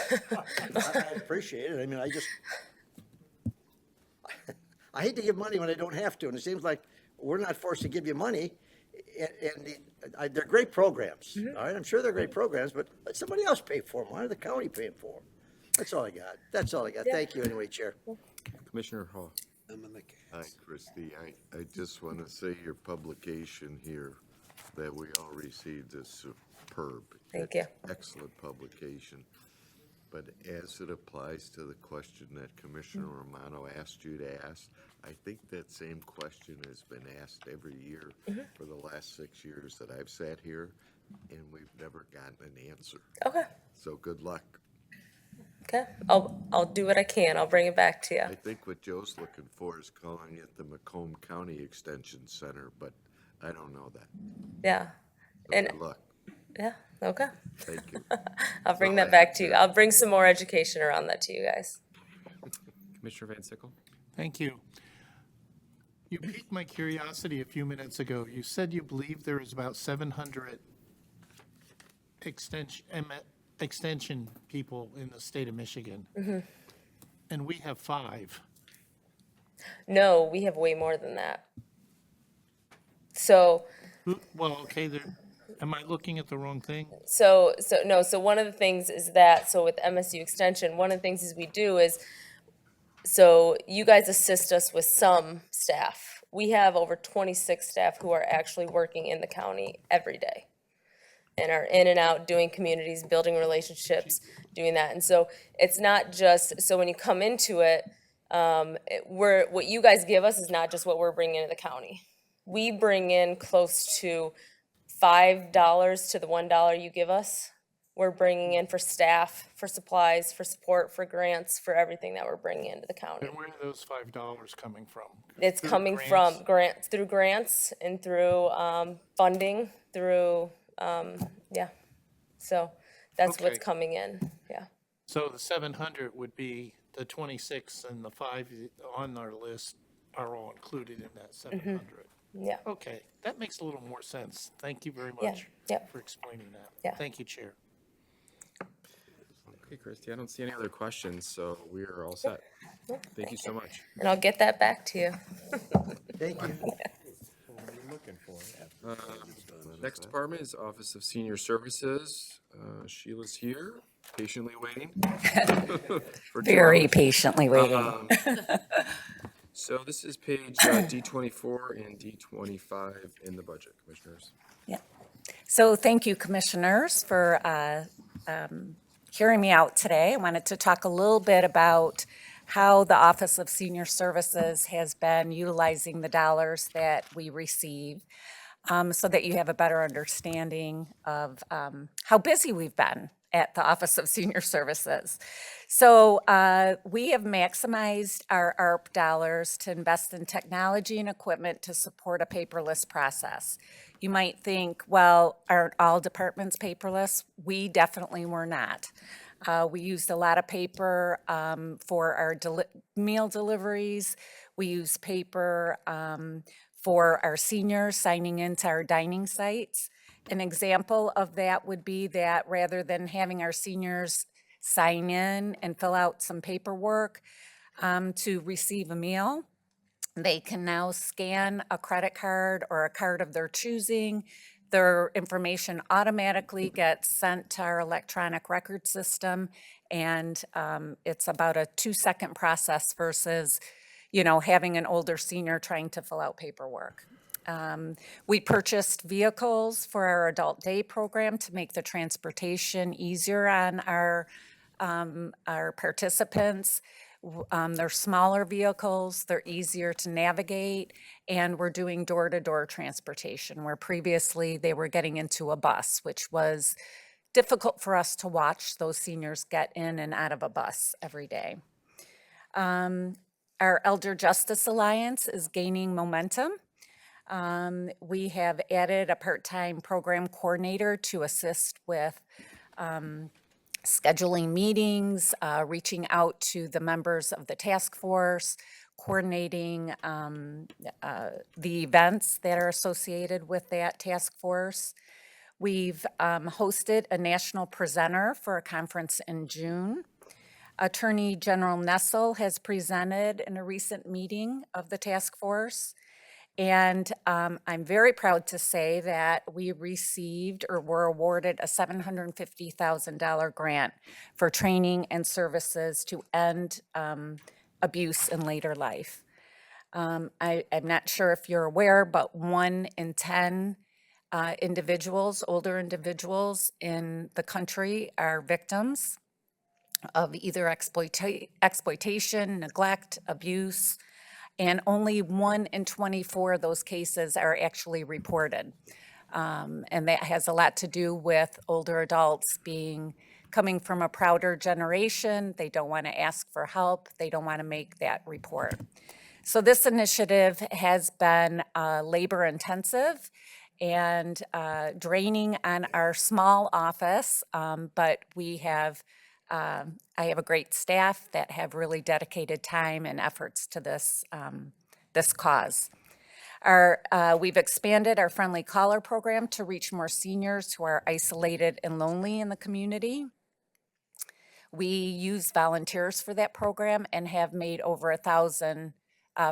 M: I'd appreciate it. I mean, I hate to give money when I don't have to, and it seems like we're not forced to give you money, and they're great programs, all right? I'm sure they're great programs, but let somebody else pay for them. Why are the county paying for them? That's all I got. Thank you anyway, Chair.
A: Commissioner Hall.
L: Hi, Christie. I just want to say your publication here that we all received is superb.
S: Thank you.
L: Excellent publication. But as it applies to the question that Commissioner Romano asked you to ask, I think that same question has been asked every year for the last 6 years that I've sat here, and we've never gotten an answer.
S: Okay.
L: So good luck.
S: Okay. I'll do what I can. I'll bring it back to you.
L: I think what Joe's looking for is calling it the Macomb County Extension Center, but I don't know that.
S: Yeah.
L: So
S: And
L: good luck.
S: yeah. Okay.
L: Thank you.
S: I'll bring
L: all
S: that
L: I
S: back
L: have,
S: to you.
L: Chair.
S: I'll bring some more education around that to you guys.
A: Commissioner Van Sickle.
C: Thank you. You piqued my curiosity a few minutes ago. You said you believe there is about 700 extension people in the state of Michigan. And we have 5.
S: No, we have way more than that. So,
C: Well, okay, am I looking at the wrong thing?
S: so no, so one of the things is that, so with MSU Extension, one of the things is we do is, so you guys assist us with some staff. We have over 26 staff who are actually working in the county every day and are in and out doing communities, building relationships, doing that. And so it's not just, so when you come into it, what you guys give us is not just what we're bringing into the county. We bring in close to $5 to the $1 you give us. We're bringing in for staff, for supplies, for support, for grants, for everything that we're bringing into the county.
C: And where are those $5 coming from?
S: It's
C: Through
S: coming
C: grants?
S: from grants, through grants and through funding, through, yeah. So that's what's
C: Okay.
S: coming in, yeah.
C: So the 700 would be the 26 and the 5 on our list are all included in that 700.
S: Yeah.
C: Okay, that makes a little more sense. Thank you very
S: Yeah,
C: much
S: yep.
C: for explaining that.
S: Yeah.
C: Thank you, Chair.
A: Okay, Christie, I don't see any other questions, so we are all set. Thank you so much.
S: And I'll get that back to you.
M: Thank you.
A: Next department is Office of Senior Services. Sheila's here, patiently waiting. for 2
T: Very
A: hours.
T: patiently waiting.
A: So this is page D24 and D25 in the budget, Commissioners.
T: Yeah. So thank you, Commissioners, for hearing me out today. I wanted to talk a little bit about how the Office of Senior Services has been utilizing the dollars that we receive, so that you have a better understanding of how busy we've been at the Office of Senior Services. So we have maximized our ARP dollars to invest in technology and equipment to support a paperless process. You might think, well, aren't all departments paperless? We definitely were not. We used a lot of paper for our meal deliveries. We use paper for our seniors signing into our dining sites. An example of that would be that rather than having our seniors sign in and fill out some paperwork to receive a meal, they can now scan a credit card or a card of their choosing. Their information automatically gets sent to our electronic record system, and it's about a 2-second process versus, having an older senior trying to fill out paperwork. We purchased vehicles for our adult day program to make the transportation easier on our participants. They're smaller vehicles, they're easier to navigate, and we're doing door-to-door transportation, where previously they were getting into a bus, which was difficult for us to watch those seniors get in and out of a bus every day. Our Elder Justice Alliance is gaining momentum. We have added a part-time program coordinator to assist with scheduling meetings, reaching out to the members of the task force, coordinating the events that are associated with that task force. We've hosted a national presenter for a conference in June. Attorney General Nessel has presented in a recent meeting of the task force. And I'm very proud to say that we received or were awarded a $750,000 grant for training and services to end abuse in later life. I'm not sure if you're aware, but 1 in 10 individuals, older individuals in the country are victims of either exploitation, neglect, abuse, and only 1 in 24 of those cases are actually reported. And that has a lot to do with older adults coming from a prouder generation. They don't want to ask for help. They don't want to make that report. So this initiative has been labor intensive and draining on our small office, but I have a great staff that have really dedicated time and efforts to this cause. We've expanded our Friendly Caller program to reach more seniors who are isolated and lonely in the community. We use volunteers for that program and have made over 1,000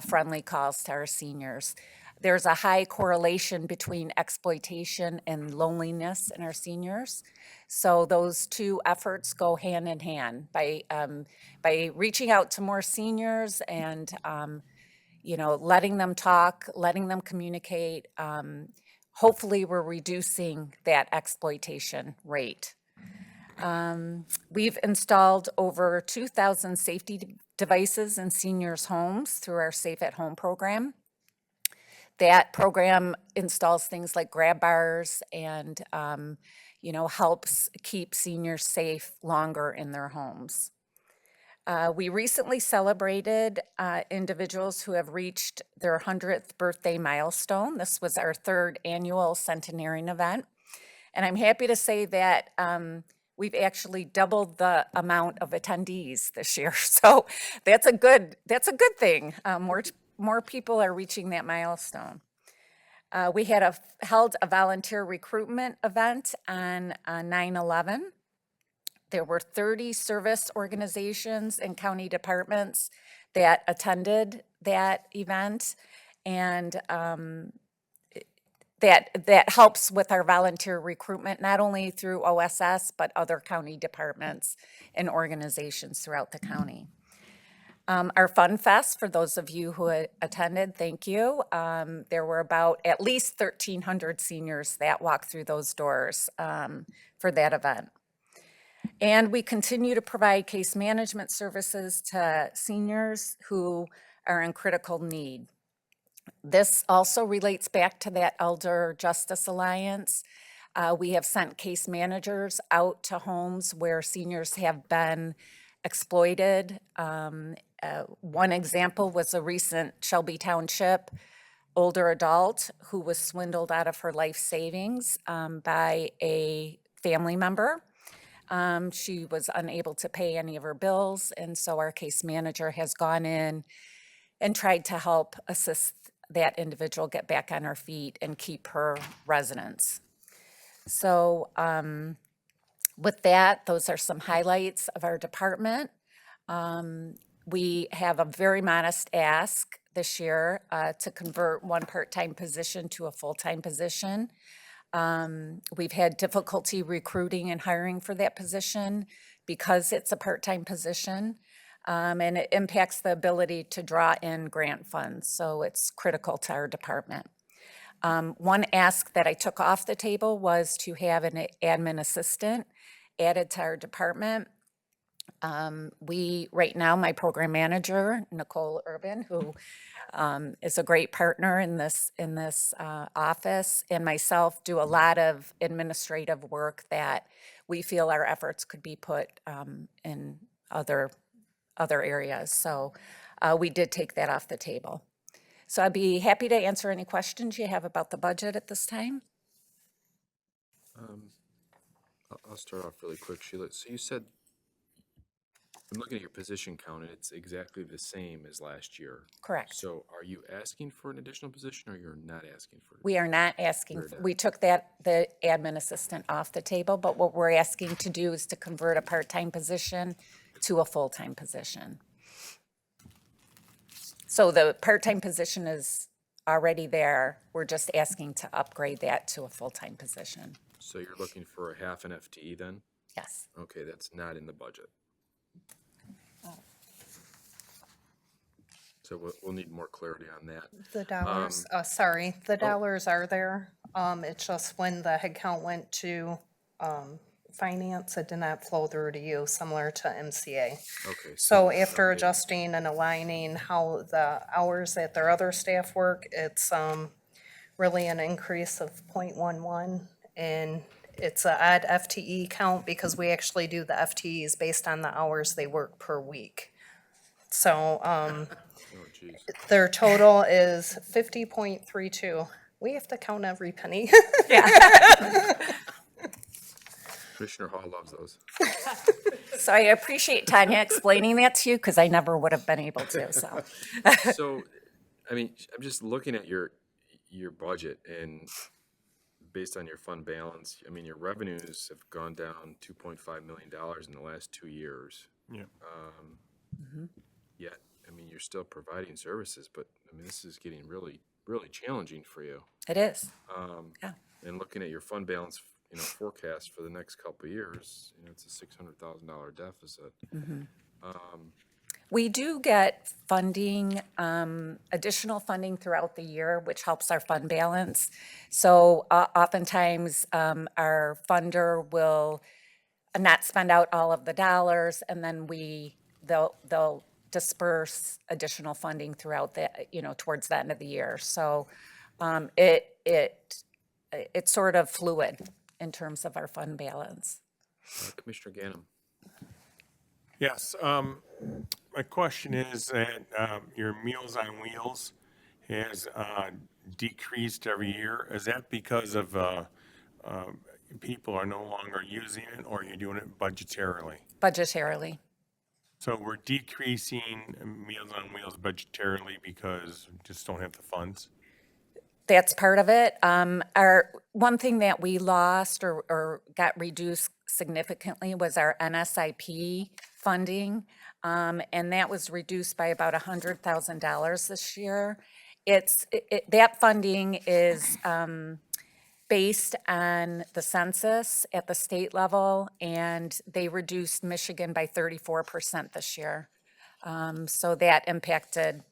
T: friendly calls to our seniors. There's a high correlation between exploitation and loneliness in our seniors. So those two efforts go hand in hand by reaching out to more seniors and letting them talk, letting them communicate. Hopefully, we're reducing that exploitation rate. We've installed over 2,000 safety devices in seniors' homes through our Safe at Home program. That program installs things like grab bars and, helps keep seniors safe longer in their homes. We recently celebrated individuals who have reached their 100th birthday milestone. This was our 3rd annual centenarian event. And I'm happy to say that we've actually doubled the amount of attendees this year. So that's a good thing. More people are reaching that milestone. We had held a volunteer recruitment event on 9/11. There were 30 service organizations and county departments that attended that event, and that helps with our volunteer recruitment, not only through OSS, but other county departments and organizations throughout the county. Our Fun Fest, for those of you who attended, thank you. There were about at least 1,300 seniors that walked through those doors for that event. And we continue to provide case management services to seniors who are in critical need. This also relates back to that Elder Justice Alliance. We have sent case managers out to homes where seniors have been exploited. One example was a recent Shelby Township older adult who was swindled out of her life savings by a family member. She was unable to pay any of her bills, and so our case manager has gone in and tried to help assist that individual get back on her feet and keep her residence. So with that, those are some highlights of our department. We have a very modest ask this year to convert one part-time position to a full-time position. We've had difficulty recruiting and hiring for that position because it's a part-time position, and it impacts the ability to draw in grant funds, so it's critical to our department. One ask that I took off the table was to have an admin assistant added to our department. Right now, my program manager, Nicole Urban, who is a great partner in this office, and myself do a lot of administrative work that we feel our efforts could be put in other areas. So we did take that off the table. So I'd be happy to answer any questions you have about the budget at this time.
A: I'll start off really quick, Sheila. So you said, I'm looking at your position count, and it's exactly the same as last year.
T: Correct.
A: So are you asking for an additional position, or you're not asking for it?
T: We are not asking, we took the admin assistant off the table, but what we're asking to do is to convert a part-time position to a full-time position. So the part-time position is already there. We're just asking to upgrade that to a full-time position.
A: So you're looking for a half an FTE then?
T: Yes.
A: Okay, that's not in the budget. So we'll need more clarity on that.
R: The dollars, the dollars are there. It's just when the headcount went to finance, it did not flow through to you, similar to MCA.
A: Okay.
R: So after adjusting and aligning how the hours that their other staff work, it's really an increase of 0.11. And it's an odd FTE count because we actually do the FTEs based on the hours they work per week. So their total is 50.32. We have to count every penny.
T: Yeah.
A: Commissioner Hall loves those.
T: So I appreciate Tanya explaining that to you because I never would have been able to, so.
A: So, I mean, I'm just looking at your your budget and based on your fund balance, I mean, your revenues have gone down $2.5 million in the last 2 years.
I: Yeah.
A: Yet, I mean, you're still providing services, but I mean, this is getting really, really challenging for you.
T: It is. Yeah.
A: And looking at your fund balance, forecast for the next couple of years, it's a $600,000 deficit.
T: We do get funding, additional funding throughout the year, which helps our fund balance. So oftentimes, our funder will not spend out all of the dollars, and then they'll disperse additional funding throughout the, towards the end of the year. So it's sort of fluid in terms of our fund balance.
A: Commissioner Ganem.
I: Yes, my question is that your Meals on Wheels has decreased every year. Is that because of people are no longer using it, or are you doing it budgetarily?
T: Budgetarily.
I: So we're decreasing Meals on Wheels budgetarily because we just don't have the funds?
T: That's part of it. One thing that we lost or got reduced significantly was our NSIP funding, and that was reduced by about $100,000 this year. That funding is based on the census at the state level, and they reduced Michigan by 34% this year. So that impacted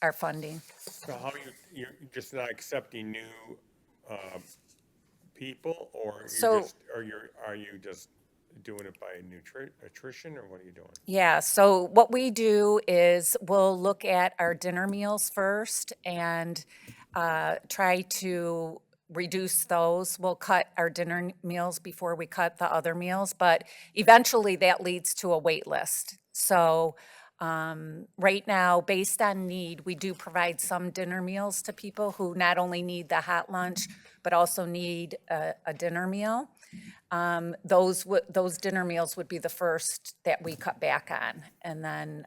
T: our funding.
I: So how you're just not accepting new people, or are you just doing it by attrition, or what are you doing?
T: Yeah, so what we do is we'll look at our dinner meals first and try to reduce those. We'll cut our dinner meals before we cut the other meals, but eventually that leads to a wait list. So right now, based on need, we do provide some dinner meals to people who not only need the hot lunch, but also need a dinner meal. Those dinner meals would be the first that we cut back on. And then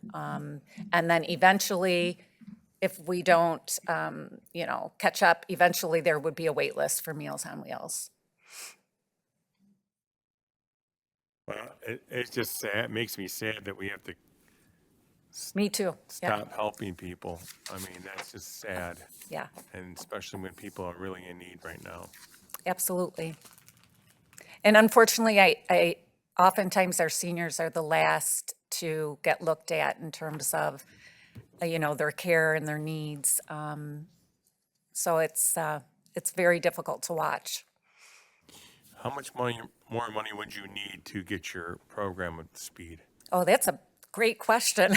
T: eventually, if we don't, catch up, eventually there would be a wait list for Meals on Wheels.
I: Well, it's just sad. It makes me sad that we have to
T: Me too.
I: stop helping people. I mean, that's just sad.
T: Yeah,
I: And especially when people are really in need right now.
T: absolutely. And unfortunately, I oftentimes our seniors are the last to get looked at in terms of, their care and their needs. So it's very difficult to watch.
I: How much more money would you need to get your program up to speed?
T: Oh, that's a great question.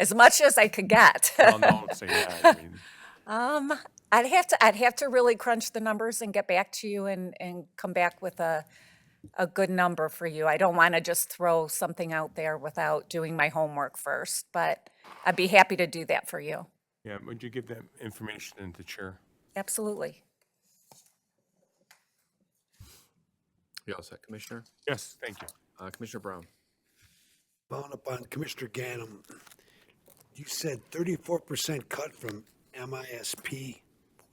T: As much as I could get.
I: Well, don't say that. I mean,
T: I'd have to really crunch the numbers and get back to you and come back with a good number for you. I don't want to just throw something out there without doing my homework first, but I'd be happy to do that for you.
I: yeah, would you give that information to the chair?
T: Absolutely.
A: You all set, Commissioner?
I: Yes, thank you.
A: Commissioner Brown.
G: Following up on Commissioner Ganem, you said 34% cut from MISP.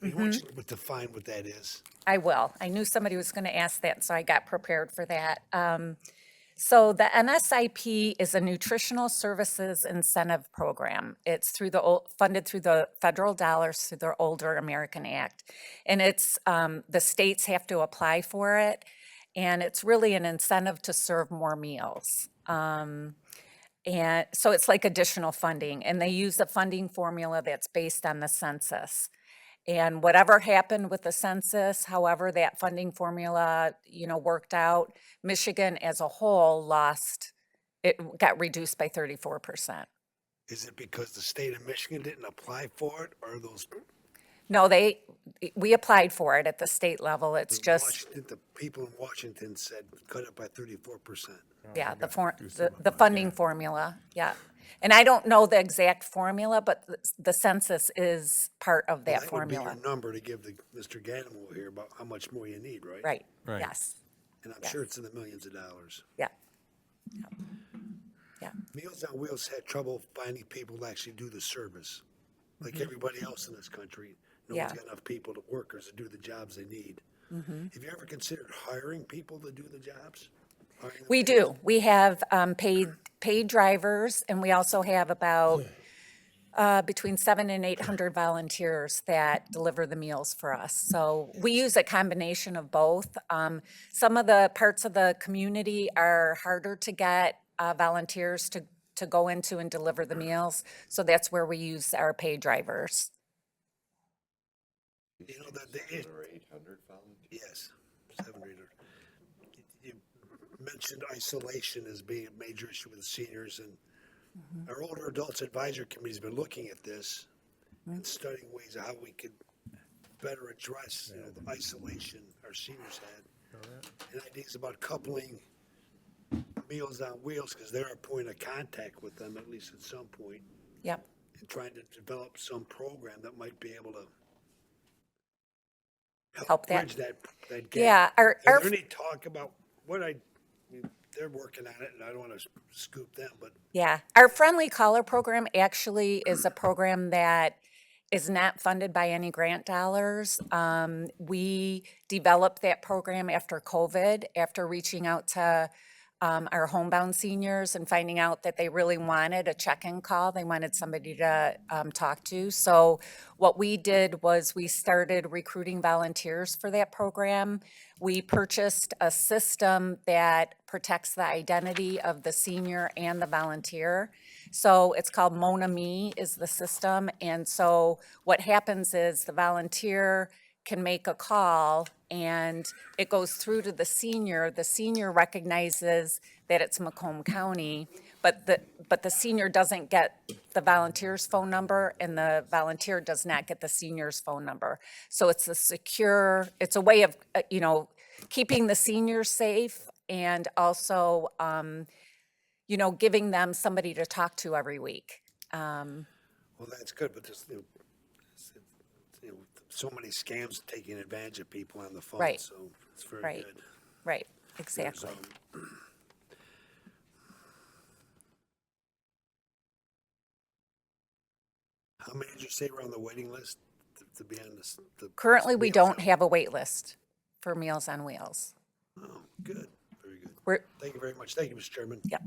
G: I want you to define what that is.
T: I will. I knew somebody was going to ask that, so I got prepared for that. So the NSIP is a nutritional services incentive program. It's funded through the federal dollars through the Older American Act. And it's, the states have to apply for it. And it's really an incentive to serve more meals. And so it's like additional funding. And they use a funding formula that's based on the census. And whatever happened with the census, however that funding formula, worked out, Michigan as a whole got reduced by 34%.
G: Is it because the state of Michigan didn't apply for it, or those?
T: No, we applied for it at the state level. It's just,
G: The people in Washington said cut it by 34%.
T: yeah, the funding formula, yeah. And I don't know the exact formula, but the census is part of that formula.
G: That would be your number to give Mr. Ganimal here about how much more you need, right?
T: Right,
I: Right.
T: yes,
G: And I'm sure it's in the millions of dollars.
T: yeah.
G: Meals on Wheels had trouble finding people to actually do the service, like everybody else in this country. No
T: Yeah.
G: one's got enough people to workers to do the jobs they need. Have you ever considered hiring people to do the jobs? Hiring them
T: We
G: to-
T: do. We have paid drivers, and we also have about between 700 and 800 volunteers that deliver the meals for us. So we use a combination of both. Some of the parts of the community are harder to get volunteers to go into and deliver the meals. So that's where we use our paid drivers.
G: You know, that they,
L: 800 volunteers.
G: yes, 700. You mentioned isolation as being a major issue with the seniors, and our older adults advisory committee's been looking at this and studying ways of how we could better address, you know, the isolation our seniors had. And ideas about coupling Meals on Wheels, because they're a point of contact with them, at least at some point,
T: Yep.
G: and trying to develop some program that might be able to
T: Help that.
G: bridge that gap.
T: Yeah,
G: Is there any talk about I mean, they're working on it, and I don't want to scoop them, but
T: Yeah, our Friendly Caller program actually is a program that is not funded by any grant dollars. We developed that program after COVID, after reaching out to our homebound seniors and finding out that they really wanted a check-in call. They wanted somebody to talk to. So what we did was we started recruiting volunteers for that program. We purchased a system that protects the identity of the senior and the volunteer. So it's called MonaMe is the system. And so what happens is the volunteer can make a call and it goes through to the senior. The senior recognizes that it's Macomb County, but the senior doesn't get the volunteer's phone number and the volunteer does not get the senior's phone number. So it's it's a way of, keeping the senior safe and also, giving them somebody to talk to every week.
G: well, that's good. But there's so many scams taking advantage of people on the phone.
T: Right.
G: So it's very
T: Right.
G: good.
T: Right,
G: There's,
T: exactly.
G: how many did you say were on the waiting list to be on this?
T: Currently, we
G: Meals
T: don't
G: on-
T: have a wait list for Meals on Wheels.
G: Oh, good, very good.
T: We're,
G: Thank you very much. Thank you, Mr. Chairman.
T: yep.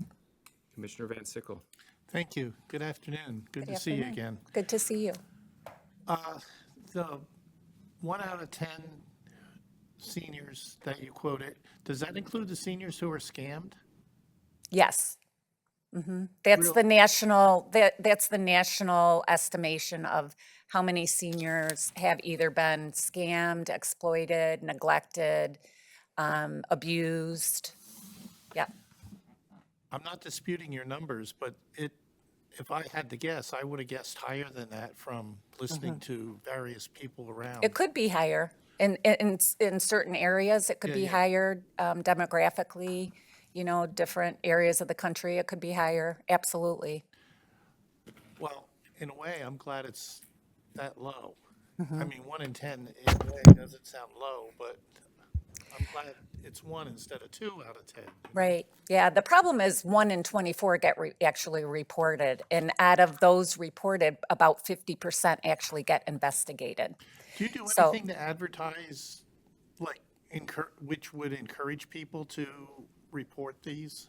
A: Commissioner Van Sickle.
C: Thank you. Good afternoon. Good to see you
T: afternoon.
C: again.
T: Good to see you.
C: The 1 out of 10 seniors that you quoted, does that include the seniors who are scammed?
T: Yes. That's the national, that's the national estimation of how many seniors have either been scammed, exploited, neglected, abused. Yeah.
C: I'm not disputing your numbers, but if I had to guess, I would have guessed higher than that from listening to various people around.
T: It could be higher. In certain areas, it could
C: Yeah,
T: be
C: yeah.
T: higher demographically, different areas of the country, it could be higher. Absolutely.
C: Well, in a way, I'm glad it's that low.
T: Mm-hmm.
C: I mean, 1 in 10 in a way doesn't sound low, but I'm glad it's 1 instead of 2 out of 10.
T: Right. Yeah. The problem is 1 in 24 get actually reported. And out of those reported, about 50% actually get investigated.
C: Do you do
T: So-
C: anything to advertise, like, which would encourage people to report these?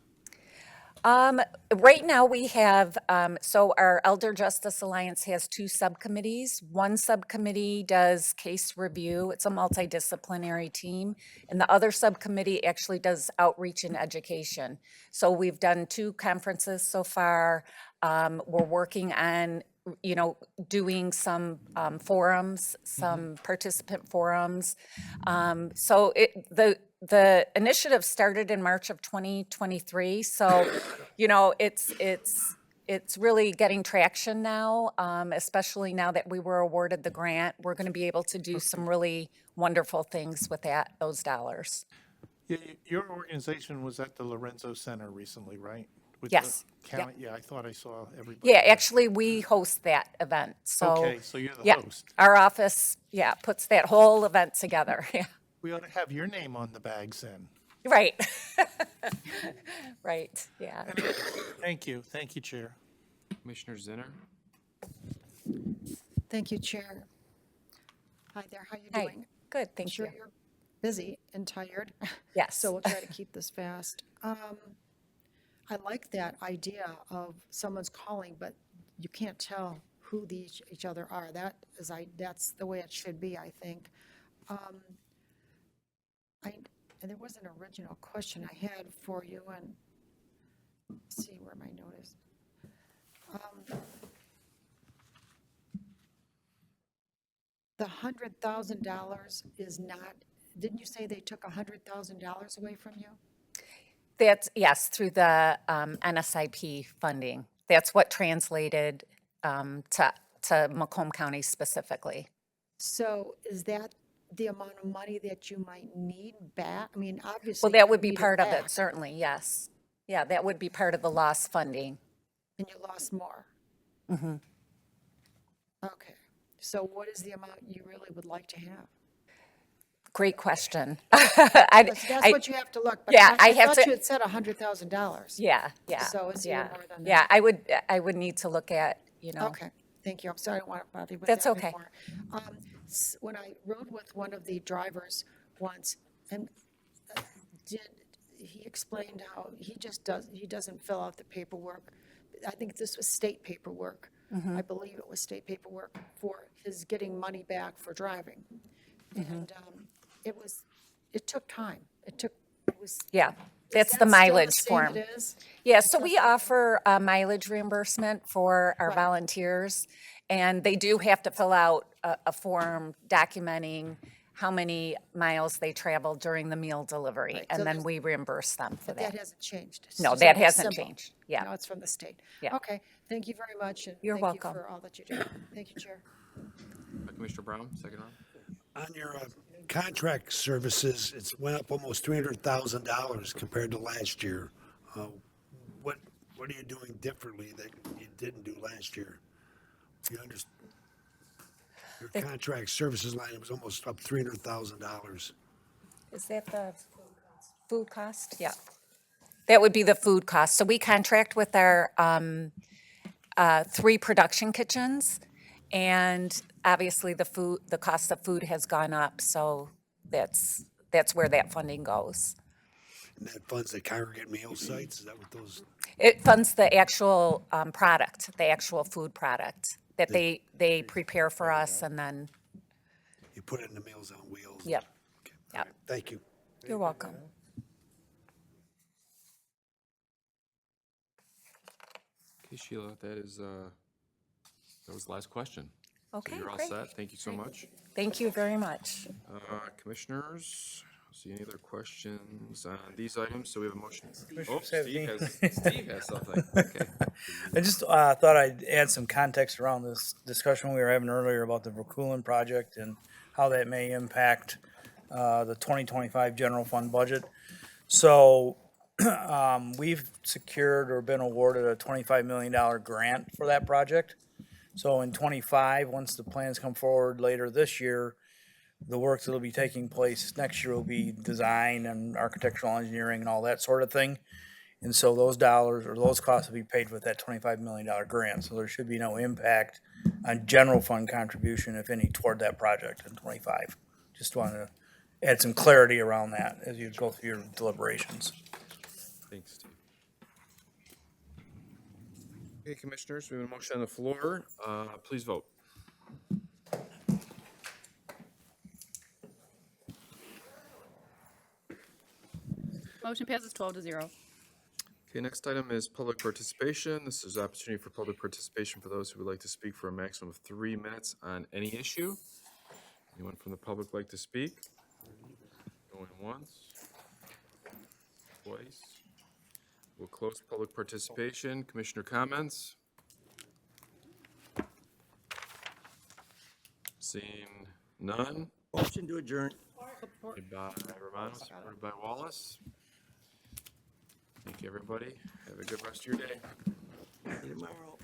T: Right now we have, so our Elder Justice Alliance has 2 subcommittees. One subcommittee does case review. It's a multidisciplinary team. And the other subcommittee actually does outreach and education. So we've done 2 conferences so far. We're working on, doing some forums, some participant forums. So the initiative started in March of 2023. So, it's really getting traction now, especially now that we were awarded the grant. We're going to be able to do some really wonderful things with those dollars.
C: Yeah, your organization was at the Lorenzo Center recently, right? With the
T: Yes.
C: county- Yeah, I thought I saw everybody.
T: Yeah,
C: there.
T: actually, we host that event. So,
C: Okay, so you're the
T: yeah,
C: host.
T: our office, puts that whole event together. Yeah.
C: We ought to have your name on the bags then.
T: Right. Right, yeah.
C: Thank you. Thank you, Chair.
A: Commissioner Zinner.
J: Thank you, Chair. Hi there, how you
T: Hi.
J: doing?
T: Good,
J: I'm
T: thank
J: sure
T: you.
J: you're busy and tired.
T: Yes.
J: So we'll try to keep this fast. I like that idea of someone's calling, but you can't tell who each other are. That's the way it should be, I think. And there was an original question I had for you, and let's see where my note is. The $100,000 is not, didn't you say they took $100,000 away from you?
T: That's, yes, through the NSIP funding. That's what translated to Macomb County specifically.
J: So is that the amount of money that you might need back? I mean, obviously.
T: Well, that
J: you
T: would be
J: need
T: part of
J: back,
T: it, certainly, yes. Yeah, that would be part of the lost funding.
J: And you lost more.
T: Mhm.
J: Okay. So what is the amount you really would like to have?
T: Great question.
J: That's what you have to look, but
T: Yeah, I
J: I
T: have
J: thought
T: to-
J: you had said $100,000.
T: Yeah, yeah.
J: So it's
T: yeah.
J: even more than
T: Yeah,
J: that.
T: I would need to look at,
J: Okay, thank you. I'm sorry I don't want to bother you with
T: That's
J: that
T: okay.
J: anymore. When I rode with one of the drivers once, and he explained how he doesn't fill out the paperwork. I think this was state paperwork.
T: Mhm.
J: I believe it was state paperwork for his getting money back for driving. And it took time. It was.
T: Yeah,
J: Is
T: that's
J: that
T: the
J: still
T: mileage
J: same
T: form.
J: It is?
T: Yeah, so we offer mileage reimbursement for our
J: Right.
T: volunteers, and they do have to fill out a form documenting how many miles they traveled during the meal delivery,
J: Right,
T: and
J: so
T: then
J: there's-
T: we reimburse them for
J: But that
T: that.
J: hasn't changed. It's
T: No,
J: just
T: that
J: something
T: hasn't
J: simple.
T: changed. Yeah.
J: No, it's from the state.
T: Yeah.
J: Okay, thank you very much, and
T: You're
J: thank you
T: welcome.
J: for all that you do. Thank you, Chair.
A: Commissioner Brown, second round.
G: On your contract services, it's went up almost $300,000 compared to last year. What are you doing differently that you didn't do last year? You understand? Your contract services line was almost up $300,000.
T: Is that the food cost? Yeah. That would be the food cost. So we contract with our 3 production kitchens, and obviously the cost of food has gone up, so that's where that funding goes.
G: And that funds the congregate meal sites, is that what those?
T: It funds the actual product, the actual food product that they prepare for us, and then,
G: You put it in the Meals on Wheels?
T: yep,
G: Okay, all
T: yep.
G: right, thank you.
T: You're welcome.
A: Okay, Sheila, that was the last question.
T: Okay,
A: So you're all
T: great.
A: set. Thank you so much.
T: Thank you very much.
A: Commissioners, see any other questions on these items? So we have a motion.
N: Commissioner
A: Oh, Steve
N: Savigny.
A: Steve has something. Okay.
N: I just thought I'd add some context around this discussion we were having earlier about the Verkulen project and how that may impact the 2025 general fund budget. So we've secured or been awarded a $25 million grant for that project. So in '25, once the plans come forward later this year, the work that'll be taking place next year will be design and architectural engineering and all that sort of thing. And so those dollars or those costs will be paid with that $25 million grant. So there should be no impact on general fund contribution, if any, toward that project in '25. Just wanted to add some clarity around that as you go through your deliberations.
A: Thanks, Steve. Okay, Commissioners, we have a motion on the floor. Please vote.
D: Motion passes 12-0.
A: Okay, next item is public participation. This is opportunity for public participation for those who would like to speak for a maximum of 3 minutes on any issue. Anyone from the public like to speak? Going once, twice. We'll close public participation. Commissioner comments? Seeing none.
M: Motion to adjourn.
A: Made by Romano, supported by Wallace. Thank you, everybody. Have a good rest of your day.
M: See you tomorrow.